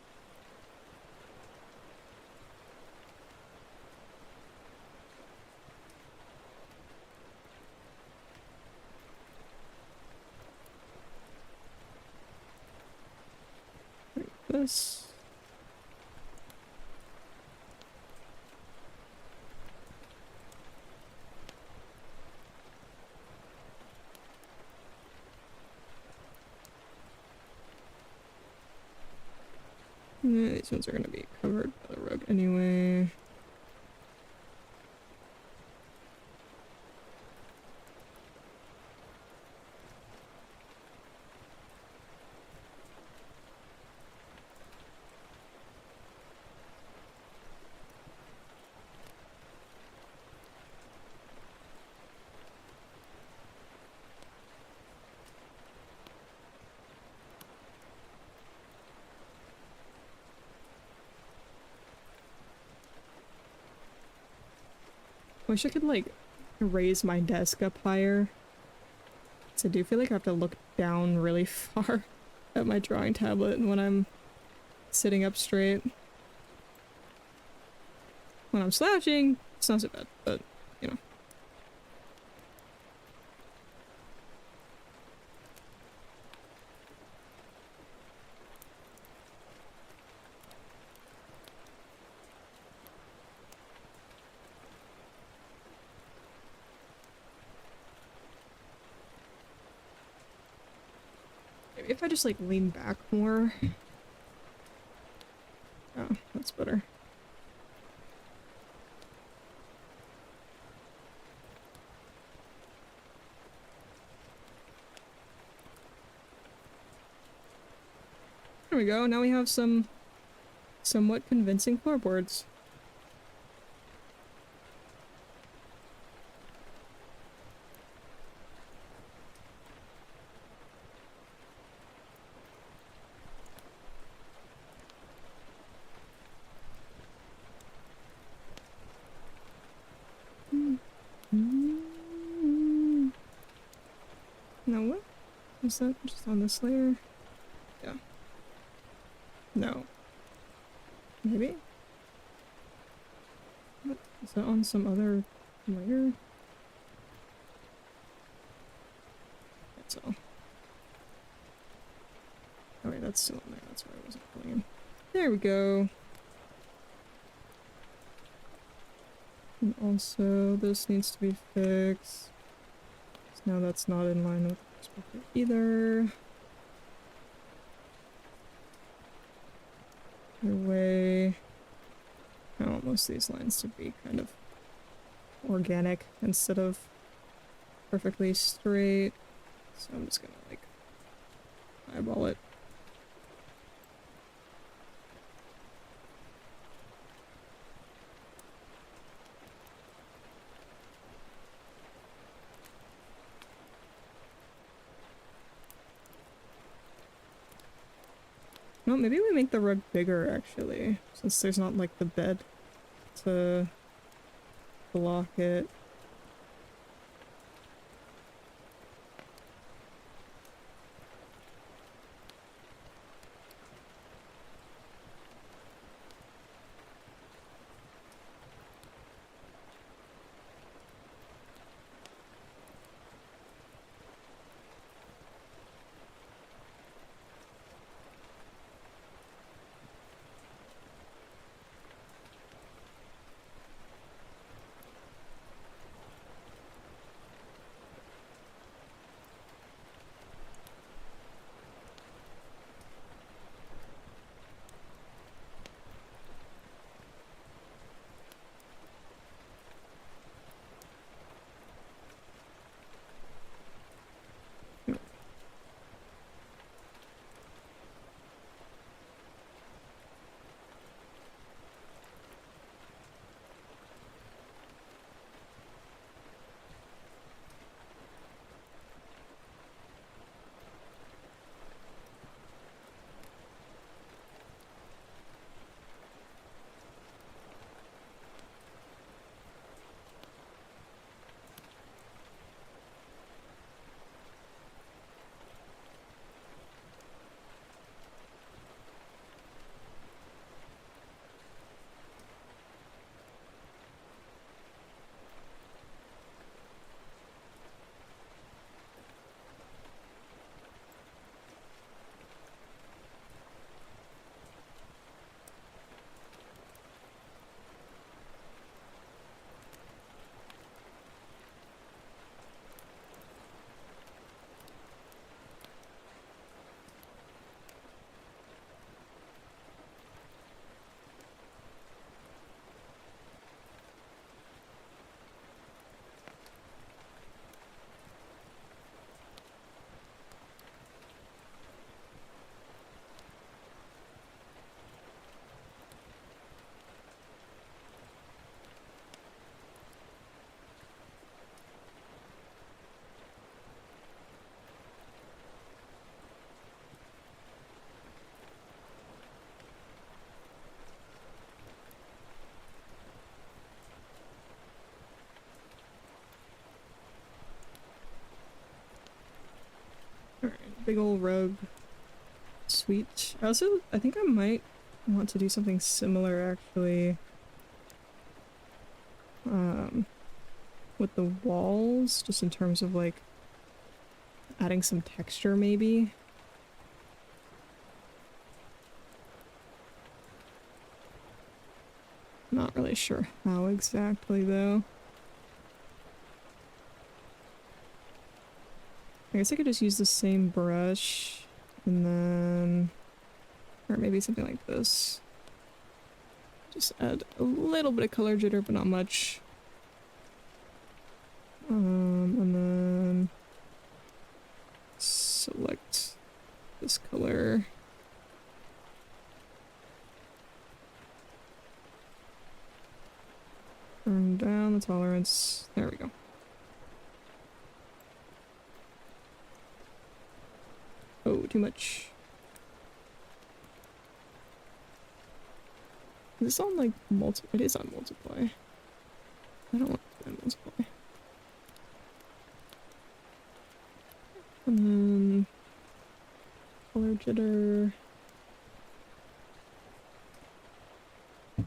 This. Yeah, these ones are gonna be covered by the rug anyway. Wish I could like raise my desk up higher. So I do feel like I have to look down really far at my drawing tablet when I'm sitting up straight. When I'm slouching, it's not so bad, but you know. Maybe if I just like lean back more. Oh, that's better. There we go. Now we have some somewhat convincing floorboards. Now what? Is that just on this layer? Yeah. No. Maybe? What? Is that on some other layer? That's all. Oh wait, that's still on there. That's why I wasn't pulling in. There we go. And also, this needs to be fixed. So now that's not in line with the perspective either. Either way, I want most of these lines to be kind of organic instead of perfectly straight. So I'm just gonna like eyeball it. No, maybe we make the rug bigger actually, since there's not like the bed to block it. Alright, big old rug. Sweet. I think I might want to do something similar actually. With the walls, just in terms of like adding some texture maybe. Not really sure how exactly though. I guess I could just use the same brush and then, or maybe something like this. Just add a little bit of color jitter, but not much. And then select this color. Turn down the tolerance. There we go. Oh, too much. Is this on like multi? It is on multiply. I don't want to multiply. And then color jitter. Is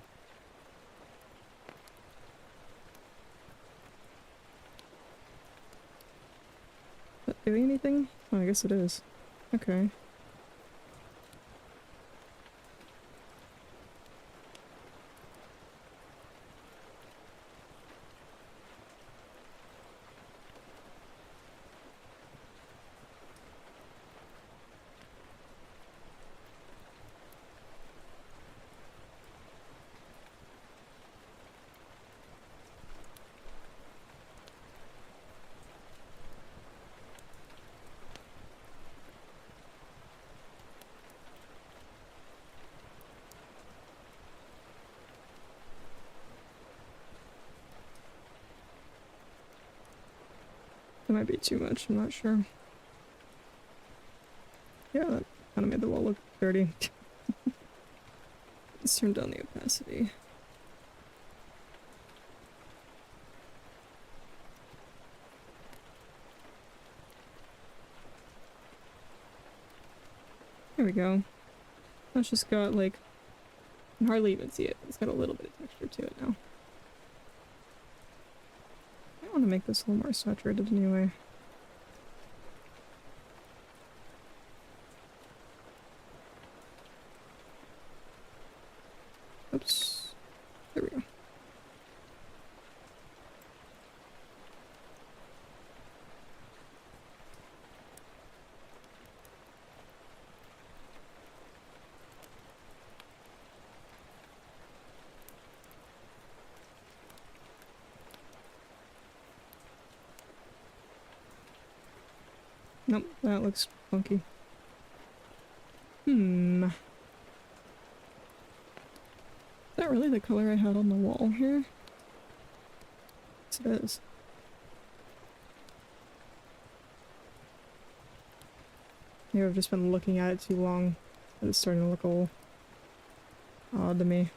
that doing anything? Oh, I guess it is. Okay. That might be too much, I'm not sure. Yeah, that kind of made the wall look dirty. Let's turn down the opacity. There we go. It's just got like, you can hardly even see it. It's got a little bit of texture to it now. I want to make this a little more saturated anyway. Oops. There we go. Nope, that looks funky. Is that really the color I had on the wall here? Yes, it is. Maybe I've just been looking at it too long. It's starting to look all odd to me.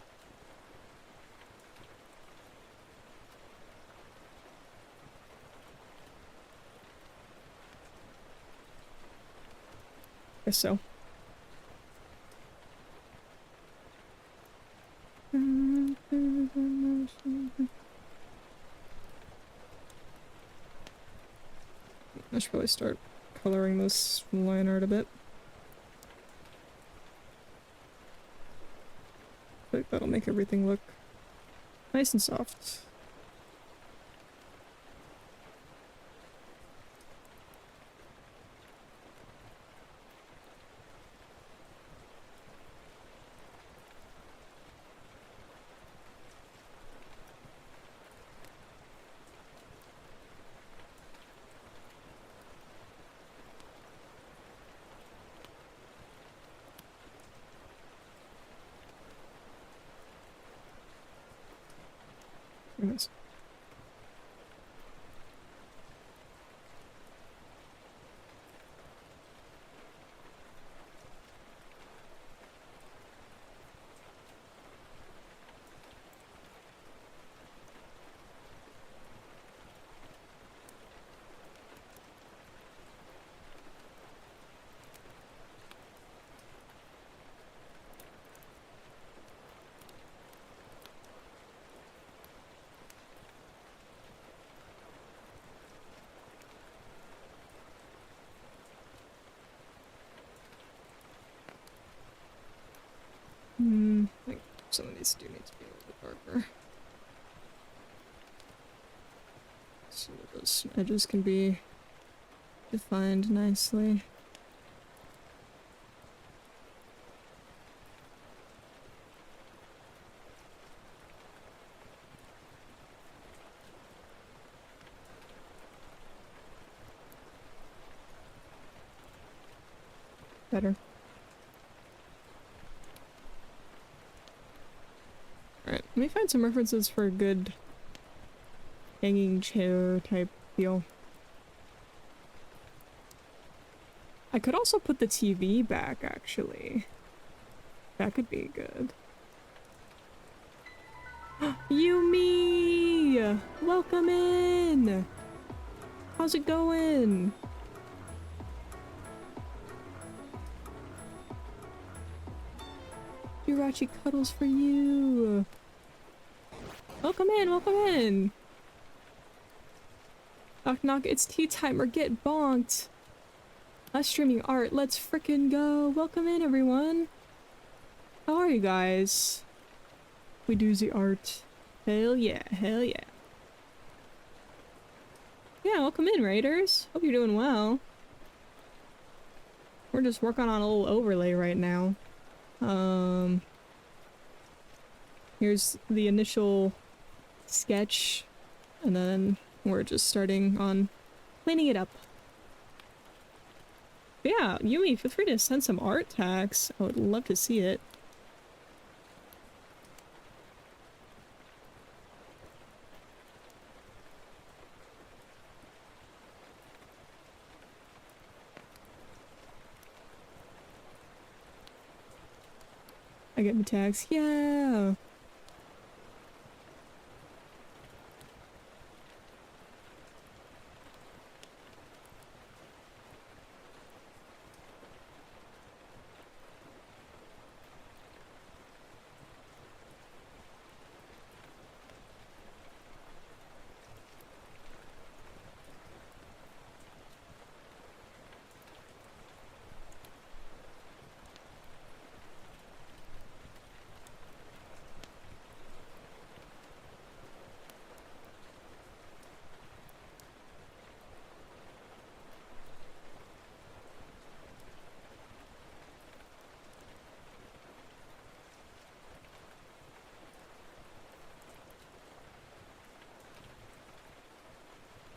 Guess so. I should probably start coloring this line art a bit. I think that'll make everything look nice and soft. Nice. I think some of these do need to be a little bit darker. So that those edges can be defined nicely. Better. Alright, let me find some references for a good hanging chair type feel. I could also put the TV back, actually. That could be good. Yumi! Welcome in! How's it going? Jirachi cuddles for you! Welcome in, welcome in! Knock knock, it's tea time or get bonked! Us streaming art, let's frickin' go! Welcome in, everyone! How are you guys? We do the art. Hell yeah, hell yeah. Yeah, welcome in, Raiders. Hope you're doing well. We're just working on a little overlay right now. Here's the initial sketch, and then we're just starting on cleaning it up. But yeah, Yumi, feel free to send some art tags. I would love to see it. I get my tags. Yeah.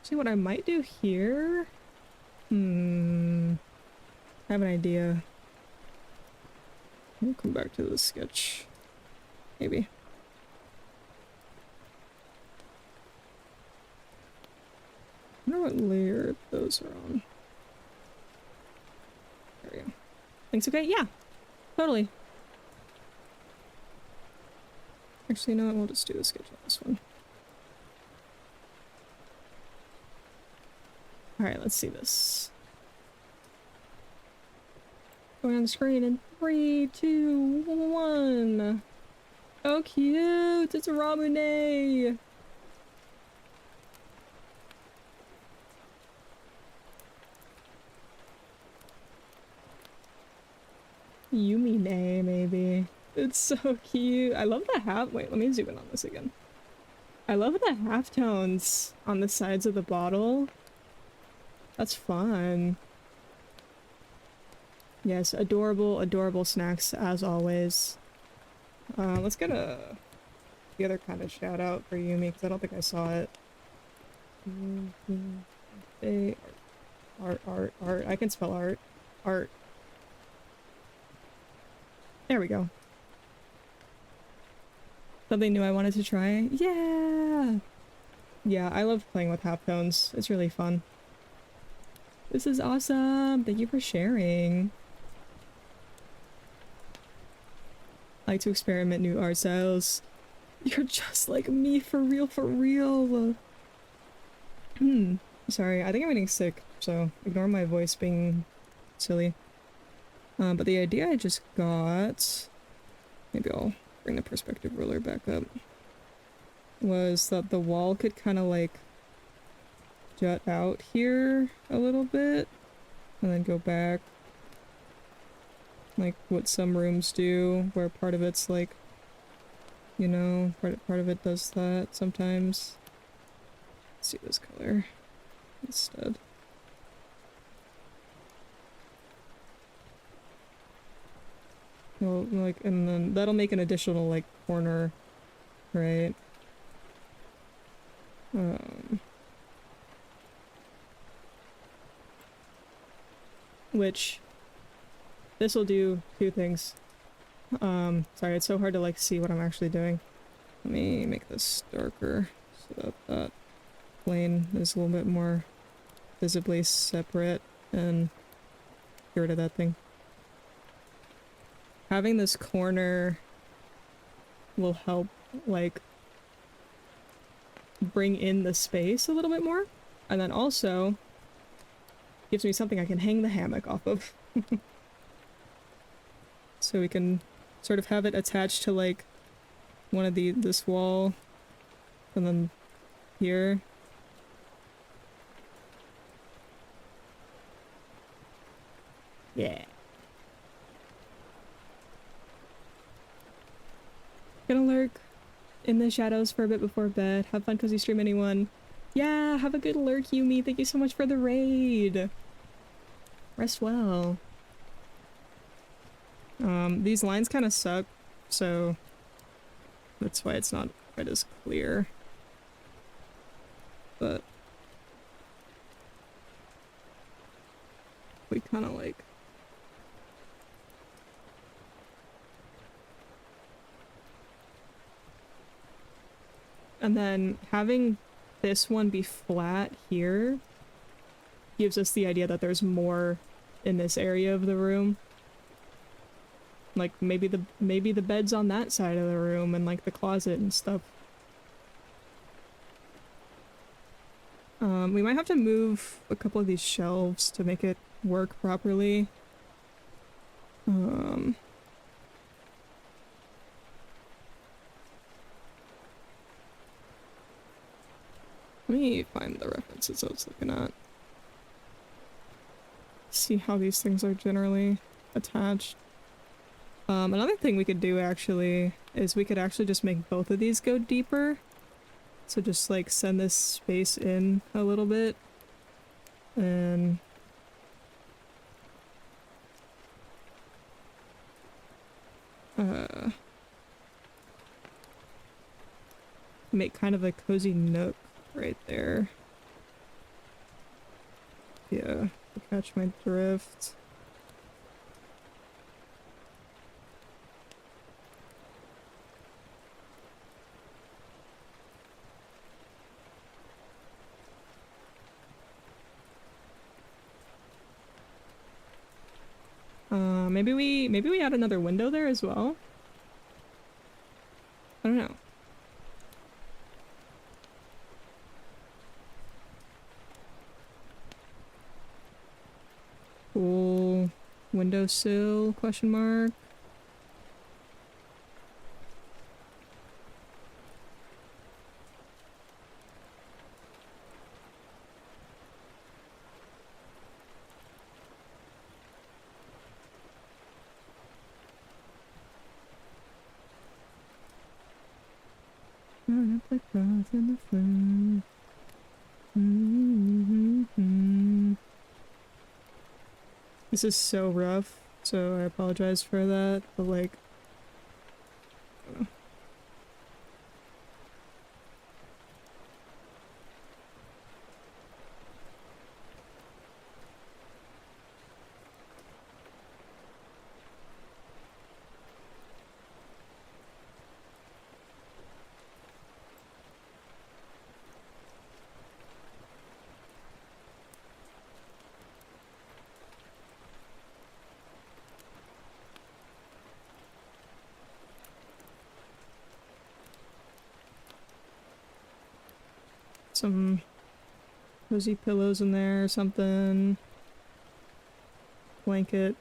See what I might do here? I have an idea. We'll come back to the sketch. Maybe. I wonder what layer those are on. There we go. Thanks, okay? Yeah. Totally. Actually, no, we'll just do the sketch on this one. Alright, let's see this. Going on the screen in 3, 2, 1. Oh, cute! It's a Ramune! Yumine, maybe. It's so cute. I love the half- wait, let me zoom in on this again. I love the halftones on the sides of the bottle. That's fun. Yes, adorable, adorable snacks as always. Let's get the other kind of shout out for Yumi because I don't think I saw it. Art. I can spell art. Art. There we go. Something new I wanted to try. Yeah! Yeah, I love playing with halftones. It's really fun. This is awesome! Thank you for sharing. I like to experiment new art styles. You're just like me, for real, for real. Sorry, I think I'm getting sick, so ignore my voice being silly. But the idea I just got, maybe I'll bring the perspective ruler back up, was that the wall could kind of like jut out here a little bit and then go back, like what some rooms do, where part of it's like, you know, part of it does that sometimes. Let's do this color instead. Well, like, and then that'll make an additional, like, corner, right? Which, this will do two things. Sorry, it's so hard to, like, see what I'm actually doing. Let me make this darker so that that plane is a little bit more visibly separate and get rid of that thing. Having this corner will help, like, bring in the space a little bit more. And then also gives me something I can hang the hammock off of. So we can sort of have it attached to, like, one of this wall. And then here. Yeah. Gonna lurk in the shadows for a bit before bed. Have fun cozy stream, anyone. Yeah, have a good lurk, Yumi. Thank you so much for the raid. Rest well. These lines kind of suck, so that's why it's not quite as clear. But we kind of like... And then having this one be flat here gives us the idea that there's more in this area of the room. Like maybe the bed's on that side of the room and like the closet and stuff. We might have to move a couple of these shelves to make it work properly. Let me find the references I was looking at. See how these things are generally attached. Another thing we could do actually is we could actually just make both of these go deeper. So just like send this space in a little bit and make kind of a cozy nook right there. Yeah, to catch my drift. Maybe we add another window there as well. I don't know. Cool windowsill question mark. Turn up the cross in the front. This is so rough, so I apologize for that, but like... Some cozy pillows in there or something. Blanket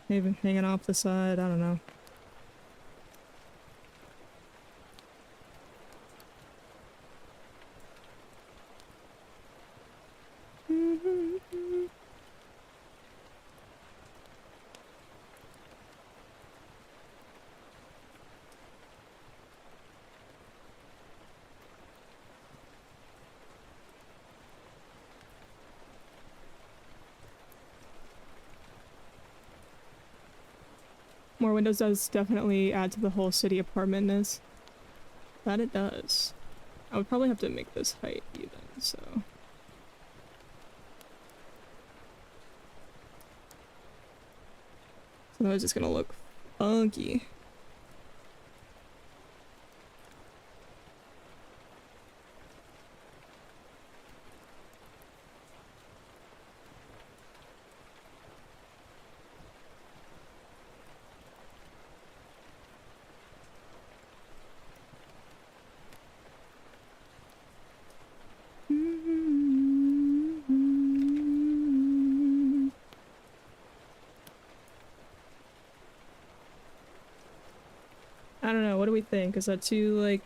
maybe hanging off the side, I don't know. More windows does definitely add to the whole city apartmentness. That it does. I would probably have to make this height even, so... Otherwise it's gonna look funky. I don't know, what do we think? Is that too, like,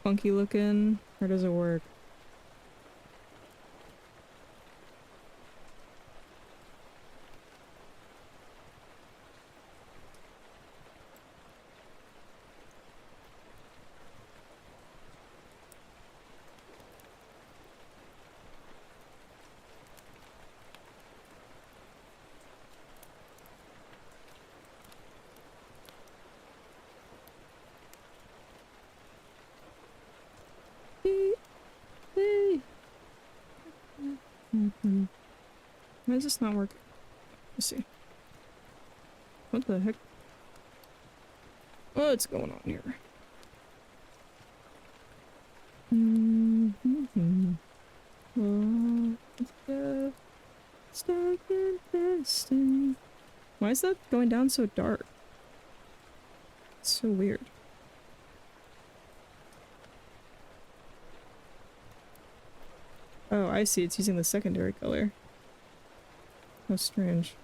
funky looking? Or does it work? Why is this not working? Let's see. What the heck? What's going on here? Oh, it's the stuck in destiny. Why is that going down so dark? It's so weird. Oh, I see. It's using the secondary color. How strange.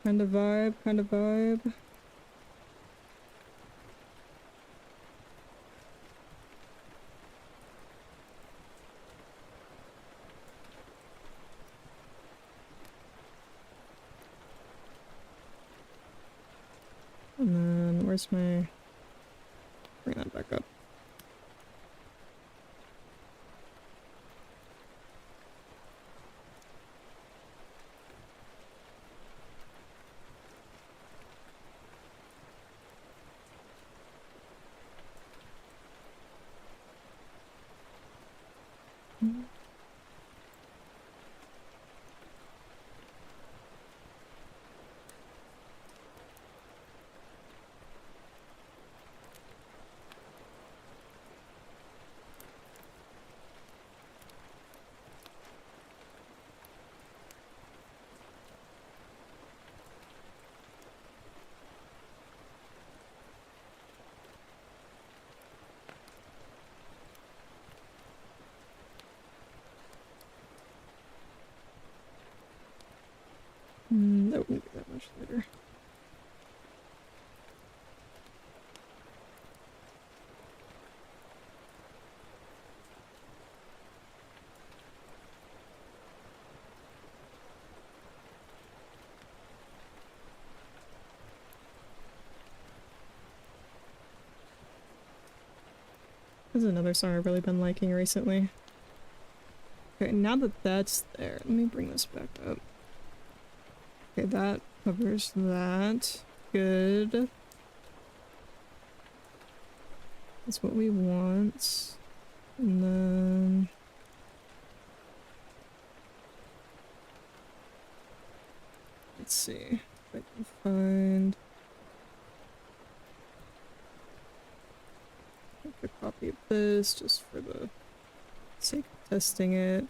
Kind of vibe, kind of vibe. And then where's my... Bring that back up. That wouldn't be that much later. This is another song I've really been liking recently. Okay, now that that's there, let me bring this back up. Okay, that covers that. Good. That's what we want. And then... Let's see if I can find... Make a copy of this just for the sake of testing it.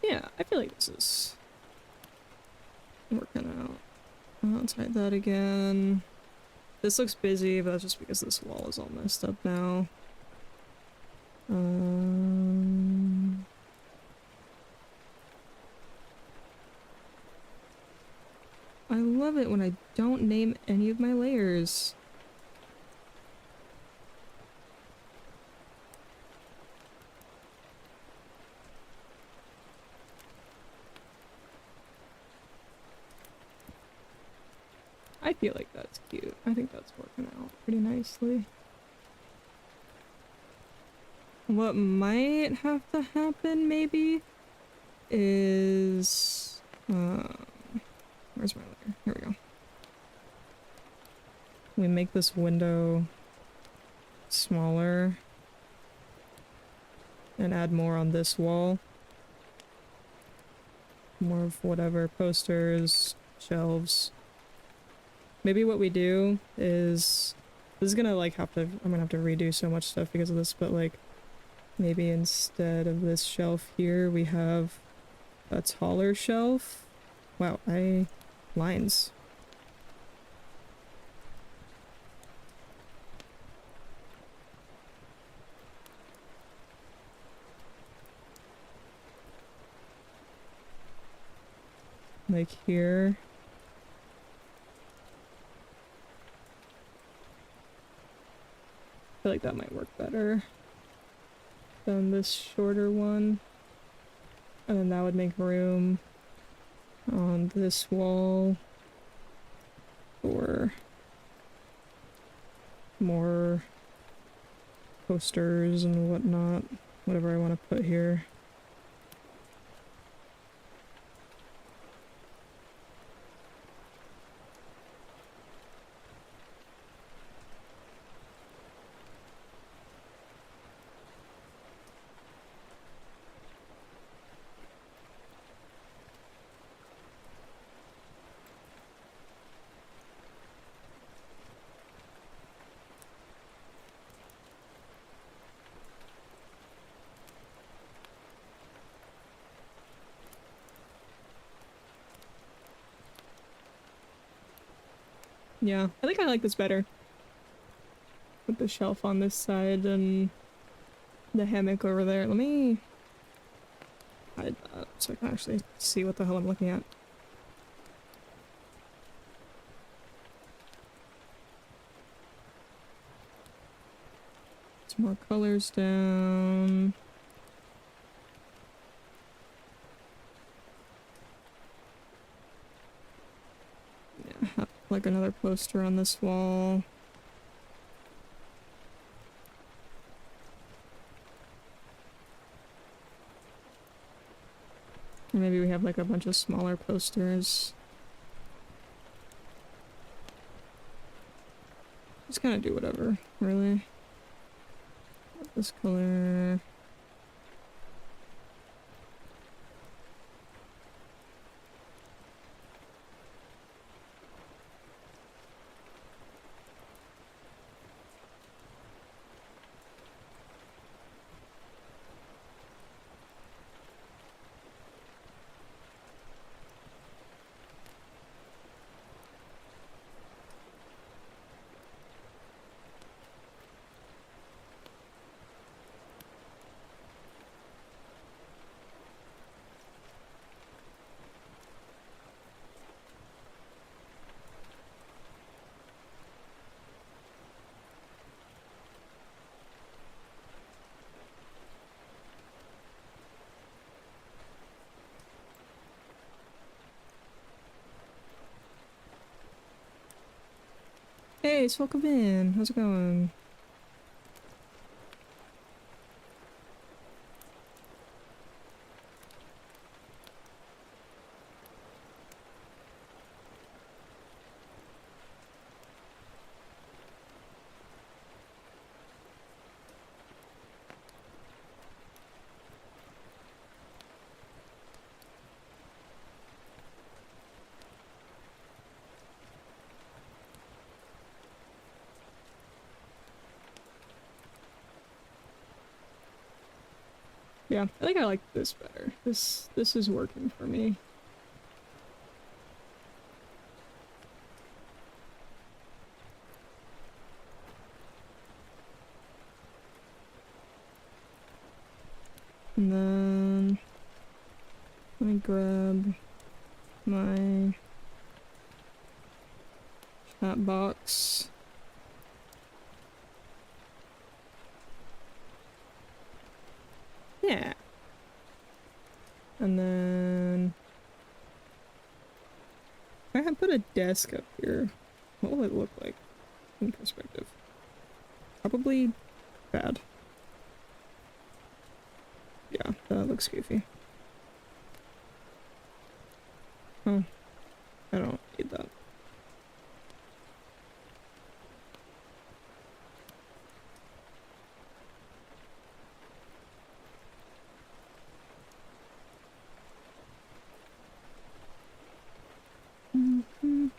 Yeah, I feel like this is working out. I'll type that again. This looks busy, but that's just because this wall is all messed up now. I love it when I don't name any of my layers. I feel like that's cute. I think that's working out pretty nicely. What might have to happen, maybe, is... where's my layer? Here we go. We make this window smaller and add more on this wall. More of whatever, posters, shelves. Maybe what we do is... This is gonna like have to... I'm gonna have to redo so much stuff because of this, but like... Maybe instead of this shelf here, we have a taller shelf. Wow, lines. Like here. I feel like that might work better than this shorter one. And then that would make room on this wall for more posters and whatnot, whatever I want to put here. Yeah, I think I like this better. With the shelf on this side and the hammock over there. Let me hide that so I can actually see what the hell I'm looking at. Some more colors down. Yeah, have like another poster on this wall. Or maybe we have like a bunch of smaller posters. Just kind of do whatever, really. This color. Hey, so welcome in. How's it going? Yeah, I think I like this better. This is working for me. And then let me grab my chat box. Yeah. And then if I had put a desk up here, what will it look like in perspective? Probably bad. Yeah, that looks goofy. Oh, I don't need that. Mhm.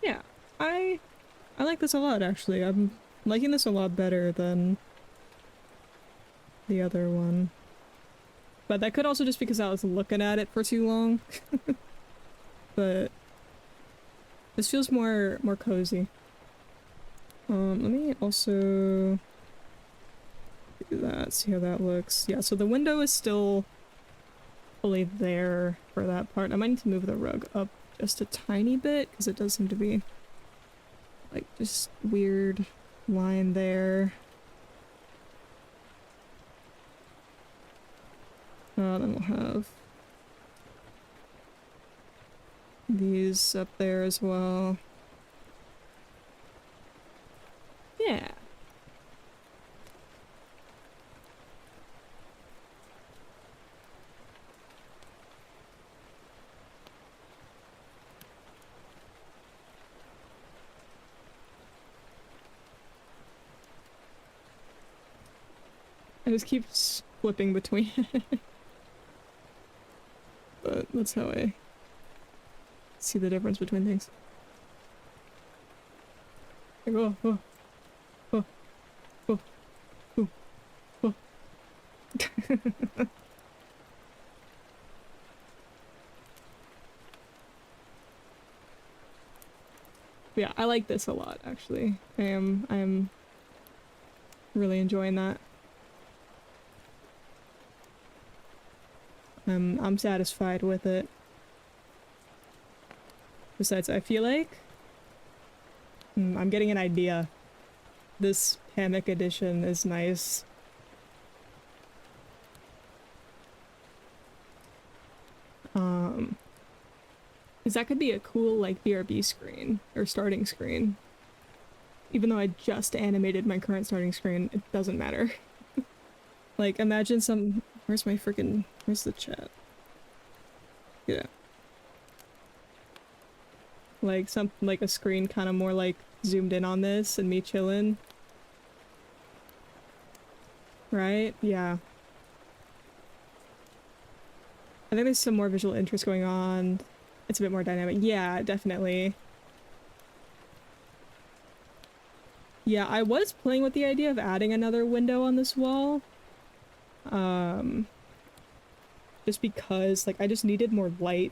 Yeah, I I like this a lot actually. I'm liking this a lot better than the other one. But that could also just because I was looking at it for too long. But this feels more cozy. Let me also do that, see how that looks. Yeah, so the window is still fully there for that part. I might need to move the rug up just a tiny bit because it does seem to be like just weird line there. Then we'll have these up there as well. Yeah. I just keep flipping between but that's how I see the difference between things. Like, oh, oh, oh, oh, oh, oh. Yeah, I like this a lot, actually. I'm really enjoying that. I'm satisfied with it. Besides, I feel like I'm getting an idea. This hammock edition is nice. Because that could be a cool, like, BRB screen, or starting screen. Even though I just animated my current starting screen, it doesn't matter. Like, imagine some... Where's my freaking... Where's the chat? Yeah. Like, like a screen kind of more, like, zoomed in on this, and me chilling. Right? Yeah. I think there's some more visual interest going on. It's a bit more dynamic. Yeah, definitely. Yeah, I was playing with the idea of adding another window on this wall. Just because, like, I just needed more light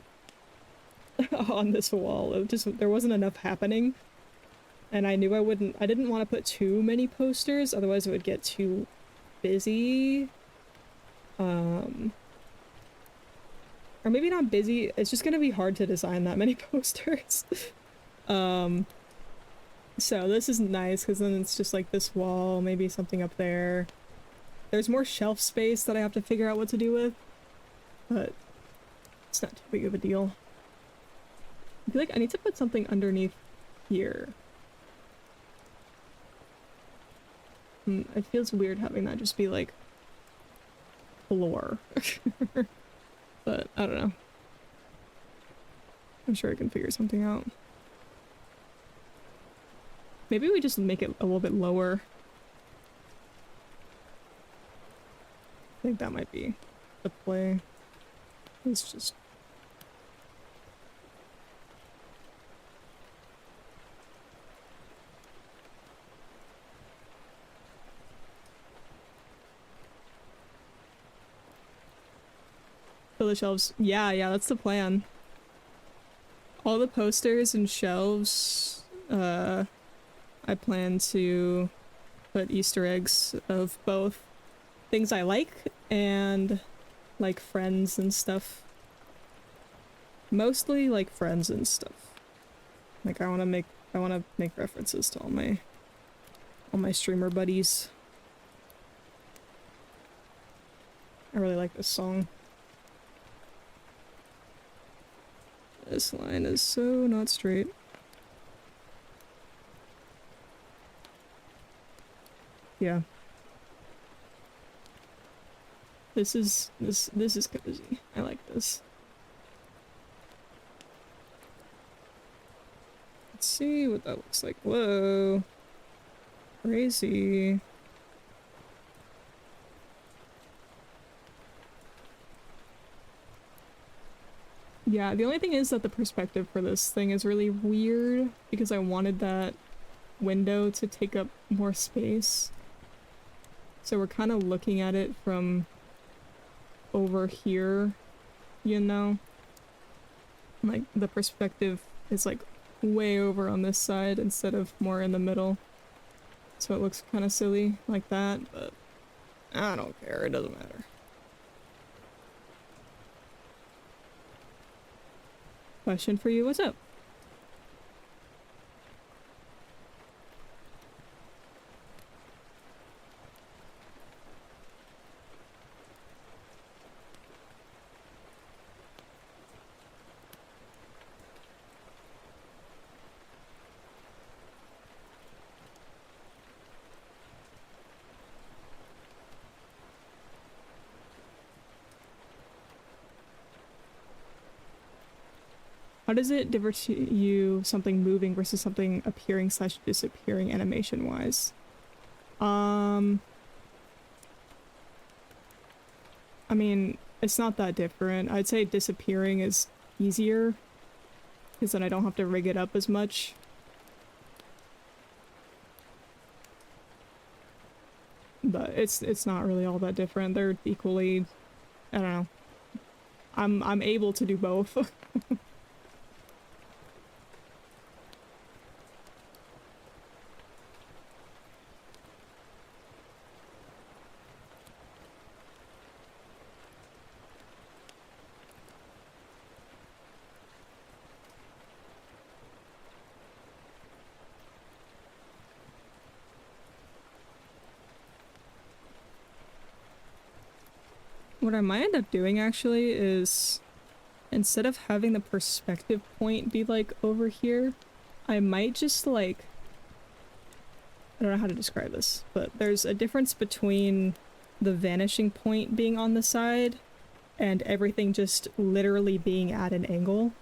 on this wall. There wasn't enough happening. And I knew I didn't want to put too many posters, otherwise it would get too busy. Or maybe not busy, it's just gonna be hard to design that many posters. So this is nice, because then it's just like this wall, maybe something up there. There's more shelf space that I have to figure out what to do with, but it's not too big of a deal. I feel like I need to put something underneath here. It feels weird having that just be like floor. But I don't know. I'm sure I can figure something out. Maybe we just make it a little bit lower. I think that might be the play. It's just... Fill the shelves. Yeah, that's the plan. All the posters and shelves, I plan to put Easter eggs of both things I like and, like, friends and stuff. Mostly, like, friends and stuff. Like, I wanna make references to all my streamer buddies. I really like this song. This line is so not straight. Yeah. This is cozy. I like this. Let's see what that looks like. Whoa. Crazy. Yeah, the only thing is that the perspective for this thing is really weird because I wanted that window to take up more space. So we're kind of looking at it from over here, you know? Like, the perspective is like way over on this side instead of more in the middle. So it looks kind of silly like that, but I don't care, it doesn't matter. Question for you, what's up? How does it differ to you something moving versus something appearing slash disappearing animation wise? I mean, it's not that different. I'd say disappearing is easier because then I don't have to rig it up as much. But it's not really all that different. They're equally, I don't know. I'm able to do both. What I might end up doing actually is instead of having the perspective point be like over here, I might just like, I don't know how to describe this, but there's a difference between the vanishing point being on the side and everything just literally being at an angle.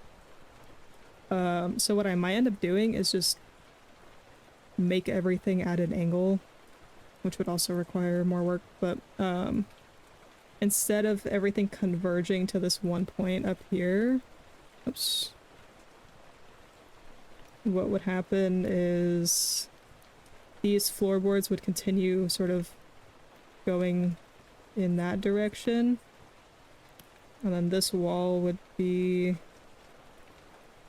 So what I might end up doing is just make everything at an angle, which would also require more work, but instead of everything converging to this one point up here, oops, what would happen is these floorboards would continue sort of going in that direction, and then this wall would be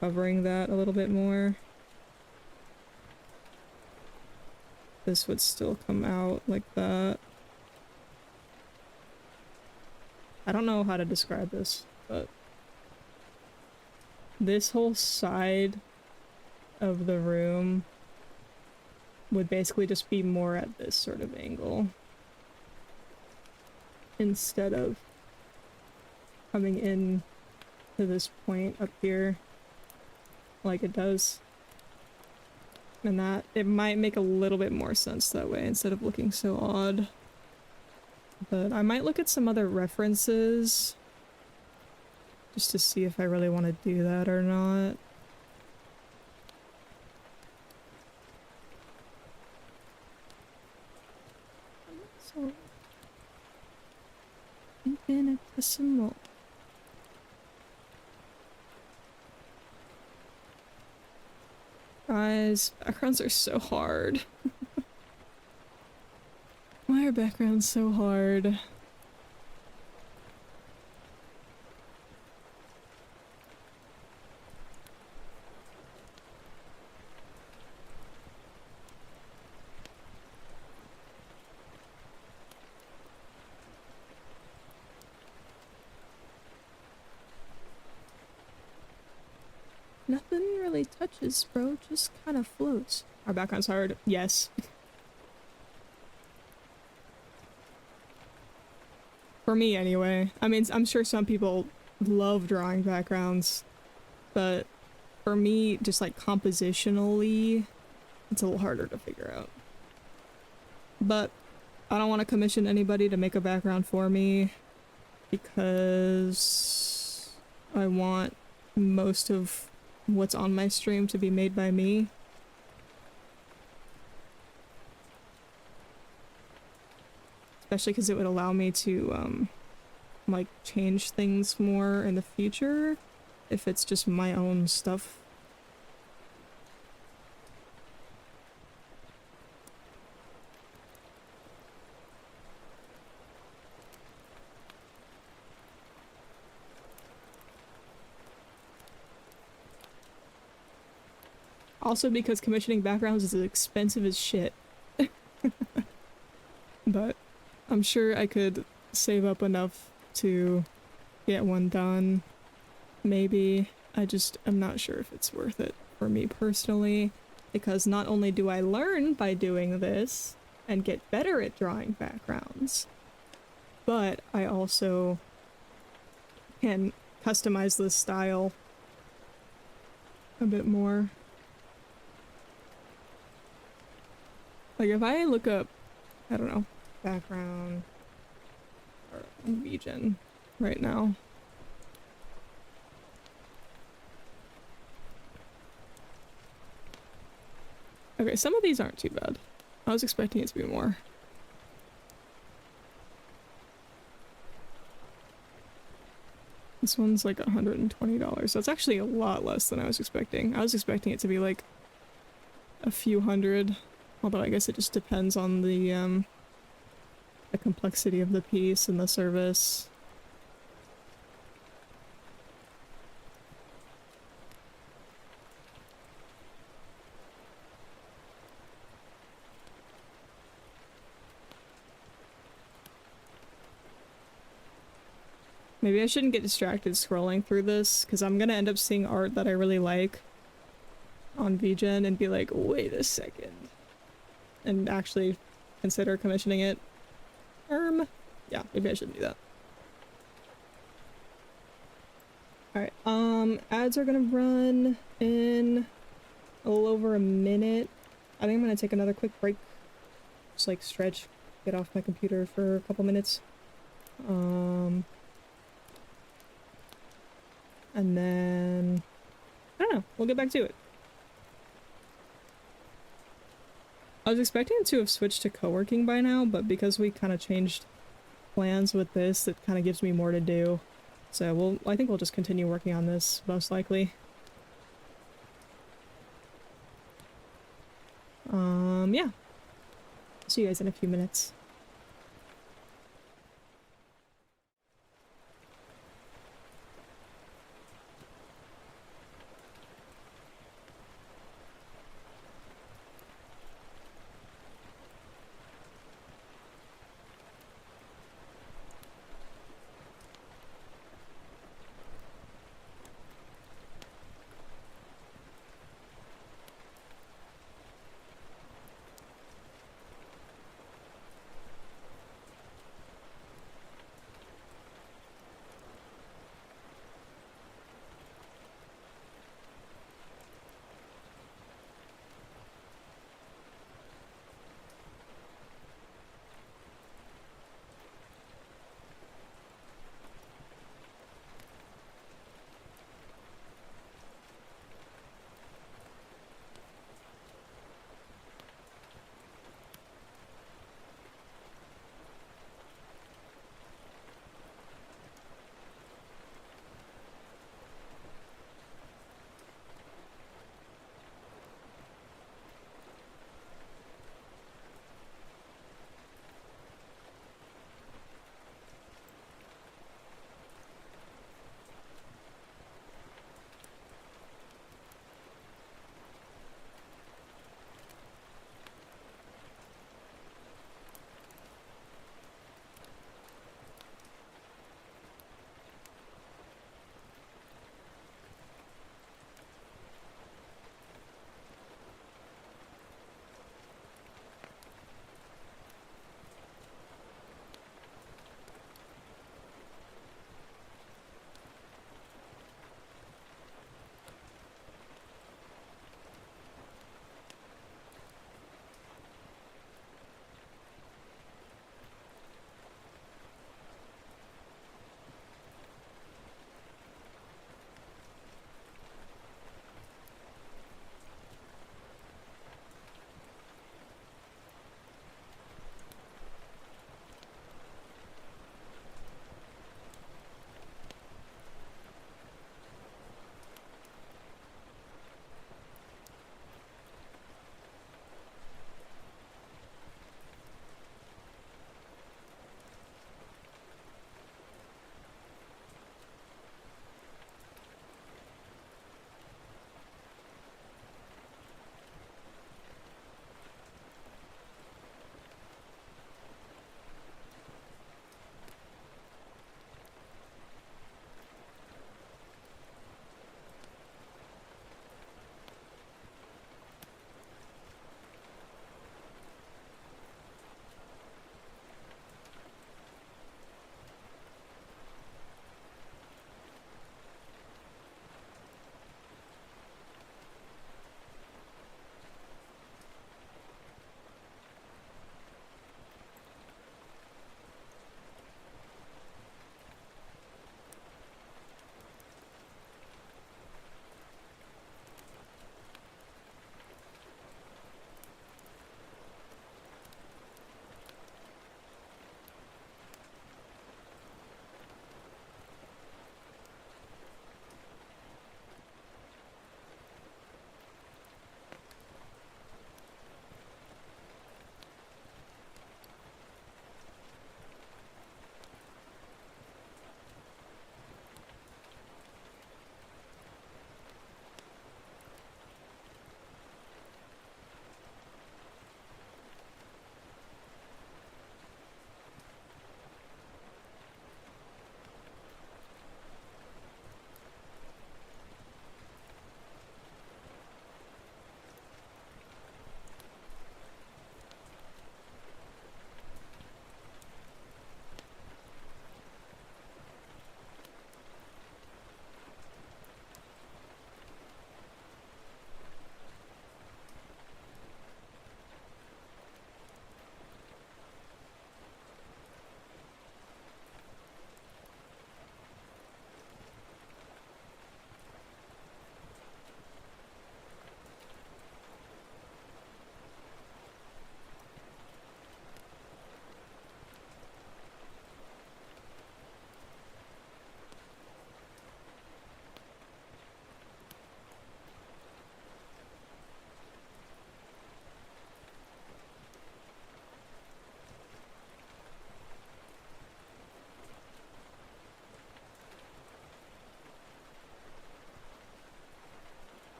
covering that a little bit more. This would still come out like that. I don't know how to describe this, but this whole side of the room would basically just be more at this sort of angle instead of coming in to this point up here like it does. And that, it might make a little bit more sense that way instead of looking so odd. But I might look at some other references just to see if I really want to do that or not. So, infinitesimal. Guys, backgrounds are so hard. Why are backgrounds so hard? Nothing really touches, bro. Just kind of floats. Our background's hard. Yes. For me, anyway. I mean, I'm sure some people love drawing backgrounds, but for me, just like compositionally, it's a little harder to figure out. But I don't want to commission anybody to make a background for me because I want most of what's on my stream to be made by me. Especially because it would allow me to, like, change things more in the future if it's just my own stuff. Also because commissioning backgrounds is expensive as shit. But I'm sure I could save up enough to get one done. Maybe. I'm not sure if it's worth it for me personally, because not only do I learn by doing this and get better at drawing backgrounds, but I also can customize the style a bit more. Like if I look up, I don't know, background or region right now. Okay, some of these aren't too bad. I was expecting it to be more. This one's like $120. That's actually a lot less than I was expecting. I was expecting it to be like a few hundred. Although I guess it just depends on the complexity of the piece and the service. Maybe I shouldn't get distracted scrolling through this, because I'm gonna end up seeing art that I really like on VGen and be like, wait a second. And actually consider commissioning it. Yeah, maybe I shouldn't do that. Alright, ads are gonna run in a little over a minute. I think I'm gonna take another quick break. Just like stretch, get off my computer for a couple minutes. And then, I don't know, we'll get back to it. I was expecting to have switched to co-working by now, but because we kind of changed plans with this, it kind of gives me more to do. So I think we'll just continue working on this, most likely. Yeah. See you guys in a few minutes.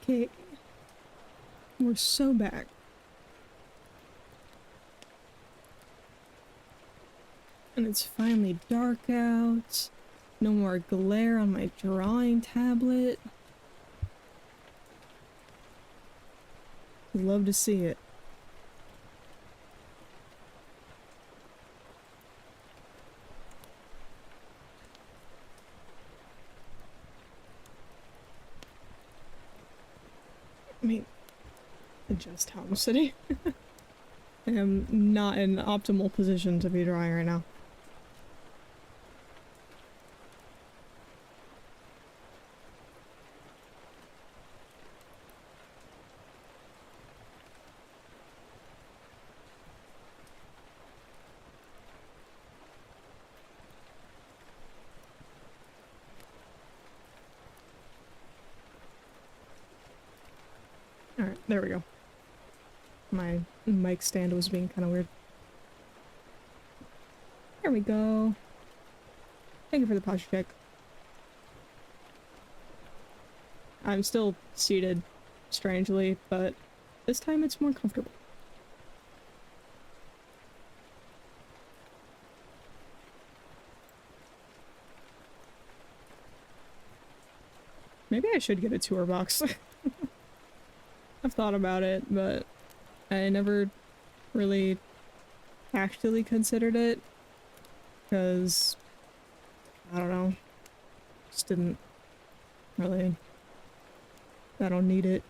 Okay. We're so back. And it's finally dark out. No more glare on my drawing tablet. Love to see it. I mean, adjust how I'm sitting. I am not in optimal position to be drawing right now. Alright, there we go. My mic stand was being kind of weird. There we go. Thank you for the posture check. I'm still seated, strangely, but this time it's more comfortable. Maybe I should get a tour box. I've thought about it, but I never really actually considered it because I don't know, just didn't really. I don't need it.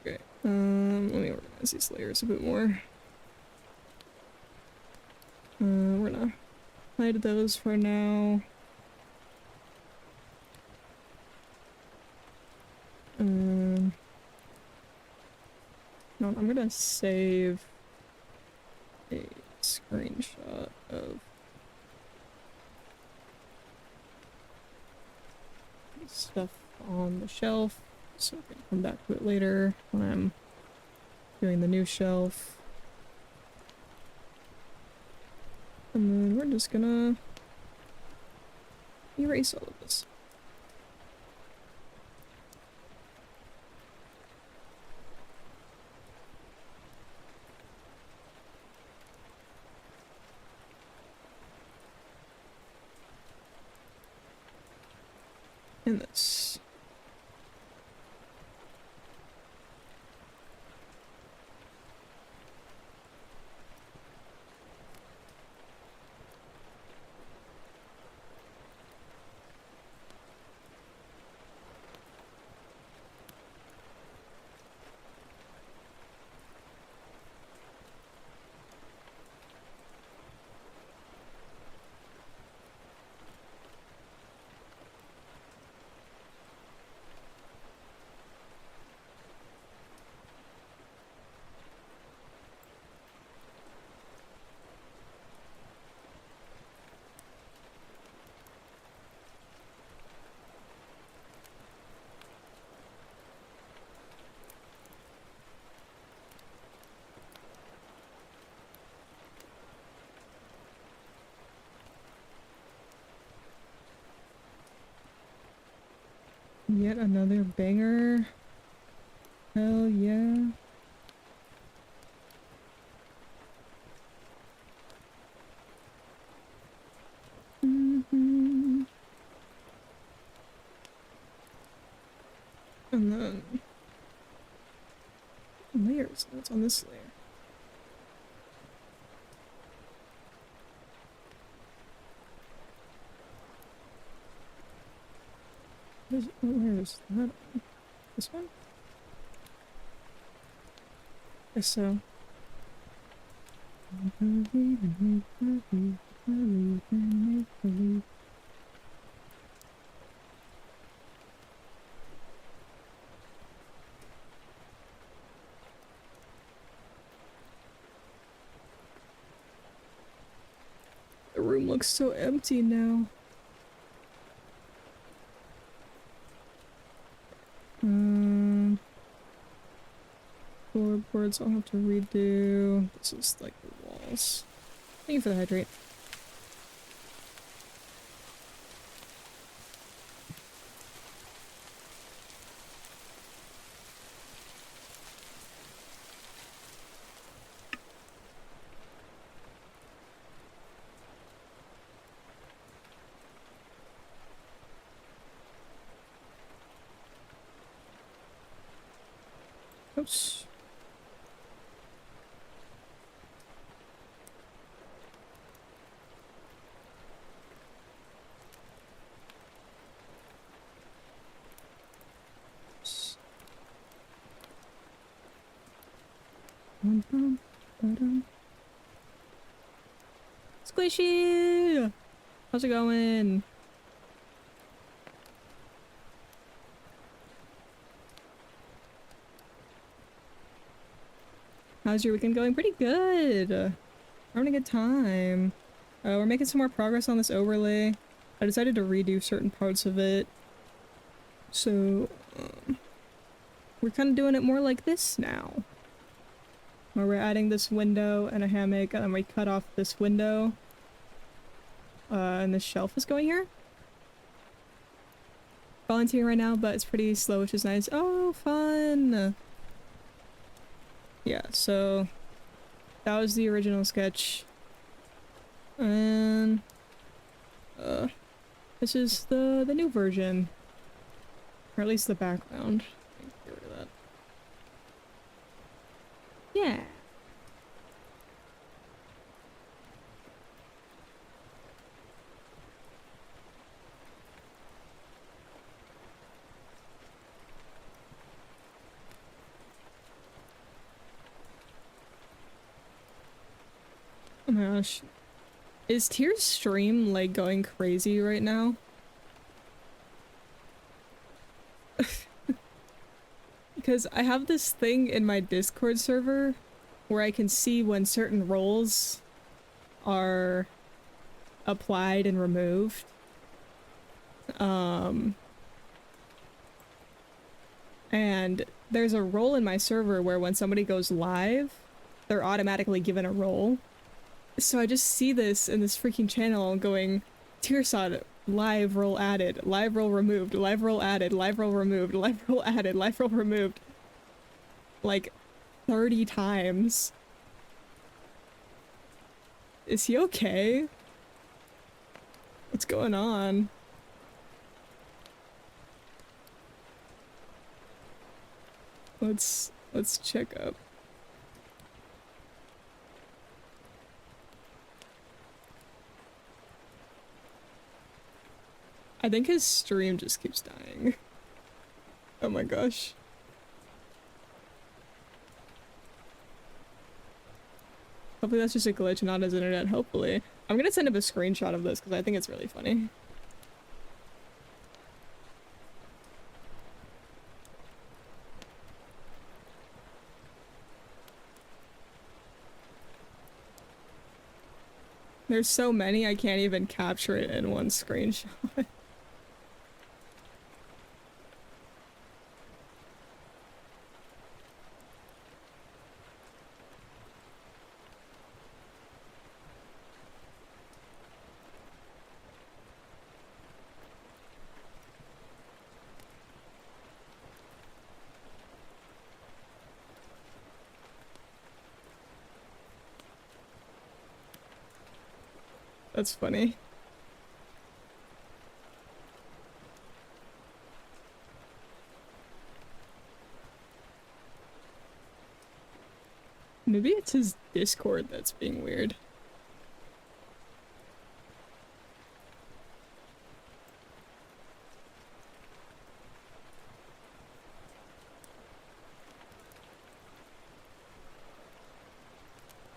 Okay, let me organize these layers a bit more. We're gonna hide those for now. No, I'm gonna save a screenshot of stuff on the shelf so I can come back to it later when I'm doing the new shelf. And then we're just gonna erase all of this. And this. Yet another banger. Hell yeah. And then layers. What's on this layer? Where is that on? This one? Guess so. The room looks so empty now. Floorboards I'll have to redo. This is like the walls. Thank you for the hydrate. house. Squishy! How's it going? How's your weekend going? Pretty good. We're having a good time. We're making some more progress on this overlay. I decided to redo certain parts of it. So, we're kind of doing it more like this now. Where we're adding this window and a hammock, and then we cut off this window. And this shelf is going here. Volunteering right now, but it's pretty slow, which is nice. Oh, fun! Yeah, so that was the original sketch. And this is the new version. Or at least the background. Get rid of that. Yeah. Oh my gosh. Is Tier's stream like going crazy right now? Because I have this thing in my Discord server where I can see when certain roles are applied and removed. And there's a role in my server where when somebody goes live, they're automatically given a role. So I just see this in this freaking channel going, Tearsod, live role added, live role removed, live role added, live role removed, live role added, live role removed. Like 30 times. Is he okay? What's going on? Let's check up. I think his stream just keeps dying. Oh my gosh. Hopefully that's just a glitch, not his internet, hopefully. I'm gonna send him a screenshot of this because I think it's really funny. There's so many, I can't even capture it in one screenshot. That's funny. Maybe it's his Discord that's being weird.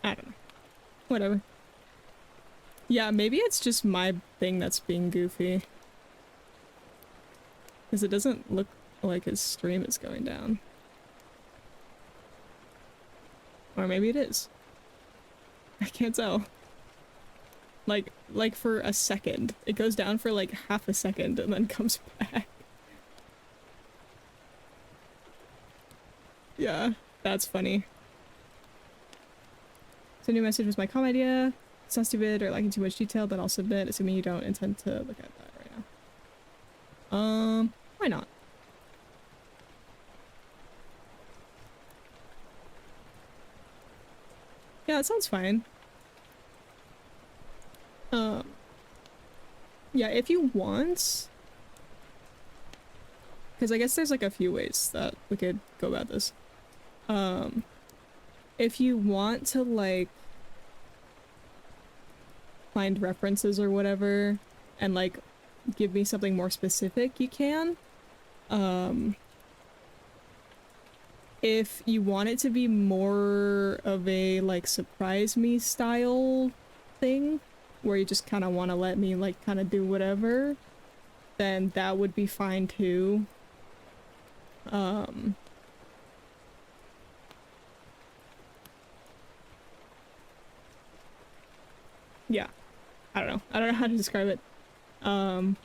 I don't know. Whatever. Yeah, maybe it's just my thing that's being goofy. Because it doesn't look like his stream is going down. Or maybe it is. I can't tell. Like for a second. It goes down for like half a second and then comes back. Yeah, that's funny. So new message was my com idea. It's not stupid or lacking too much detail, but I'll submit, assuming you don't intend to look at that right now. Why not? Yeah, it sounds fine. Yeah, if you want, because I guess there's like a few ways that we could go about this. Um, if you want to like find references or whatever and like give me something more specific, you can. Um, if you want it to be more of a like surprise me style thing where you just kind of want to let me like kind of do whatever, then that would be fine too. Um, yeah, I don't know. I don't know how to describe it. Um,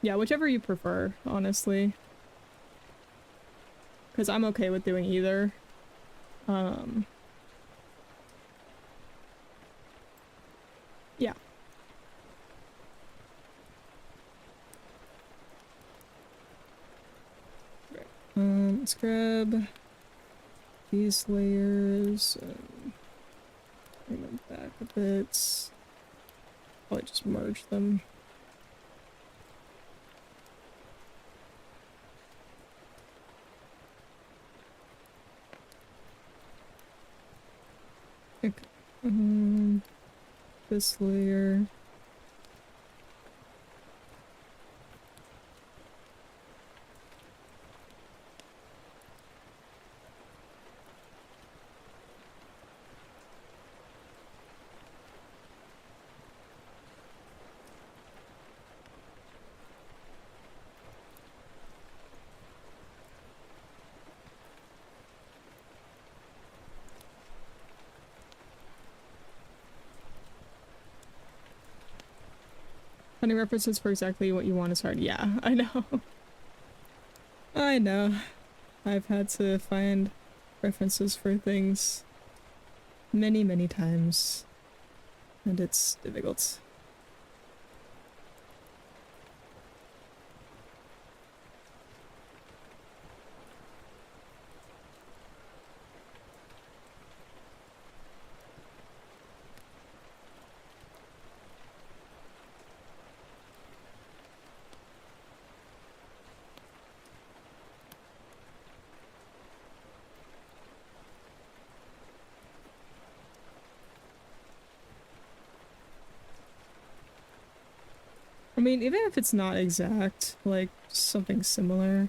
yeah, whichever you prefer, honestly. Because I'm okay with doing either. Um, yeah. Let's grab these layers and bring them back a bit. Probably just merge them. Okay. This layer. Finding references for exactly what you want is hard. Yeah, I know. I know. I've had to find references for things many, many times, and it's difficult. I mean, even if it's not exact, like something similar,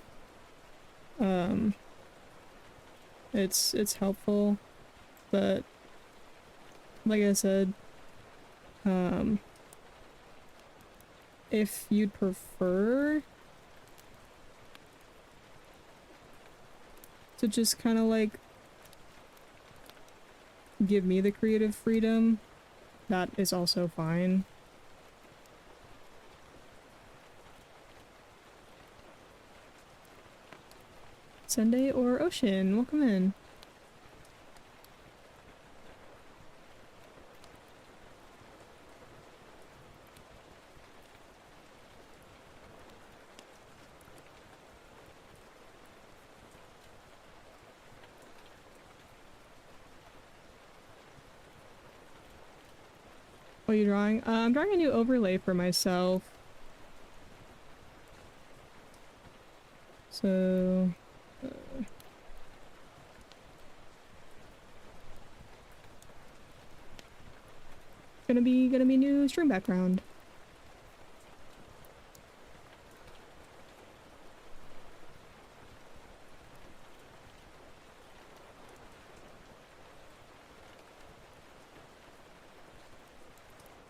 um, it's helpful. But like I said, um, if you'd prefer to just kind of like give me the creative freedom, that is also fine. Sunday or Ocean, welcome in. What are you drawing? I'm drawing a new overlay for myself. So, gonna be new stream background.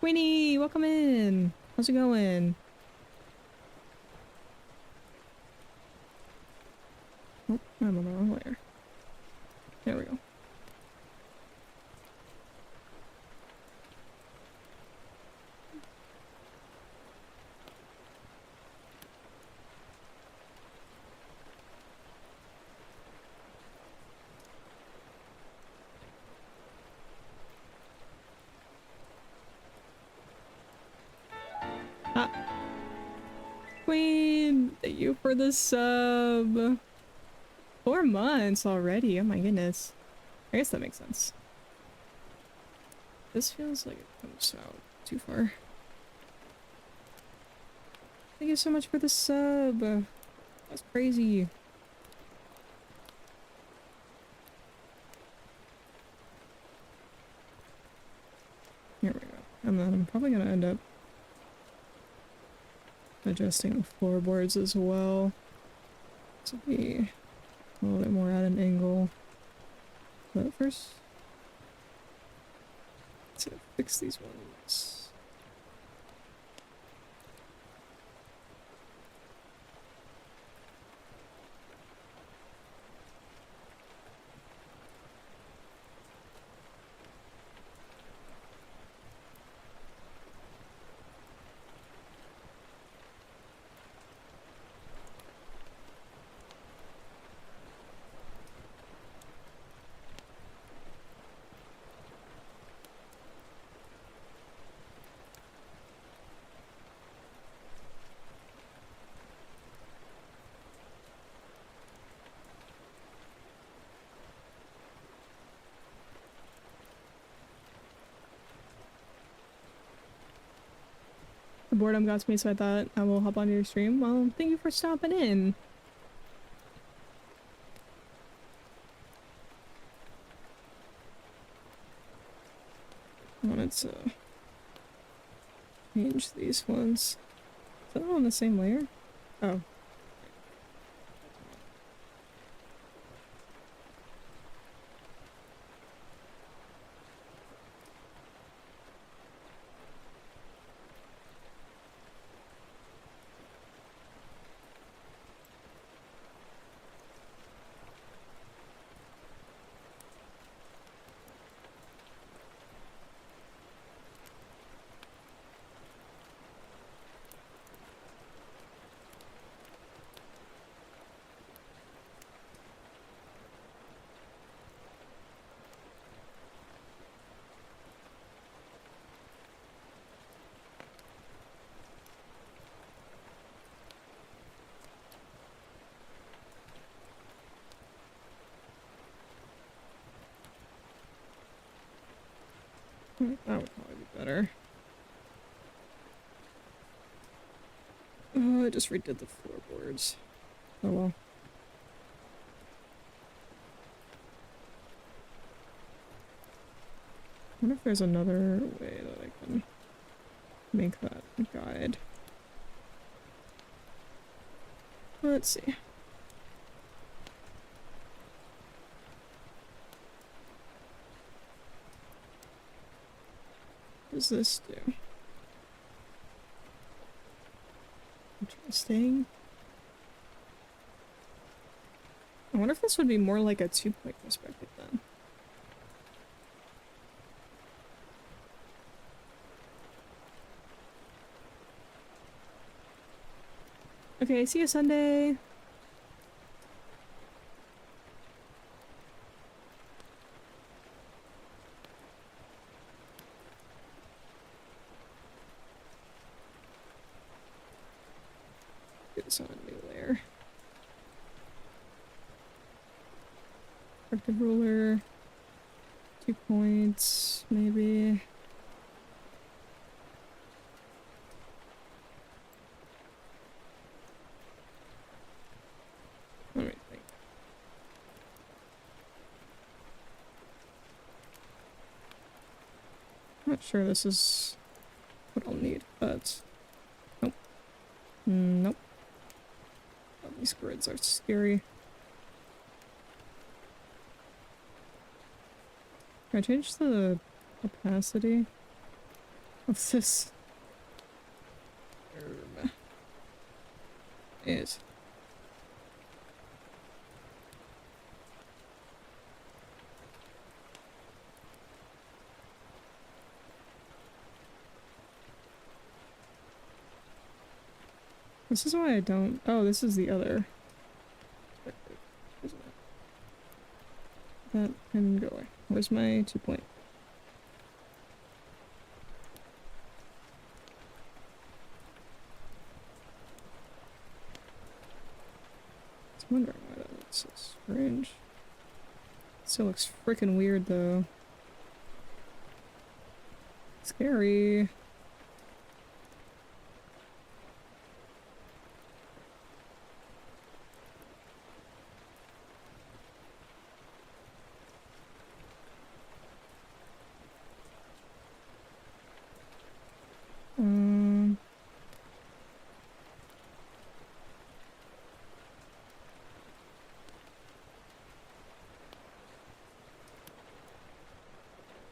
Queenie, welcome in. How's it going? Oh, I'm on the wrong layer. There we go. Ah, Queen, thank you for the sub. 4 months already. Oh my goodness. I guess that makes sense. This feels like it comes out too far. Thank you so much for the sub. That's crazy. And then I'm probably gonna end up adjusting the floorboards as well to be a little bit more at an angle. But first, let's fix these ones. The boredom got to me, so I thought I will hop onto your stream. Well, thank you for stopping in. I wanted to change these ones. Is that all on the same layer? Oh. That would probably be better. Oh, I just redid the floorboards. Oh well. I wonder if there's another way that I can make that a guide. Let's see. What does this do? Interesting. I wonder if this would be more like a 2-point perspective then. Okay, see you Sunday. Get this on a new layer. Perspective ruler. 2 points, maybe. Let me think. I'm not sure this is what I'll need, but nope. Nope. Oh, these grids are scary. Can I change the opacity of this? Is this is why I don't. Oh, this is the other. Isn't it? That can go away. Where's my 2-point? I was wondering why that looks so strange. Still looks freaking weird though. Scary.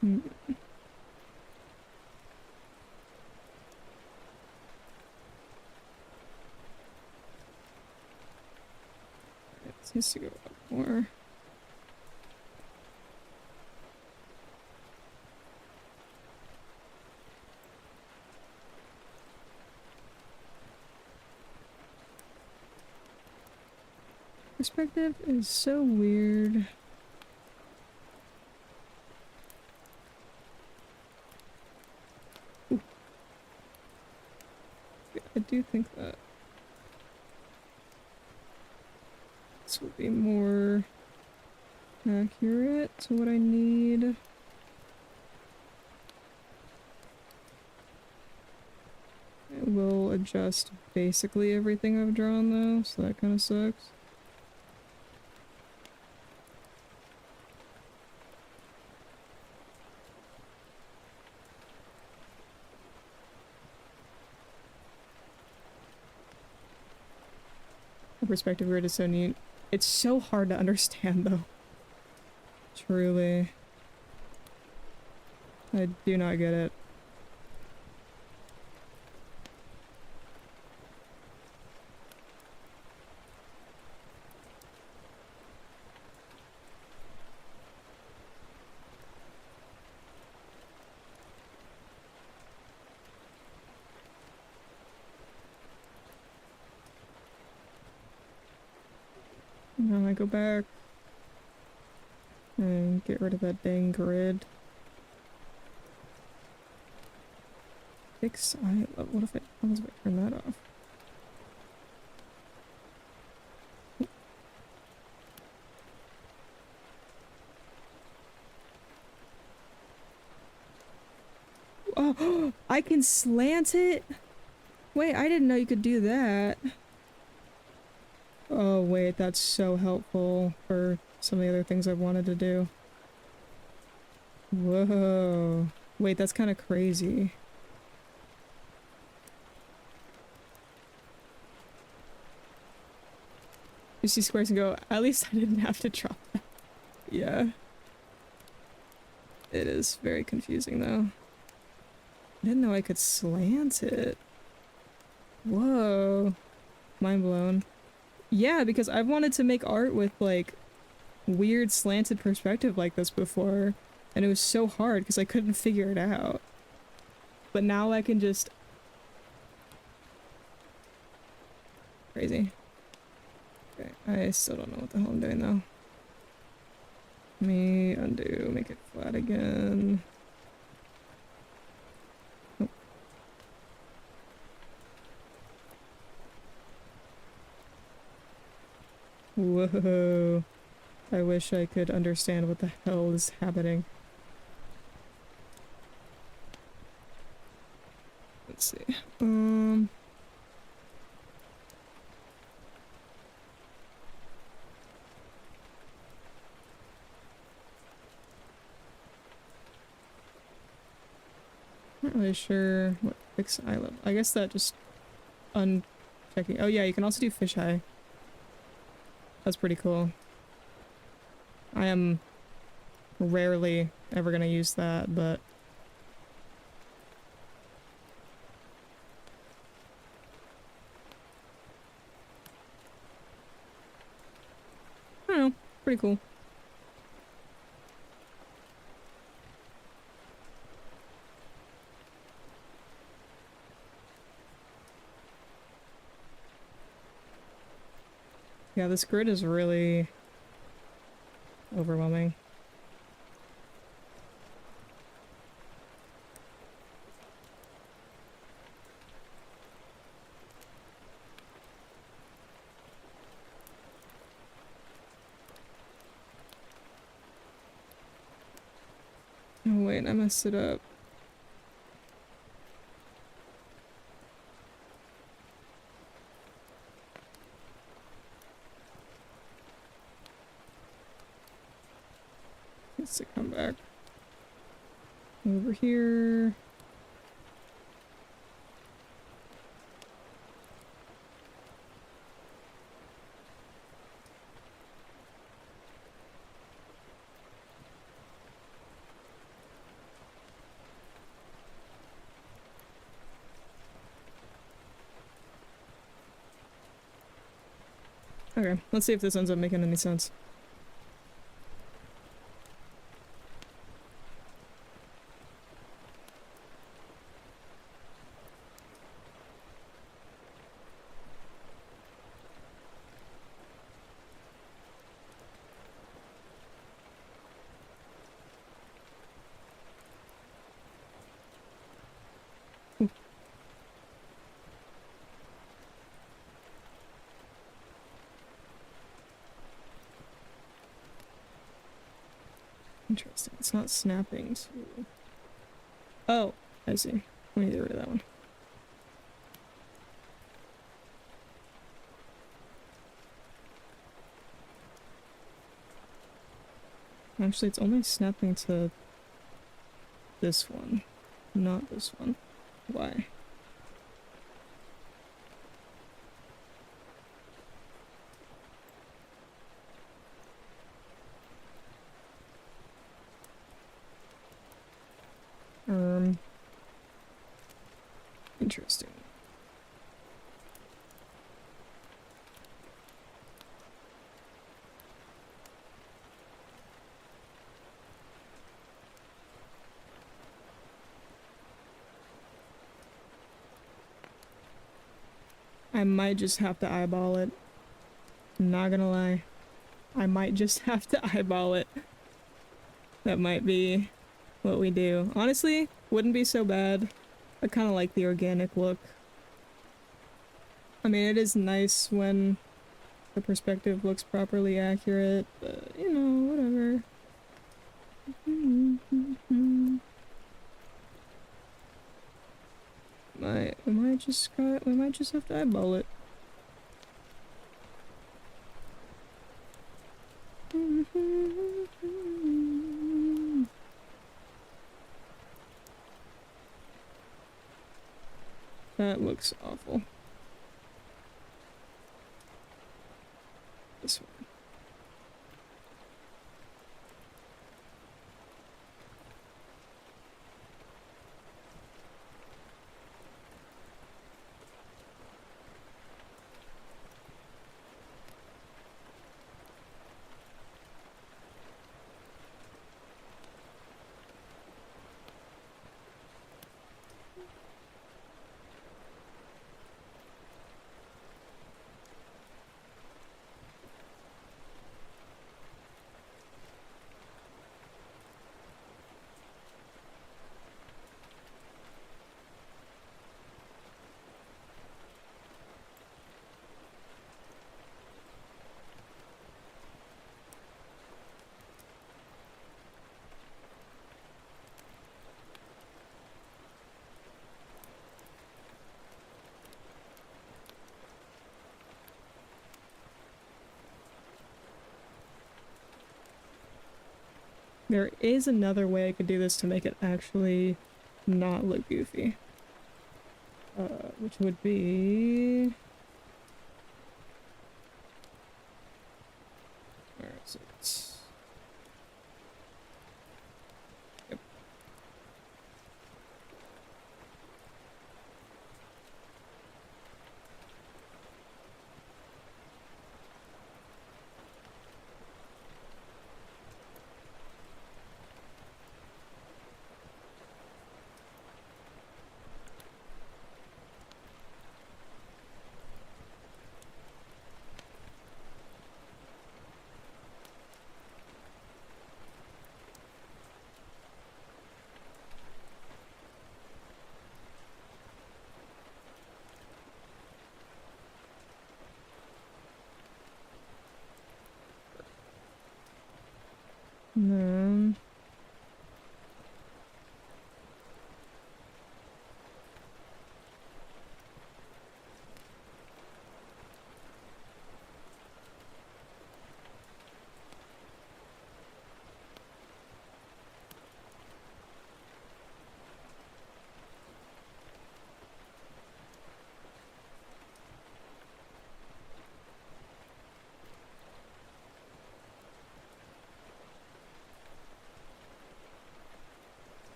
Hmm. This needs to go up more. Perspective is so weird. Ooh. Yeah, I do think that this would be more accurate to what I need. It will adjust basically everything I've drawn though, so that kind of sucks. The perspective grid is so neat. It's so hard to understand though. Truly. I do not get it. Now I go back and get rid of that dang grid. Fix eye level. What if I turn that off? Oh, I can slant it? Wait, I didn't know you could do that. Oh wait, that's so helpful for some of the other things I wanted to do. Whoa. Wait, that's kind of crazy. You see squares and go, at least I didn't have to drop that. Yeah. It is very confusing though. I didn't know I could slant it. Whoa. Mind blown. Yeah, because I've wanted to make art with like weird slanted perspective like this before, and it was so hard because I couldn't figure it out. But now I can just... Crazy. Okay, I still don't know what the hell I'm doing though. Let me undo, make it flat again. Oh. Whoa. I wish I could understand what the hell is happening. Let's see. Not really sure what fix eye level. I guess that just unchecking. Oh yeah, you can also do fisheye. That's pretty cool. I am rarely ever gonna use that, but I don't know, pretty cool. Yeah, this grid is really overwhelming. Oh wait, I messed it up. Needs to come back over here. Okay, let's see if this ends up making any sense. Interesting. It's not snapping to... Oh, I see. We need to get rid of that one. Actually, it's only snapping to this one, not this one. Why? Interesting. I might just have to eyeball it. Not gonna lie. I might just have to eyeball it. That might be what we do. Honestly, wouldn't be so bad. I kind of like the organic look. I mean, it is nice when the perspective looks properly accurate, but, you know, whatever. We might just have to eyeball it. That looks awful. This one. There is another way I could do this to make it actually not look goofy. Which would be... Where is it? Yep. And then...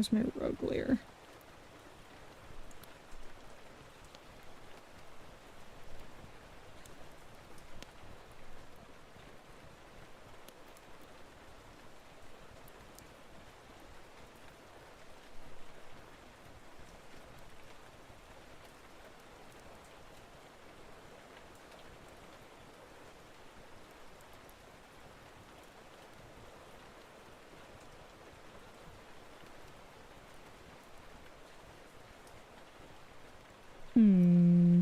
Where's my rug layer? Hmm.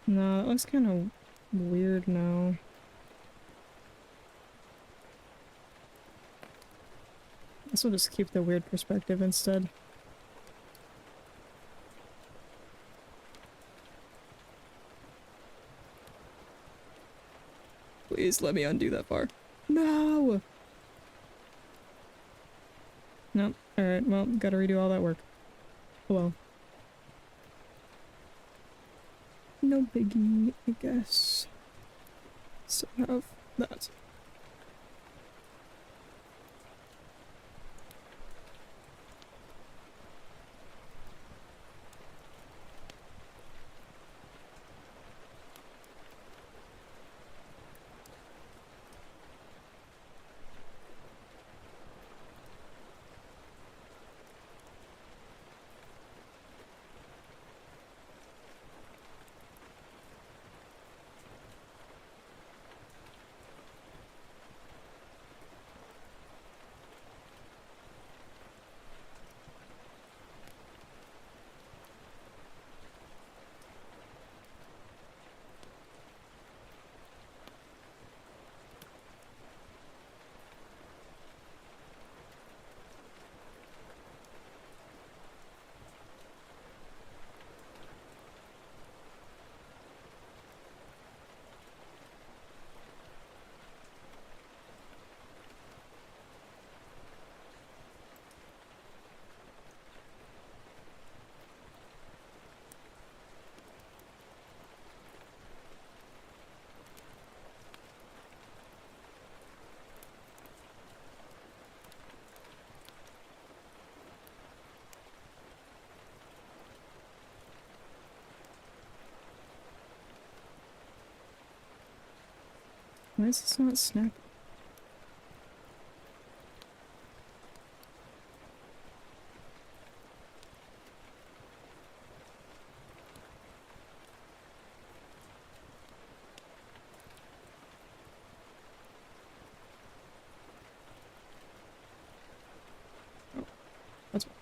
No, it looks kind of weird now. Guess we'll just keep the weird perspective instead. Please let me undo that far. No! Nope. Alright, well, gotta redo all that work. Oh well. No biggie, I guess. Still have that. Why is this not snap? Oh, that's why.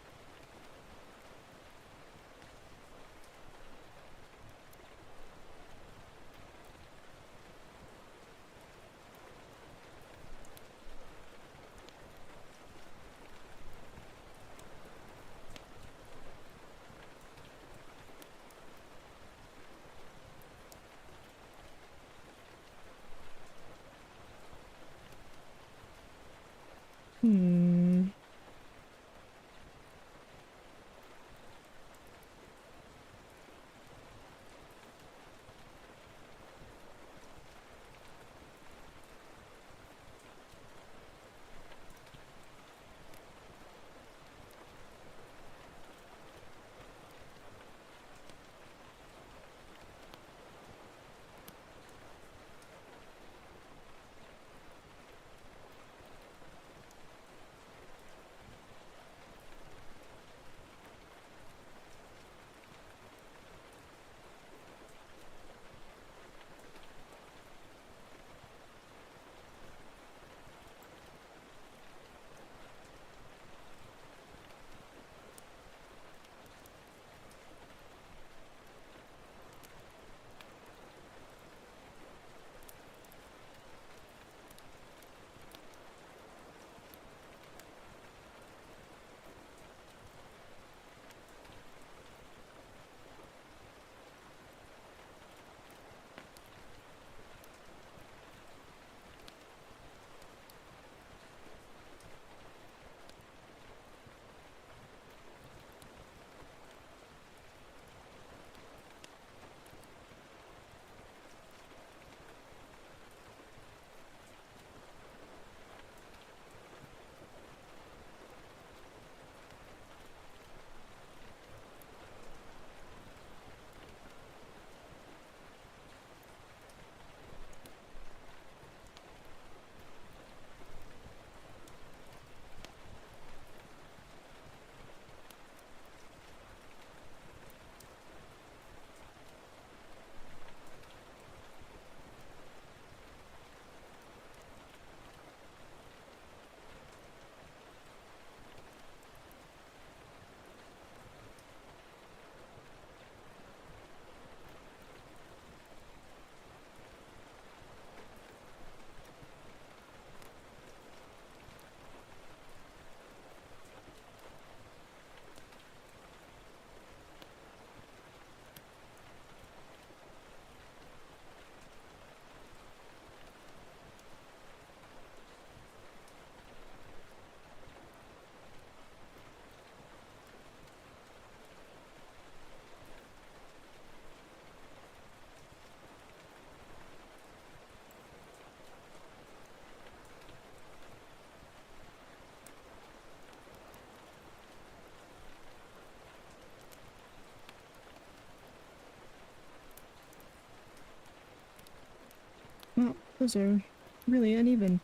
Oh, those are really uneven.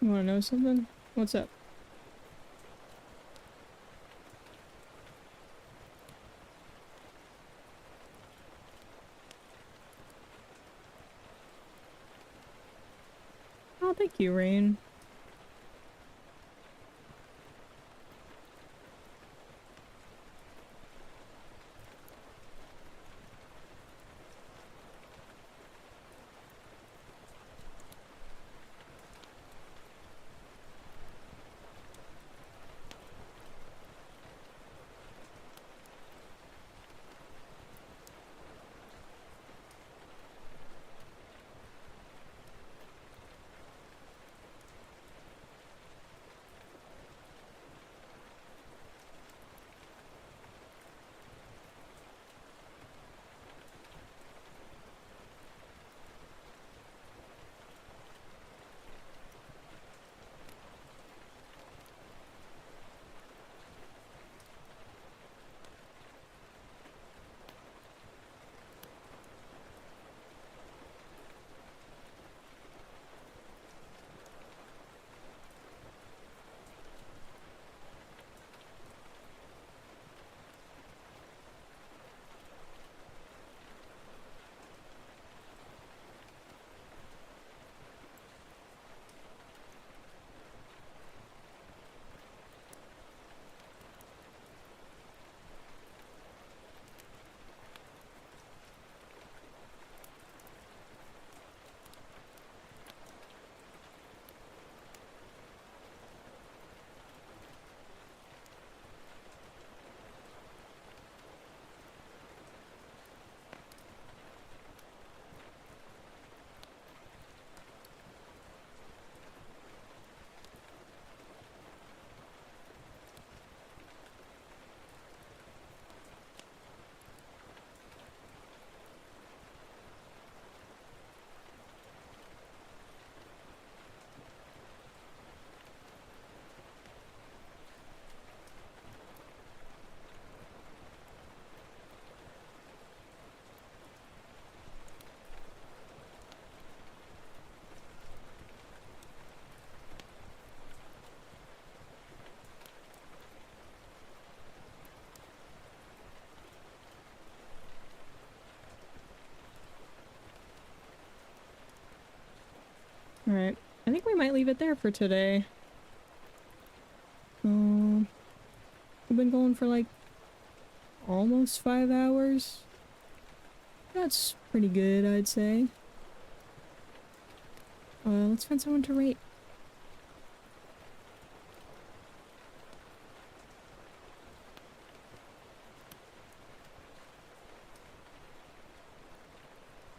You wanna know something? What's up? Oh, thank you, Rain. Alright. I think we might leave it there for today. Um, We've been going for like almost 5 hours. That's pretty good, I'd say. Let's find someone to rate.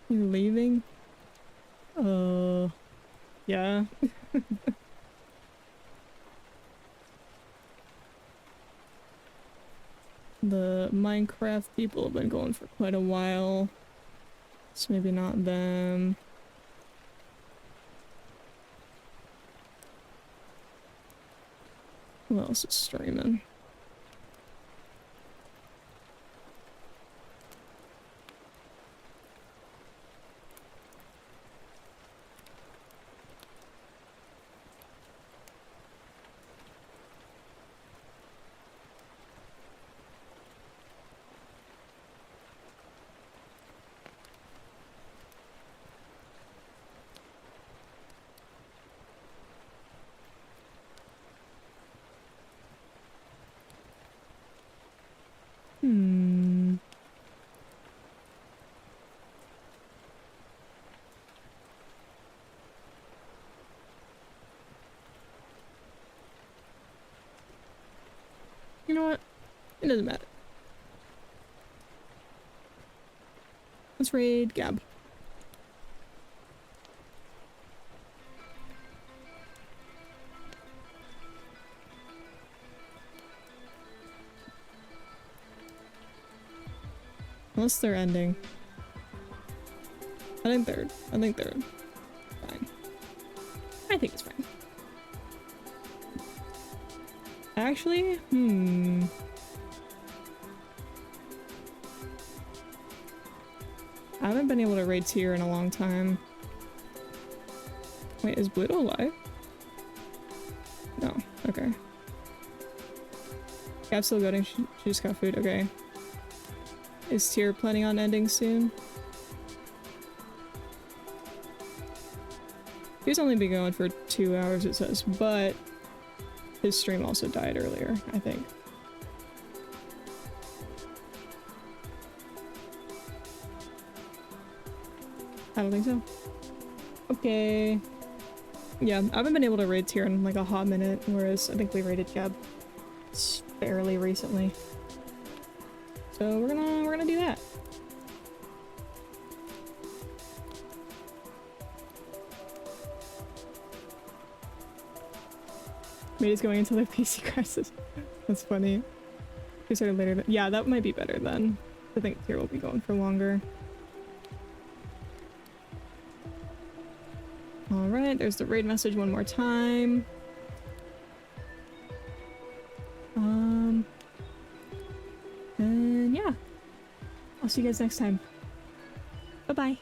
You're leaving? Yeah. The Minecraft people have been going for quite a while. So maybe not them. Who else is streaming? Hmm. You know what? It doesn't matter. Let's raid Gab. Unless they're ending. I think they're fine. I think it's fine. Actually, I haven't been able to raid tier in a long time. Wait, is Bluto alive? No, okay. Gab's still going, she just got food, okay. Is tier planning on ending soon? He's only been going for 2 hours, it says, but his stream also died earlier, I think. I don't think so. Okay. Yeah, I haven't been able to raid tier in like a hot minute, whereas I think we raided Gab fairly recently. So we're gonna do that. Maybe it's going into the PC crisis. That's funny. We started later than— yeah, that might be better then. I think tier will be going for longer. Alright, there's the raid message one more time. And yeah. I'll see you guys next time. Bye-bye.